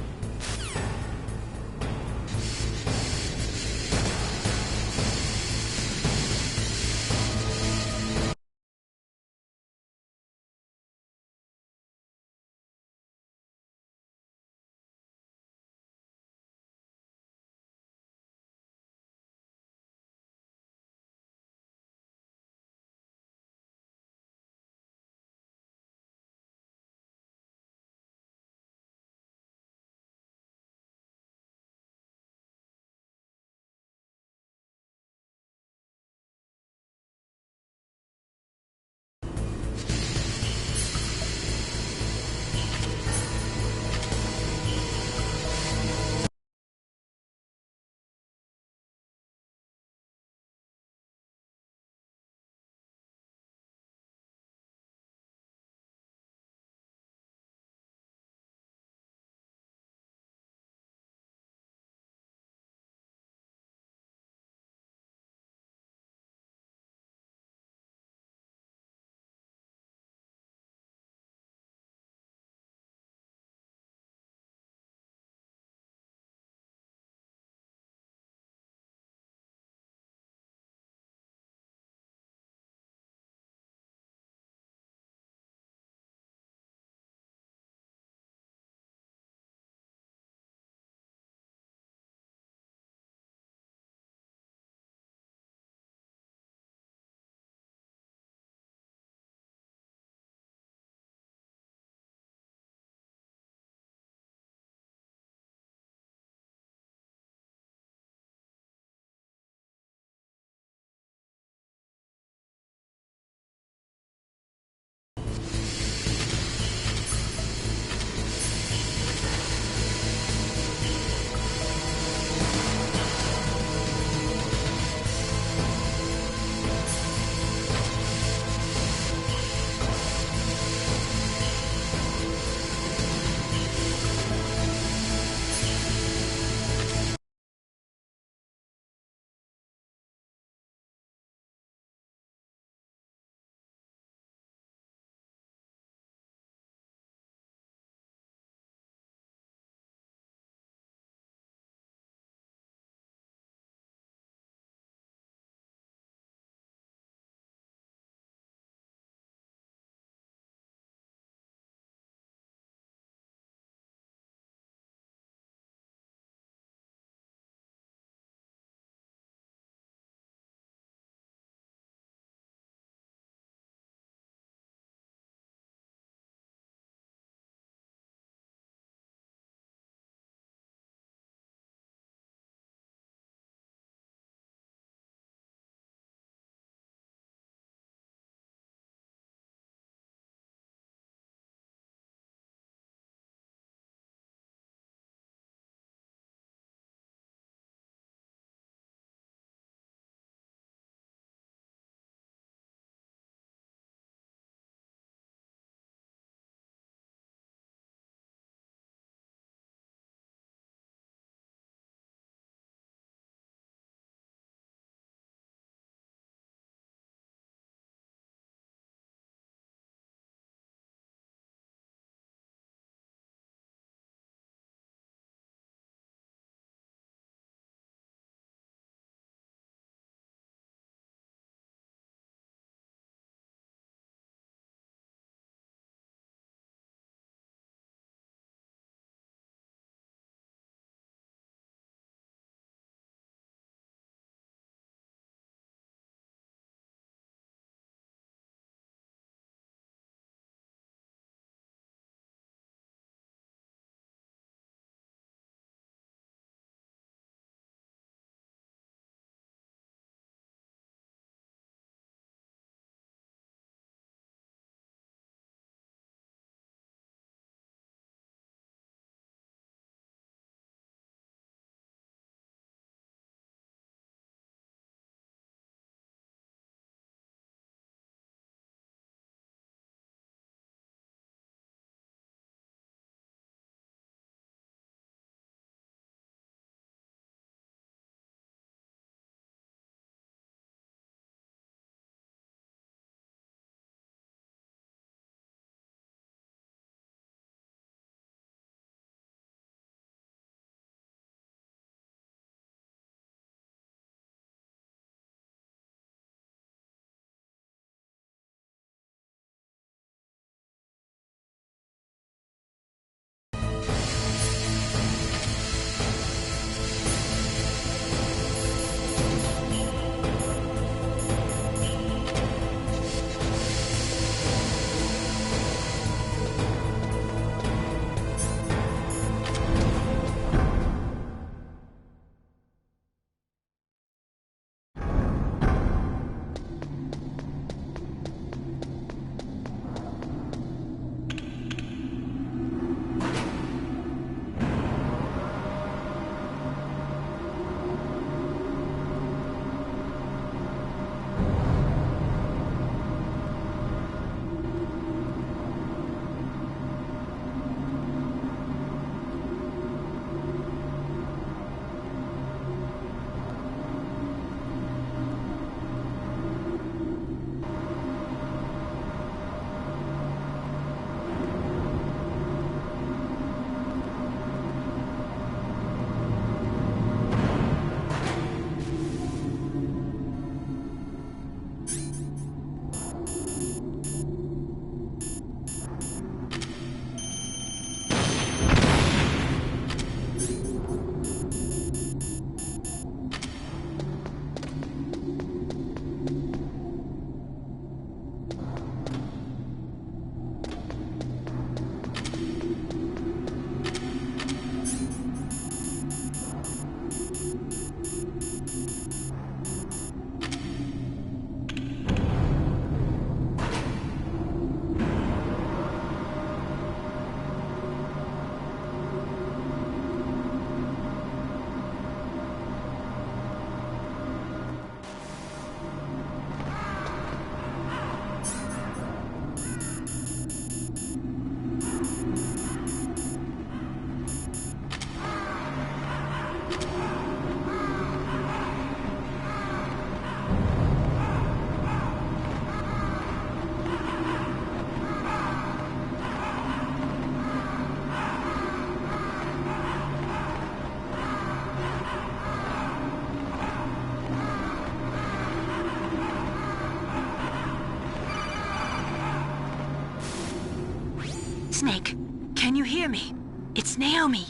Snake, can you hear me? It's Naomi.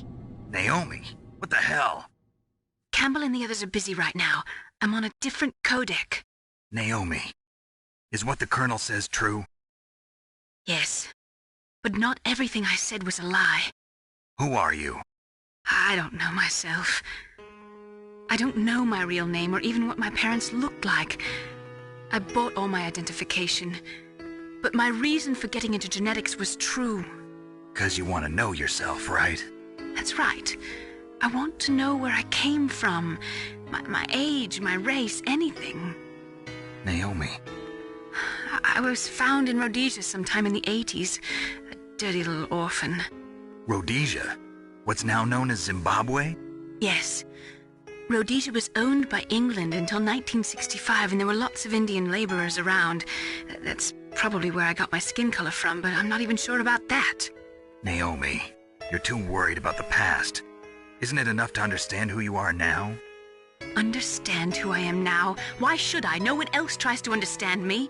Naomi? What the hell? Campbell and the others are busy right now. I'm on a different codec. Naomi, is what the Colonel says true? Yes, but not everything I said was a lie. Who are you? I don't know myself. I don't know my real name or even what my parents looked like. I bought all my identification, but my reason for getting into genetics was true. 'Cause you want to know yourself, right? That's right. I want to know where I came from, my age, my race, anything. Naomi. I was found in Rhodesia sometime in the 80s, a dirty little orphan. Rhodesia? What's now known as Zimbabwe? Yes. Rhodesia was owned by England until 1965, and there were lots of Indian laborers around. That's probably where I got my skin color from, but I'm not even sure about that. Naomi, you're too worried about the past. Isn't it enough to understand who you are now? Understand who I am now? Why should I? No one else tries to understand me.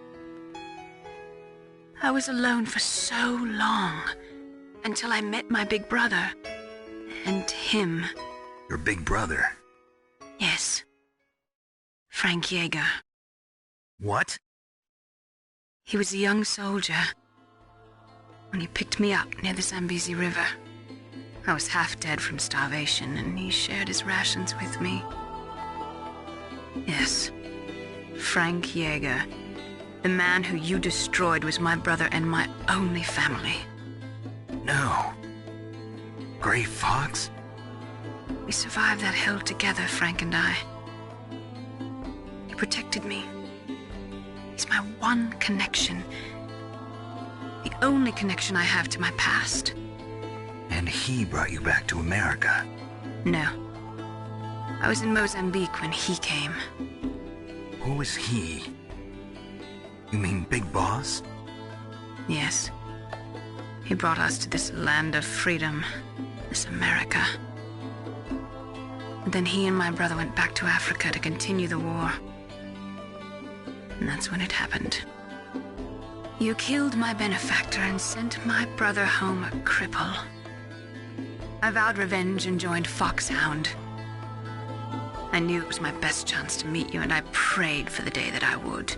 I was alone for so long, until I met my big brother. And him. Your big brother? Yes. Frank Yeager. What? He was a young soldier when he picked me up near the Zambezi River. I was half dead from starvation, and he shared his rations with me. Yes, Frank Yeager. The man who you destroyed was my brother and my only family. No. Gray Fox? We survived that hell together, Frank and I. He protected me. He's my one connection. The only connection I have to my past. And he brought you back to America? No. I was in Mozambique when he came. Who is he? You mean Big Boss? Yes. He brought us to this land of freedom, this America. And then he and my brother went back to Africa to continue the war. And that's when it happened. You killed my benefactor and sent my brother home a cripple. I vowed revenge and joined Foxhound. I knew it was my best chance to meet you, and I prayed for the day that I would.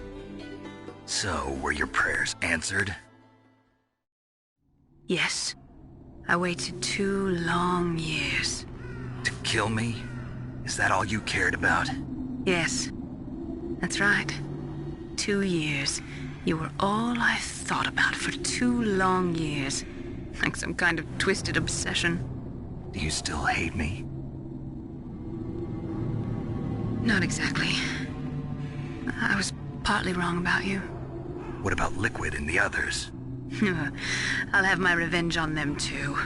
So, were your prayers answered? Yes. I waited 2 long years. To kill me? Is that all you cared about? Yes. That's right. 2 years. You were all I thought about for 2 long years. Like some kind of twisted obsession. Do you still hate me? Not exactly. I was partly wrong about you. What about Liquid and the others? I'll have my revenge on them too.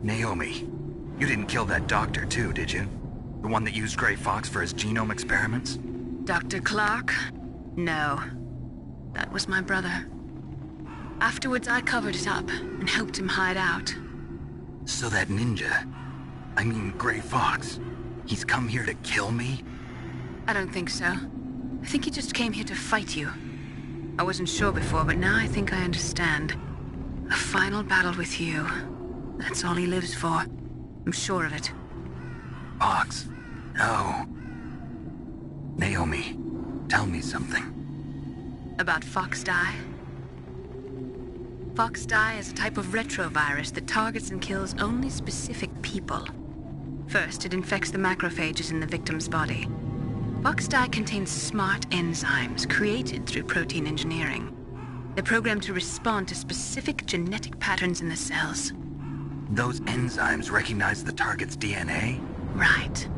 Naomi, you didn't kill that doctor too, did you? The one that used Gray Fox for his genome experiments? Dr. Clark? No. That was my brother. Afterwards, I covered it up and helped him hide out. So that ninja, I mean Gray Fox, he's come here to kill me? I don't think so. I think he just came here to fight you. I wasn't sure before, but now I think I understand. A final battle with you. That's all he lives for. I'm sure of it. Fox? No. Naomi, tell me something. About FoxDie? FoxDie is a type of retrovirus that targets and kills only specific people. First, it infects the macrophages in the victim's body. FoxDie contains smart enzymes created through protein engineering. They're programmed to respond to specific genetic patterns in the cells. Those enzymes recognize the target's DNA? Right.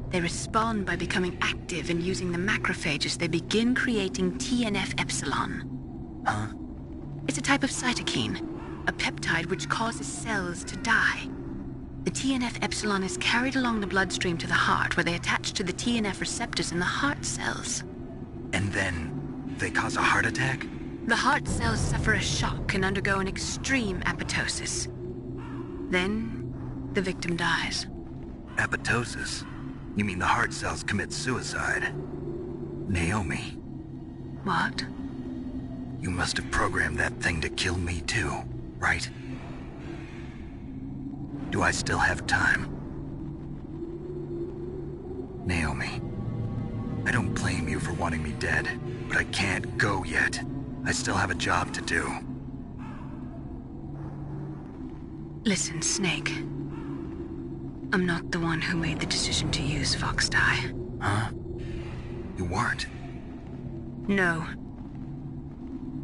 They respond by becoming active and using the macrophages. They begin creating TNF-epsilon. Huh? It's a type of cytokine, a peptide which causes cells to die. The TNF-epsilon is carried along the bloodstream to the heart, where they attach to the TNF receptors in the heart cells. And then they cause a heart attack? The heart cells suffer a shock and undergo an extreme apoptosis. Then, the victim dies. Apoptosis? You mean the heart cells commit suicide? Naomi. What? You must have programmed that thing to kill me too. right? Do I still have time? Naomi, I don't blame you for wanting me dead, but I can't go yet. I still have a job to do. Listen, Snake. I'm not the one who made the decision to use Fox Dye. Huh? You weren't? No.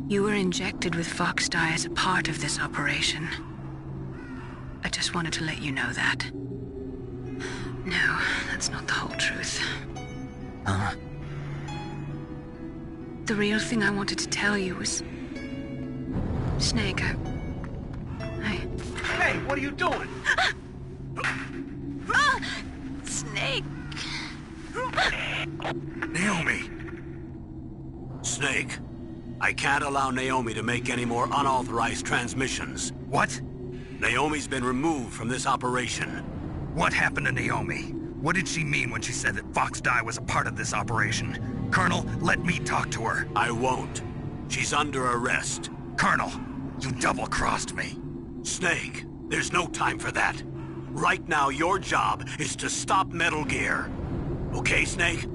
You were injected with Fox Dye as a part of this operation. I just wanted to let you know that. No, that's not the whole truth. Huh? The real thing I wanted to tell you was... Snake, Hey, what are you doing? Snake! Naomi! Snake, I can't allow Naomi to make any more unauthorized transmissions. What? Naomi's been removed from this operation. What happened to Naomi? What did she mean when she said that Fox Dye was a part of this operation? Colonel, let me talk to her. I won't. She's under arrest. Colonel, you double-crossed me. Snake, there's no time for that. Right now, your job is to stop Metal Gear. Okay, Snake?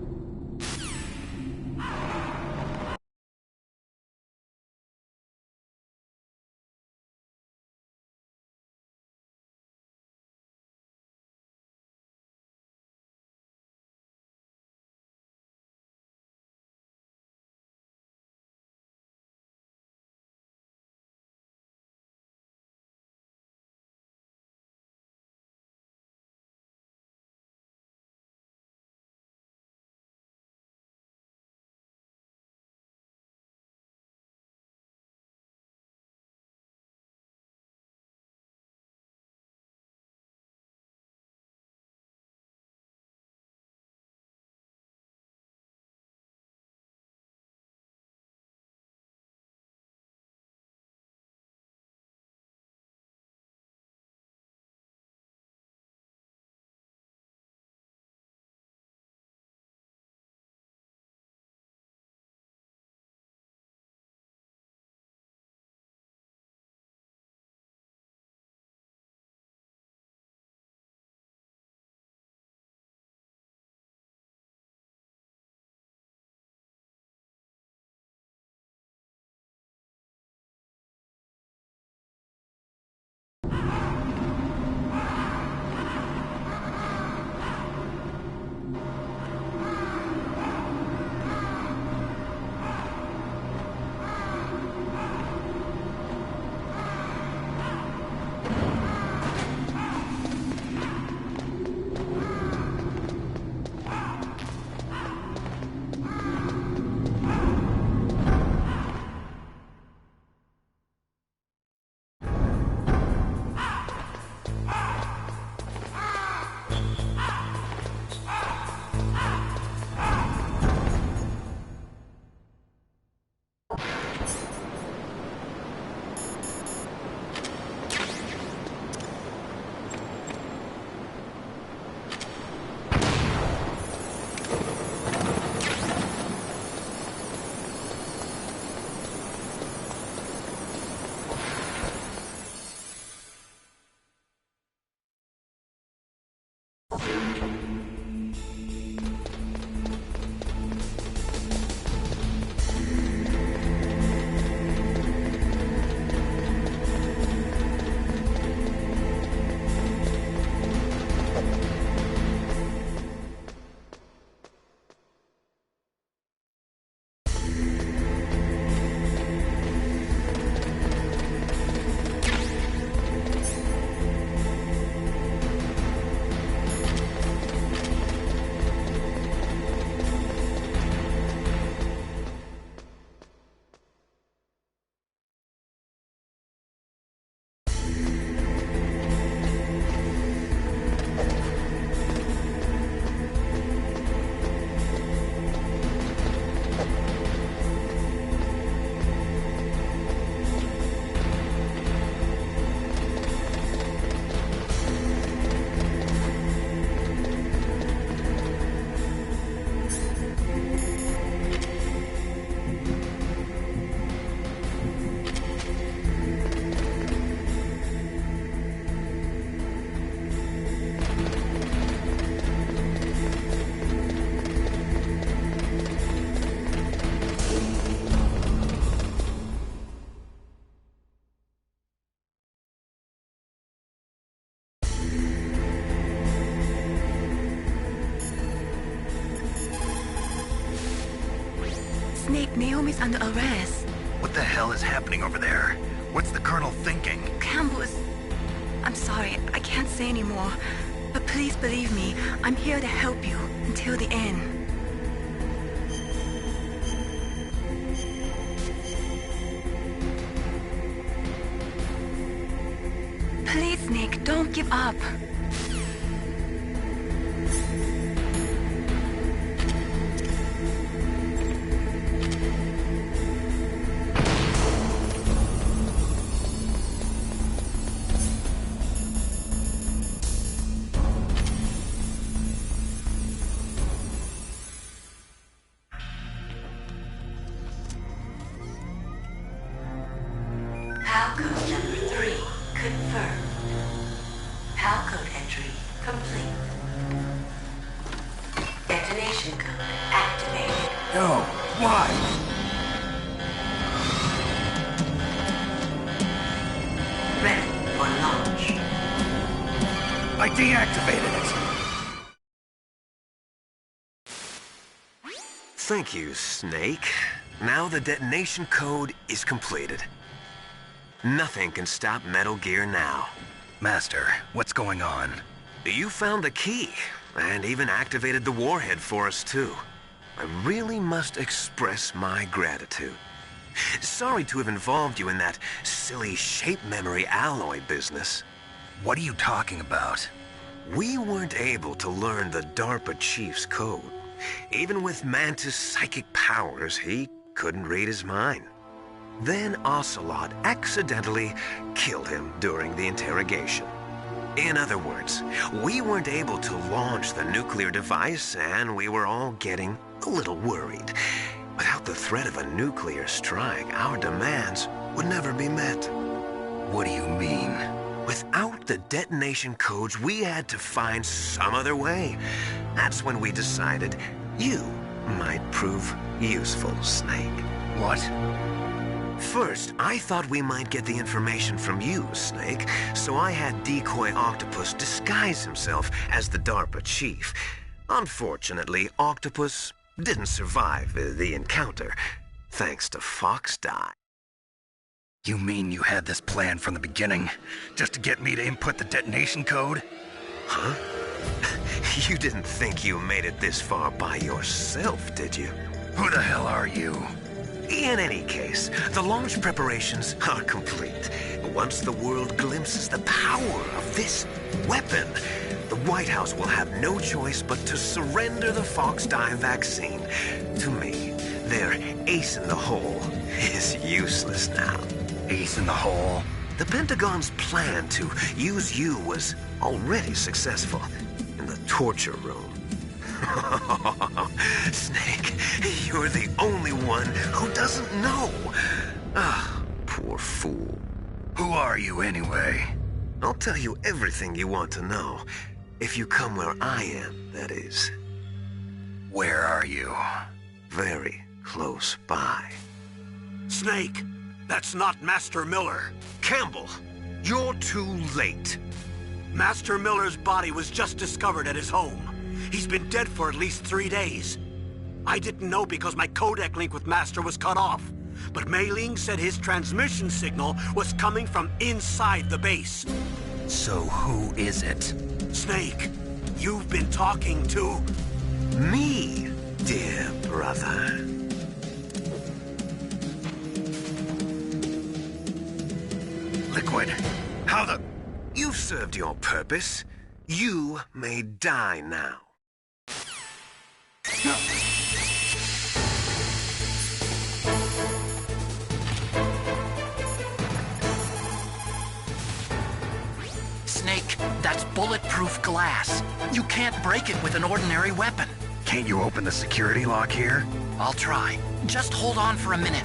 Snake, Naomi's under arrest. What the hell is happening over there? What's the Colonel thinking? Campbell is... I'm sorry, I can't say anymore. But please believe me, I'm here to help you until the end. Please, Snake, don't give up. Halcode number 3 confirmed. Halcode entry complete. Detonation code activated. No, why? Ready for launch. I deactivated it. Thank you, Snake. Now the detonation code is completed. Nothing can stop Metal Gear now. Master, what's going on? You found the key, and even activated the warhead for us, too. I really must express my gratitude. Sorry to have involved you in that silly shape memory alloy business. What are you talking about? We weren't able to learn the DARPA chief's code. Even with Mantis' psychic powers, he couldn't read his mind. Then Ocelot accidentally killed him during the interrogation. In other words, we weren't able to launch the nuclear device, and we were all getting a little worried. Without the threat of a nuclear strike, our demands would never be met. What do you mean? Without the detonation codes, we had to find some other way. That's when we decided you might prove useful, Snake. What? First, I thought we might get the information from you, Snake, so I had Decoy Octopus disguise himself as the DARPA chief. Unfortunately, Octopus didn't survive the encounter, thanks to Fox Die. You mean you had this plan from the beginning, just to get me to input the detonation code? Huh? You didn't think you made it this far by yourself, did you? Who the hell are you? In any case, the launch preparations are complete. Once the world glimpses the power of this weapon, the White House will have no choice but to surrender the Fox Die vaccine. To me, their ace in the hole is useless now. Ace in the hole? The Pentagon's plan to use you was already successful in the torture room. Snake, you're the only one who doesn't know. Ah, poor fool. Who are you anyway? I'll tell you everything you want to know. If you come where I am, that is. Where are you? Very close by. Snake, that's not Master Miller. Campbell, you're too late. Master Miller's body was just discovered at his home. He's been dead for at least 3 days. I didn't know because my codec link with Master was cut off. But Mei Ling said his transmission signal was coming from inside the base. So who is it? Snake, you've been talking to... me, dear brother. Liquid, how the... You've served your purpose. You may die now. Snake, that's bulletproof glass. You can't break it with an ordinary weapon. Can't you open the security lock here? I'll try. Just hold on for a minute.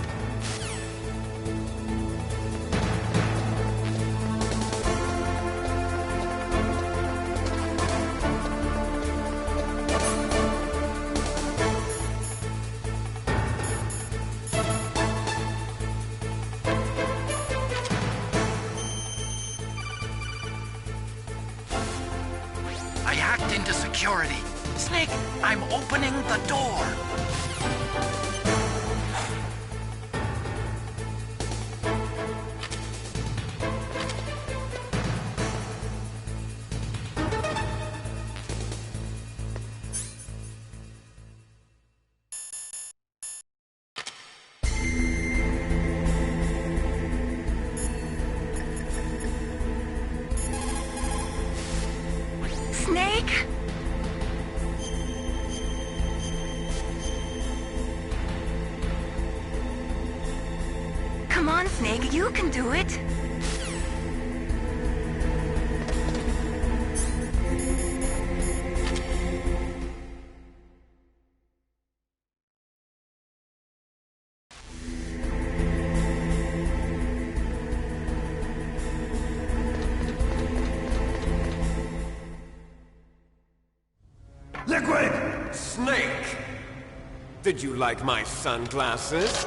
I hacked into security. Snake, I'm opening the door. on, Snake. You can do it. Liquid! Snake! Did you like my sunglasses?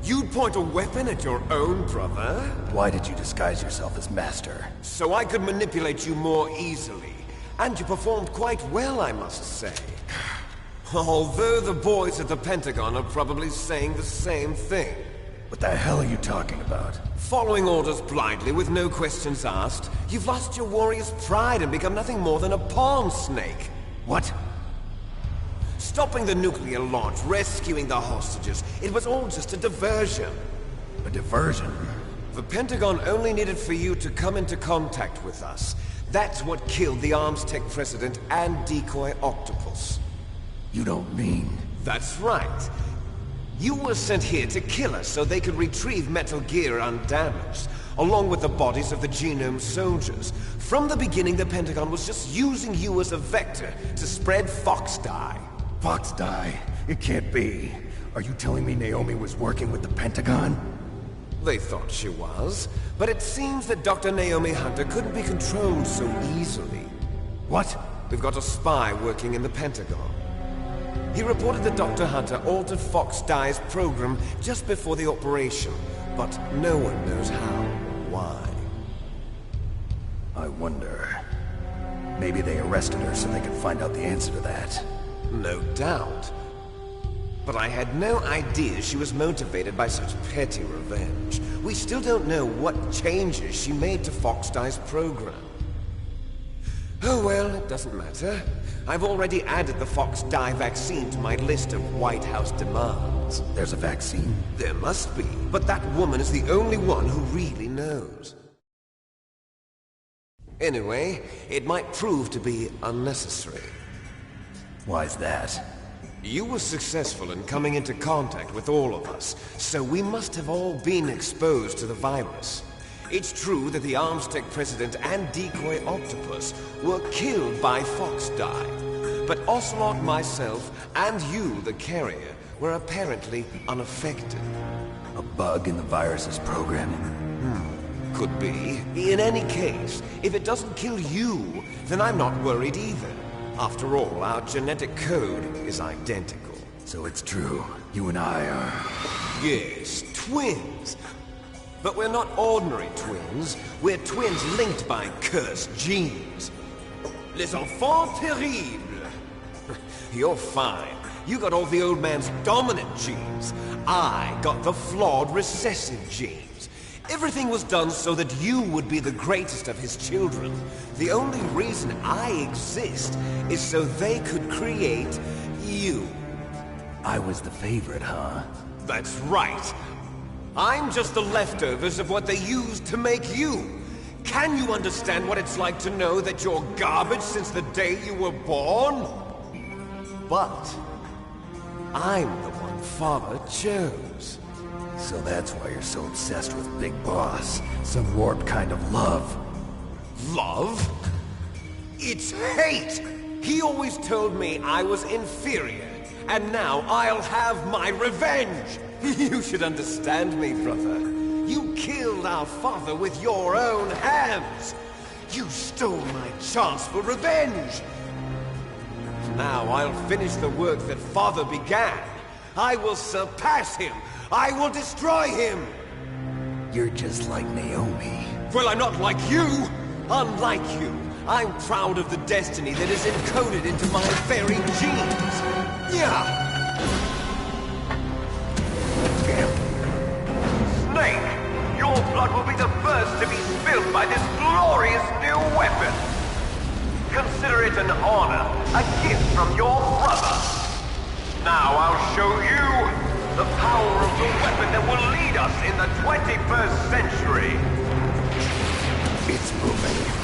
You'd point a weapon at your own brother? Why did you disguise yourself as Master? So I could manipulate you more easily. And you performed quite well, I must say. Although the boys at the Pentagon are probably saying the same thing. What the hell are you talking about? Following orders blindly with no questions asked, you've lost your warrior's pride and become nothing more than a pawn, Snake. What? Stopping the nuclear launch, rescuing the hostages, it was all just a diversion. A diversion? The Pentagon only needed for you to come into contact with us. That's what killed the ArmsTech president and decoy Octopus. You don't mean... That's right. You were sent here to kill us so they could retrieve Metal Gear undamaged, along with the bodies of the Genome soldiers. From the beginning, the Pentagon was just using you as a vector to spread Fox Die. Fox Die? It can't be. Are you telling me Naomi was working with the Pentagon? They thought she was, but it seems that Dr. Naomi Hunter couldn't be controlled so easily. What? We've got a spy working in the Pentagon. He reported that Dr. Hunter altered Fox Die's program just before the operation, but no one knows how, why. I wonder... Maybe they arrested her so they could find out the answer to that. No doubt. But I had no idea she was motivated by such petty revenge. We still don't know what changes she made to Fox Die's program. Oh well, it doesn't matter. I've already added the Fox Die vaccine to my list of White House demands. There's a vaccine? There must be, but that woman is the only one who really knows. Anyway, it might prove to be unnecessary. Why's that? You were successful in coming into contact with all of us, so we must have all been exposed to the virus. It's true that the ArmsTech president and decoy Octopus were killed by Fox Die, but Ocelot, myself, and you, the carrier, were apparently unaffected. A bug in the virus's programming? Could be. In any case, if it doesn't kill you, then I'm not worried either. After all, our genetic code is identical. So it's true. You and I are... Yes, twins. But we're not ordinary twins. We're twins linked by cursed genes. Les enfants terribles. You're fine. You got all the old man's dominant genes. I got the flawed recessive genes. Everything was done so that you would be the greatest of his children. The only reason I exist is so they could create you. I was the favorite, huh? That's right. I'm just the leftovers of what they used to make you. Can you understand what it's like to know that you're garbage since the day you were born? But I'm the one Father chose. So that's why you're so obsessed with Big Boss. Some warped kind of love. Love? It's hate! He always told me I was inferior, and now I'll have my revenge! You should understand me, brother. You killed our father with your own hands! You stole my chance for revenge! Now I'll finish the work that Father began. I will surpass him! I will destroy him! You're just like Naomi. Well, I'm not like you! Unlike you, I'm proud of the destiny that is encoded into my very genes! Yeah! Snake, your blood will be the first to be spilled by this glorious new weapon! Consider it an honor, a gift from your brother! Now I'll show you the power of the weapon that will lead us in the 21st century! It's moving.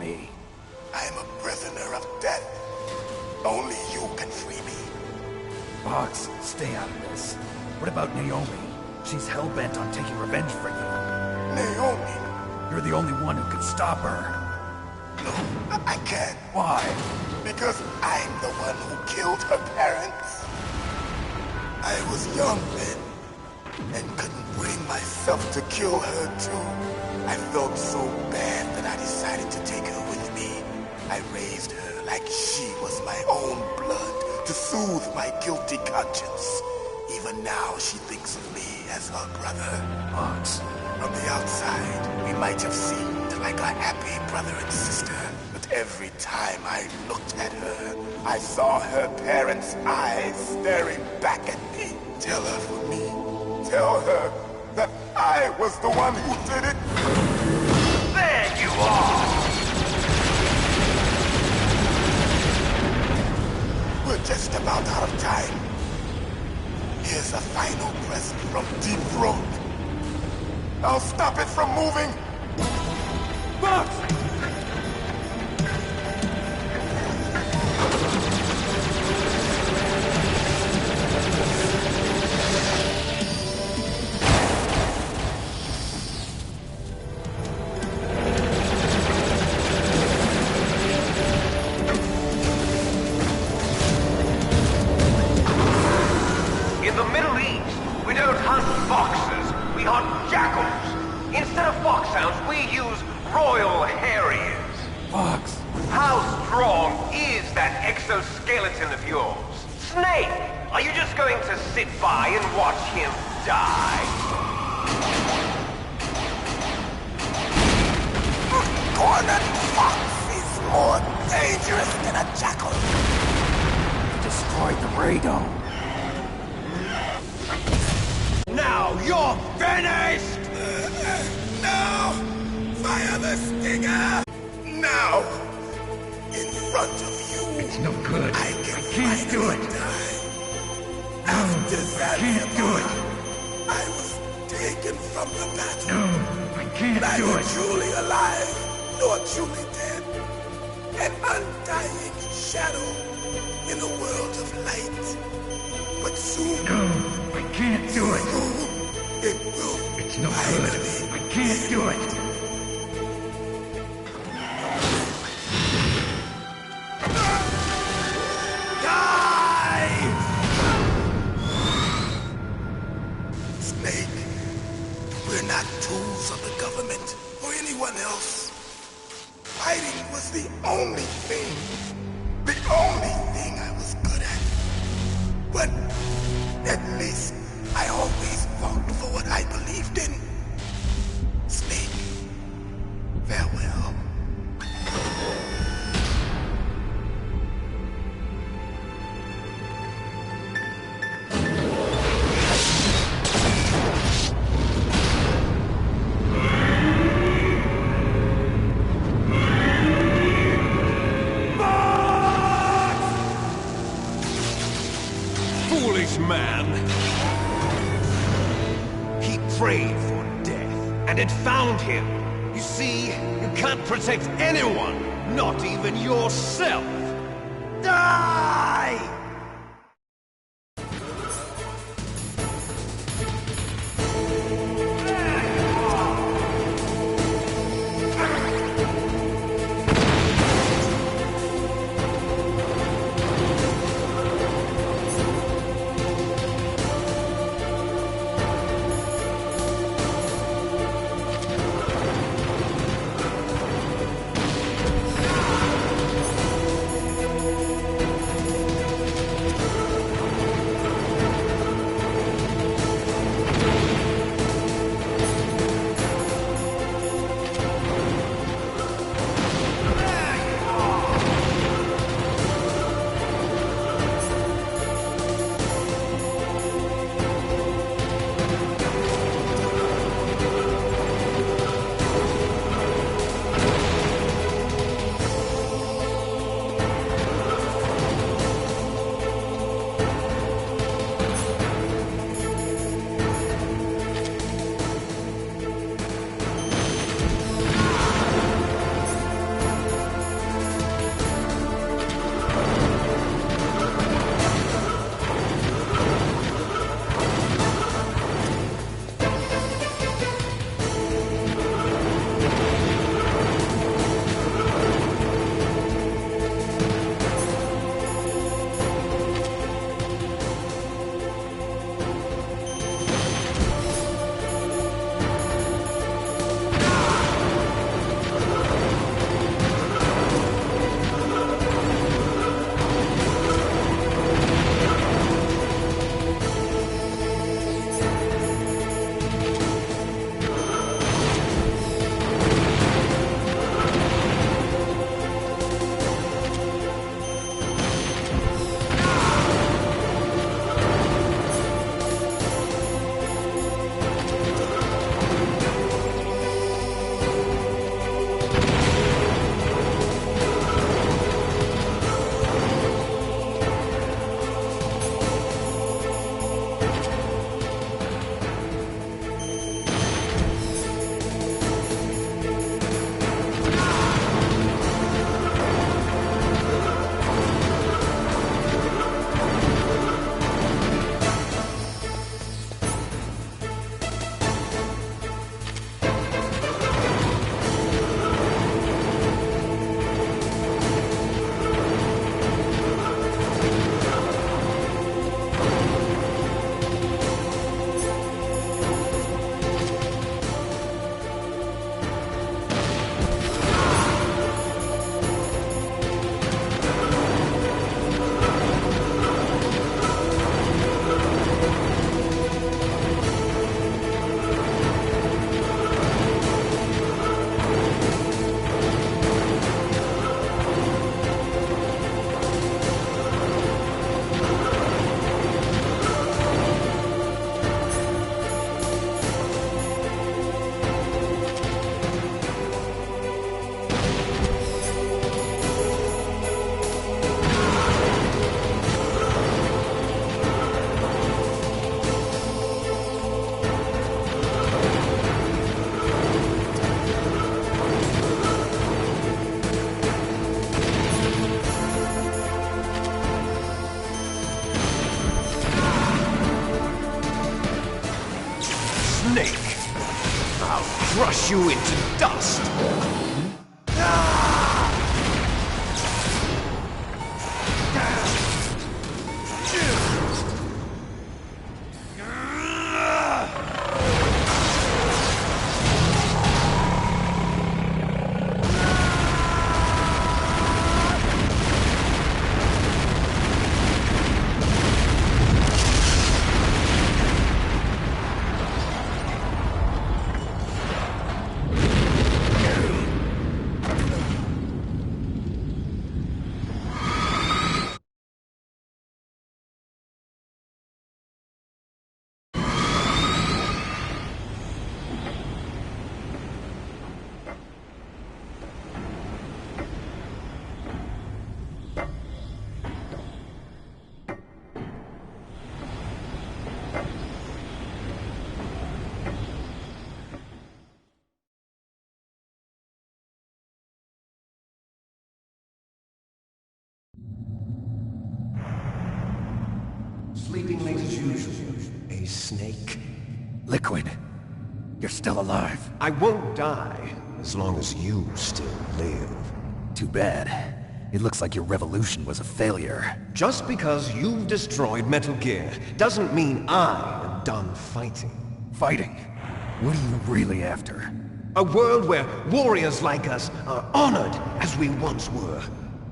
me? I am a prisoner of death. Only you can free me. Fox, stay out of this. What about Naomi? She's hell-bent on taking revenge for you. Naomi? You're the only one who can stop her. No, I can't. Why? Because I'm the one who killed her parents. I was young then, and couldn't bring myself to kill her too. I felt so bad that I decided to take her with me. I raised her like she was my own blood to soothe my guilty conscience. Even now she thinks of me as her brother. Fox. From the outside, we might have seemed like a happy brother and sister. But every time I looked at her, I saw her parents' eyes staring back at me. Tell her for me. Tell her that I was the one who did it. There you are! We're just about out of time. Here's a final present from Deep Throat. I'll stop it from moving. Fox! In the Middle East, we don't hunt foxes, we hunt jackals. Instead of foxhounds, we use Royal Harriers. Fox! How strong is that exoskeleton of yours? Snake, are you just going to sit by and watch him die? Cornered fox is more dangerous than a jackal. You destroyed the radome. Now you're finished! No! Fire the stinger! Now! In front of you! It's no good. I can't do it! After that, I can't do it! I was taken from the battle. No, I can't Neither do it! truly alive, nor truly dead. An undying shadow in a world of light. But soon... No, I can't do it! Soon, it will... It's no good. I can't do it! Snake, we're not tools of the government or anyone else. Fighting was the only thing I was good at. But at least I always fought for what I believed in. Snake, farewell. Foolish man! He prayed for death, and it found him. You see, you can't protect anyone, not even yourself. Die! Snake! I'll crush you into dust! Sleeping late as usual. A snake? Liquid, you're still alive. I won't die as long as you still live. Too bad. It looks like your revolution was a failure. Just because you've destroyed Metal Gear doesn't mean I am done fighting. Fighting? What are you really after? A world where warriors like us are honored as we once were.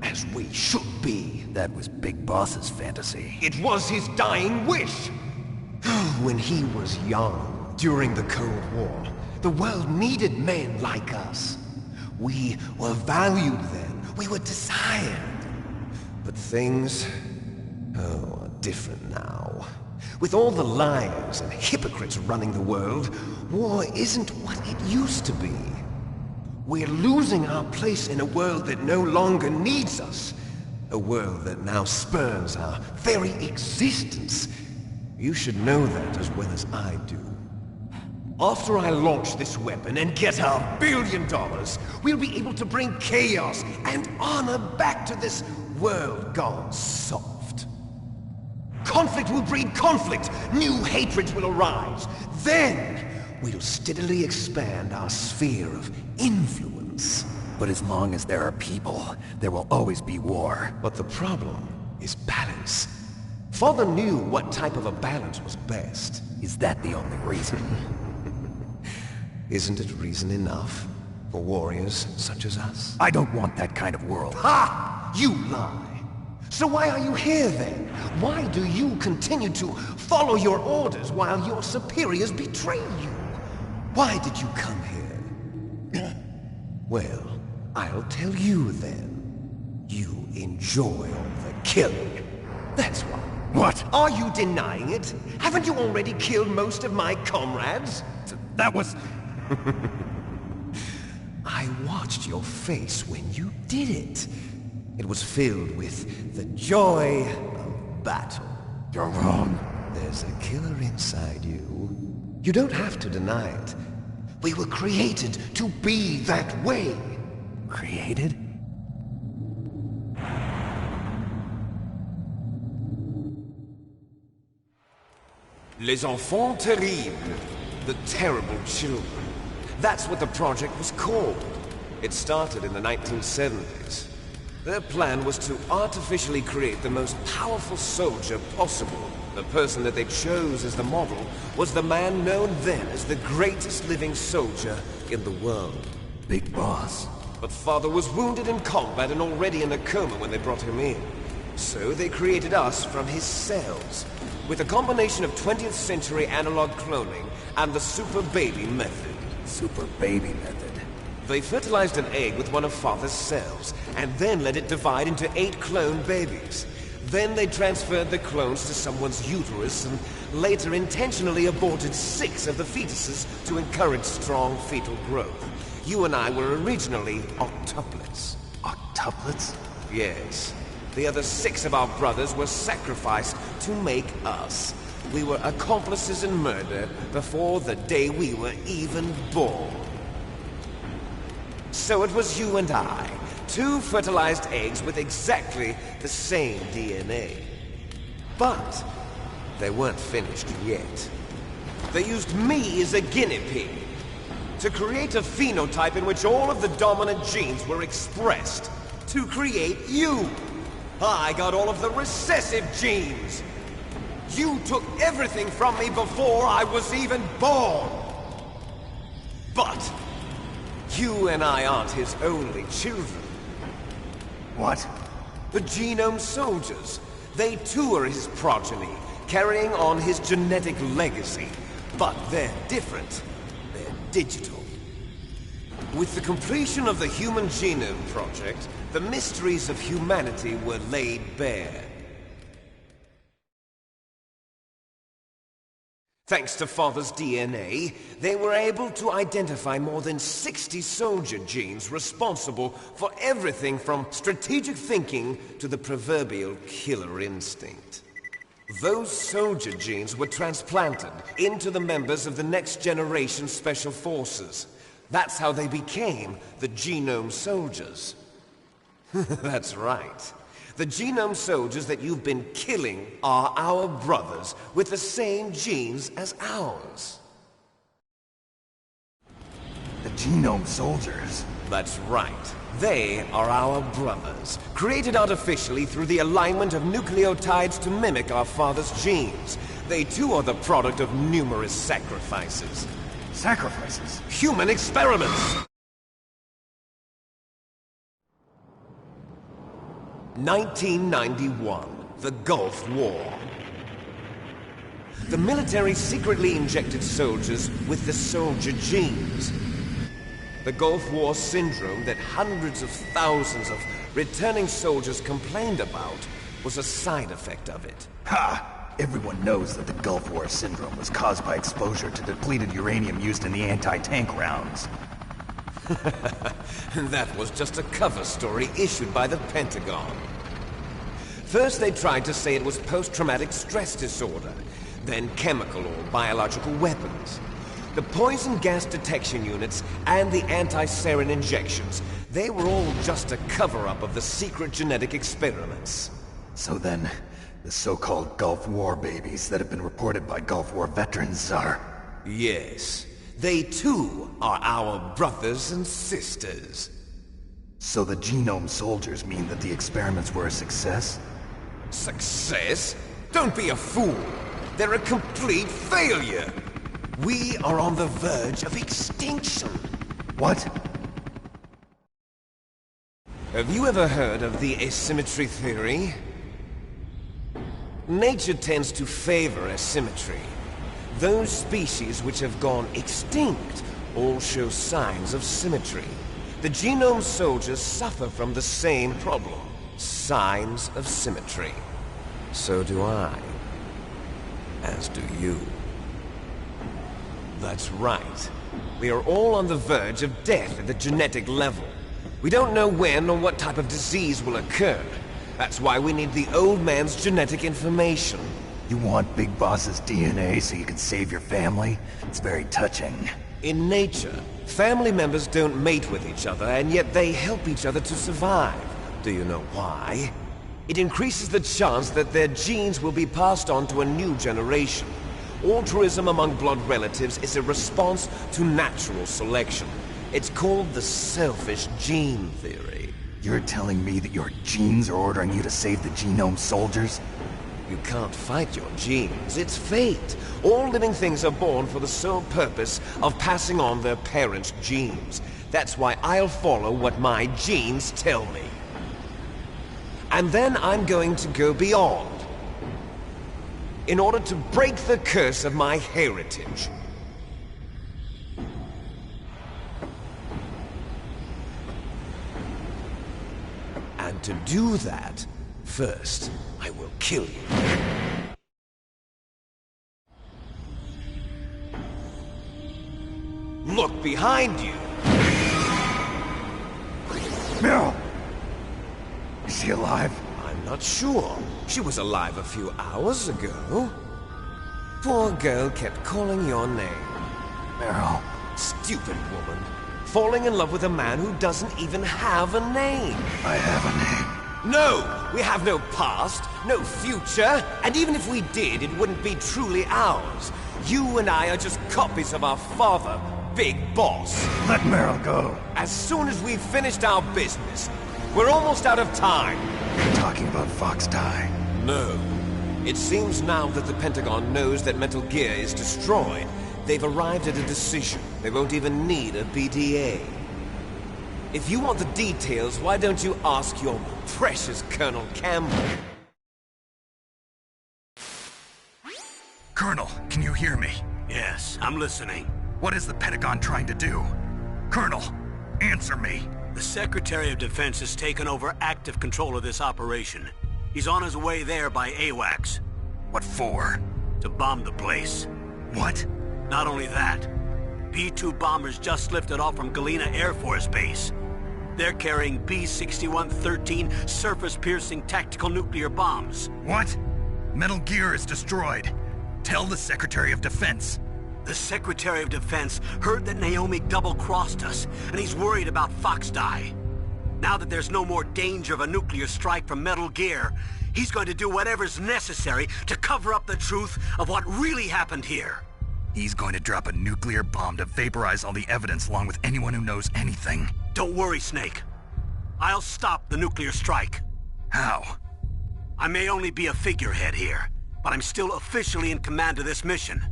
As we should be. That was Big Boss's fantasy. It was his dying wish! When he was young, during the Cold War, the world needed men like us. We were valued then. We were desired. But things, are different now. With all the liars and hypocrites running the world, war isn't what it used to be. We're losing our place in a world that no longer needs us. A world that now spurns our very existence. You should know that as well as I do. After I launch this weapon and get our $1 billion, we'll be able to bring chaos and honor back to this world gone soft. Conflict will breed conflict. New hatreds will arise. Then, we'll steadily expand our sphere of influence. But as long as there are people, there will always be war. But the problem is balance. Father knew what type of a balance was best. Is that the only reason? Isn't it reason enough for warriors such as us? I don't want that kind of world. Ha! You lie! So why are you here then? Why do you continue to follow your orders while your superiors betray you? Why did you come here? Well, I'll tell you then. You enjoy all the killing. That's why. What? Are you denying it? Haven't you already killed most of my comrades? That was... I watched your face when you did it. It was filled with the joy of battle. You're wrong. There's a killer inside you. You don't have to deny it. We were created to be that way. Created? Les enfants terribles. The terrible children. That's what the project was called. It started in the 1970s. Their plan was to artificially create the most powerful soldier possible. The person that they chose as the model was the man known then as the greatest living soldier in the world. Big Boss. But Father was wounded in combat and already in a coma when they brought him in. So they created us from his cells, with a combination of 20th century analog cloning and the Super Baby method. Super Baby method. They fertilized an egg with one of Father's cells, and then let it divide into 8 clone babies. Then they transferred the clones to someone's uterus, and later intentionally aborted 6 of the fetuses to encourage strong fetal growth. You and I were originally octuplets. Octuplets? Yes. The other 6 of our brothers were sacrificed to make us. We were accomplices in murder before the day we were even born. So it was you and I, 2 fertilized eggs with exactly the same DNA. But they weren't finished yet. They used me as a guinea pig to create a phenotype in which all of the dominant genes were expressed. To create you! I got all of the recessive genes! You took everything from me before I was even born! But you and I aren't his only children. What? The Genome Soldiers. They too are his progeny, carrying on his genetic legacy. But they're different. They're digital. With the completion of the Human Genome Project, the mysteries of humanity were laid bare. Thanks to Father's DNA, they were able to identify more than 60 soldier genes responsible for everything from strategic thinking to the proverbial killer instinct. Those soldier genes were transplanted into the members of the next generation Special Forces. That's how they became the Genome Soldiers. That's right. The Genome Soldiers that you've been killing are our brothers with the same genes as ours. The Genome Soldiers? That's right. They are our brothers, created artificially through the alignment of nucleotides to mimic our father's genes. They too are the product of numerous sacrifices. Sacrifices? Human experiments! 1991, the Gulf War. The military secretly injected soldiers with the soldier genes. The Gulf War syndrome that hundreds of thousands of returning soldiers complained about was a side effect of it. Ha! Everyone knows that the Gulf War syndrome was caused by exposure to depleted uranium used in the anti-tank rounds. That was just a cover story issued by the Pentagon. First they tried to say it was post-traumatic stress disorder, then chemical or biological weapons. The poison gas detection units and the anti-sarin injections, they were all just a cover-up of the secret genetic experiments. So then, the so-called Gulf War babies that have been reported by Gulf War veterans are... Yes. They too are our brothers and sisters. So the Genome Soldiers mean that the experiments were a success? Success? Don't be a fool! They're a complete failure! We are on the verge of extinction. What? Have you ever heard of the asymmetry theory? Nature tends to favor asymmetry. Those species which have gone extinct all show signs of symmetry. The Genome Soldiers suffer from the same problem. Signs of symmetry. So do I. As do you. That's right. We are all on the verge of death at the genetic level. We don't know when or what type of disease will occur. That's why we need the old man's genetic information. You want Big Boss's DNA so you can save your family? It's very touching. In nature, family members don't mate with each other, and yet they help each other to survive. Do you know why? It increases the chance that their genes will be passed on to a new generation. Altruism among blood relatives is a response to natural selection. It's called the selfish gene theory. You're telling me that your genes are ordering you to save the Genome Soldiers? You can't fight your genes. It's fate. All living things are born for the sole purpose of passing on their parents' genes. That's why I'll follow what my genes tell me. And then I'm going to go beyond. In order to break the curse of my heritage. And to do that, first, I will kill you. Look behind you! Meryl! Is she alive? I'm not sure. She was alive a few hours ago. Poor girl kept calling your name. Meryl. Stupid woman. Falling in love with a man who doesn't even have a name. I have a name. No! We have no past, no future, and even if we did, it wouldn't be truly ours. You and I are just copies of our father, Big Boss. Let Meryl go. As soon as we've finished our business, we're almost out of time. You're talking about Fox Die? No. It seems now that the Pentagon knows that Metal Gear is destroyed, they've arrived at a decision. They won't even need a BDA. If you want the details, why don't you ask your precious Colonel Campbell? Colonel, can you hear me? Yes, I'm listening. What is the Pentagon trying to do? Colonel, answer me. The Secretary of Defense has taken over active control of this operation. He's on his way there by AWACS. What for? To bomb the place. What? Not only that, B-2 bombers just lifted off from Galena Air Force Base. They're carrying B-6113 surface-piercing tactical nuclear bombs. What? Metal Gear is destroyed. Tell the Secretary of Defense. The Secretary of Defense heard that Naomi double-crossed us, and he's worried about Fox Die. Now that there's no more danger of a nuclear strike from Metal Gear, he's going to do whatever's necessary to cover up the truth of what really happened here. He's going to drop a nuclear bomb to vaporize all the evidence along with anyone who knows anything. Don't worry, Snake. I'll stop the nuclear strike. How? I may only be a figurehead here, but I'm still officially in command of this mission.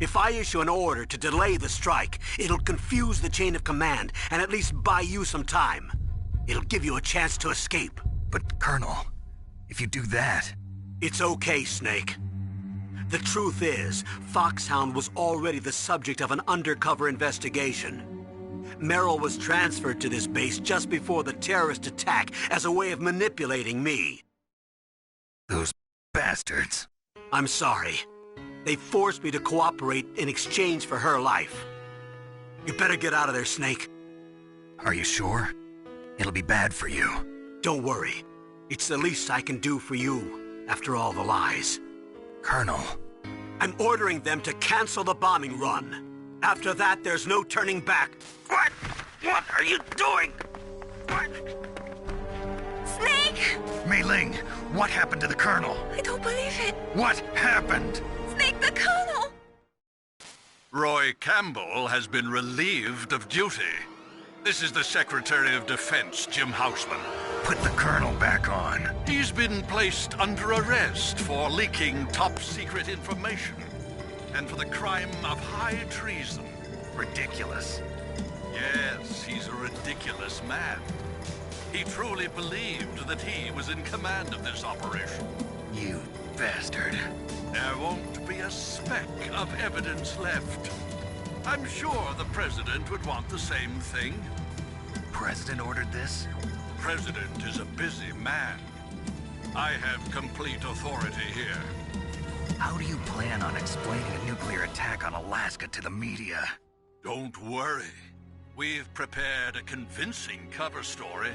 If I issue an order to delay the strike, it'll confuse the chain of command and at least buy you some time. It'll give you a chance to escape. But, Colonel, if you do that... It's okay, Snake. The truth is, Foxhound was already the subject of an undercover investigation. Meryl was transferred to this base just before the terrorist attack as a way of manipulating me. Those bastards. I'm sorry. They forced me to cooperate in exchange for her life. You better get out of there, Snake. Are you sure? It'll be bad for you. Don't worry. It's the least I can do for you, after all the lies. Colonel. I'm ordering them to cancel the bombing run. After that, there's no turning back. What? What are you doing? What? Snake! Mei Ling, what happened to the Colonel? I don't believe it. What happened? Snake, the Colonel! Roy Campbell has been relieved of duty. This is the Secretary of Defense, Jim Houseman. Put the Colonel back on. He's been placed under arrest for leaking top-secret information and for the crime of high treason. Ridiculous. Yes, he's a ridiculous man. He truly believed that he was in command of this operation. You bastard. There won't be a speck of evidence left. I'm sure the President would want the same thing. President ordered this? The President is a busy man. I have complete authority here. How do you plan on explaining a nuclear attack on Alaska to the media? Don't worry. We've prepared a convincing cover story.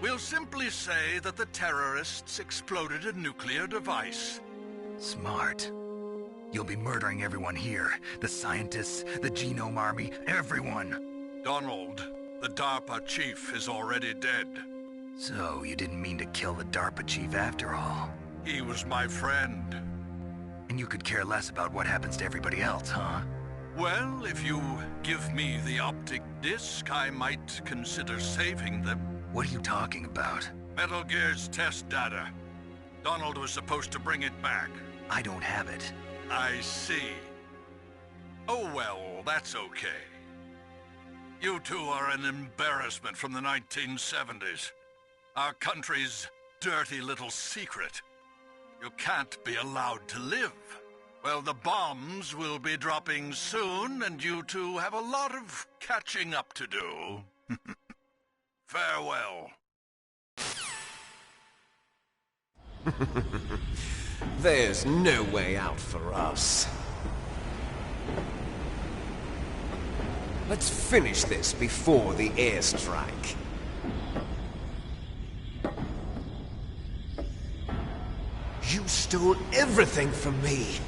We'll simply say that the terrorists exploded a nuclear device. Smart. You'll be murdering everyone here. The scientists, the Genome Army, everyone. Donald, the DARPA chief, is already dead. So, you didn't mean to kill the DARPA chief after all? He was my friend. And you could care less about what happens to everybody else, huh? Well, if you give me the optic disc, I might consider saving them. What are you talking about? Metal Gear's test data. Donald was supposed to bring it back. I don't have it. I see. Oh well, that's okay. You two are an embarrassment from the 1970s. Our country's dirty little secret. You can't be allowed to live. Well, the bombs will be dropping soon, and you two have a lot of catching up to do. Farewell. There's no way out for us. Let's finish this before the airstrike. You stole everything from me.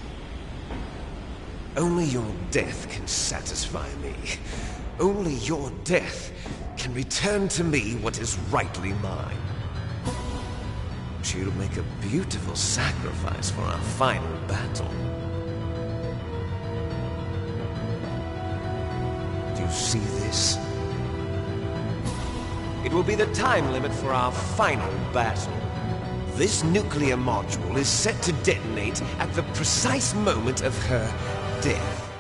Only your death can satisfy me. Only your death can return to me what is rightly mine. She'll make a beautiful sacrifice for our final battle. Do you see this? It will be the time limit for our final battle. This nuclear module is set to detonate at the precise moment of her death.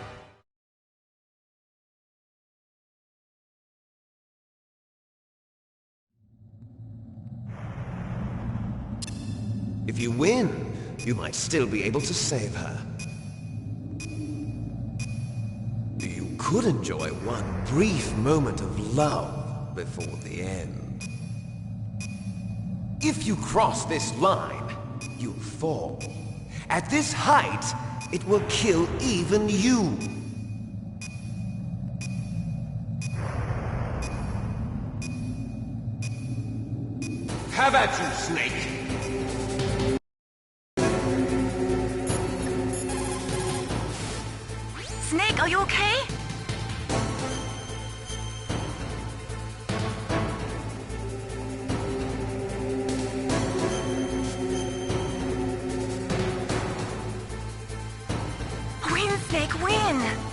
If you win, you might still be able to save her. You could enjoy one brief moment of love before the end. If you cross this line, you'll fall. At this height, it will kill even you. Have at you, Snake! Snake, are you okay? Win, Snake, win!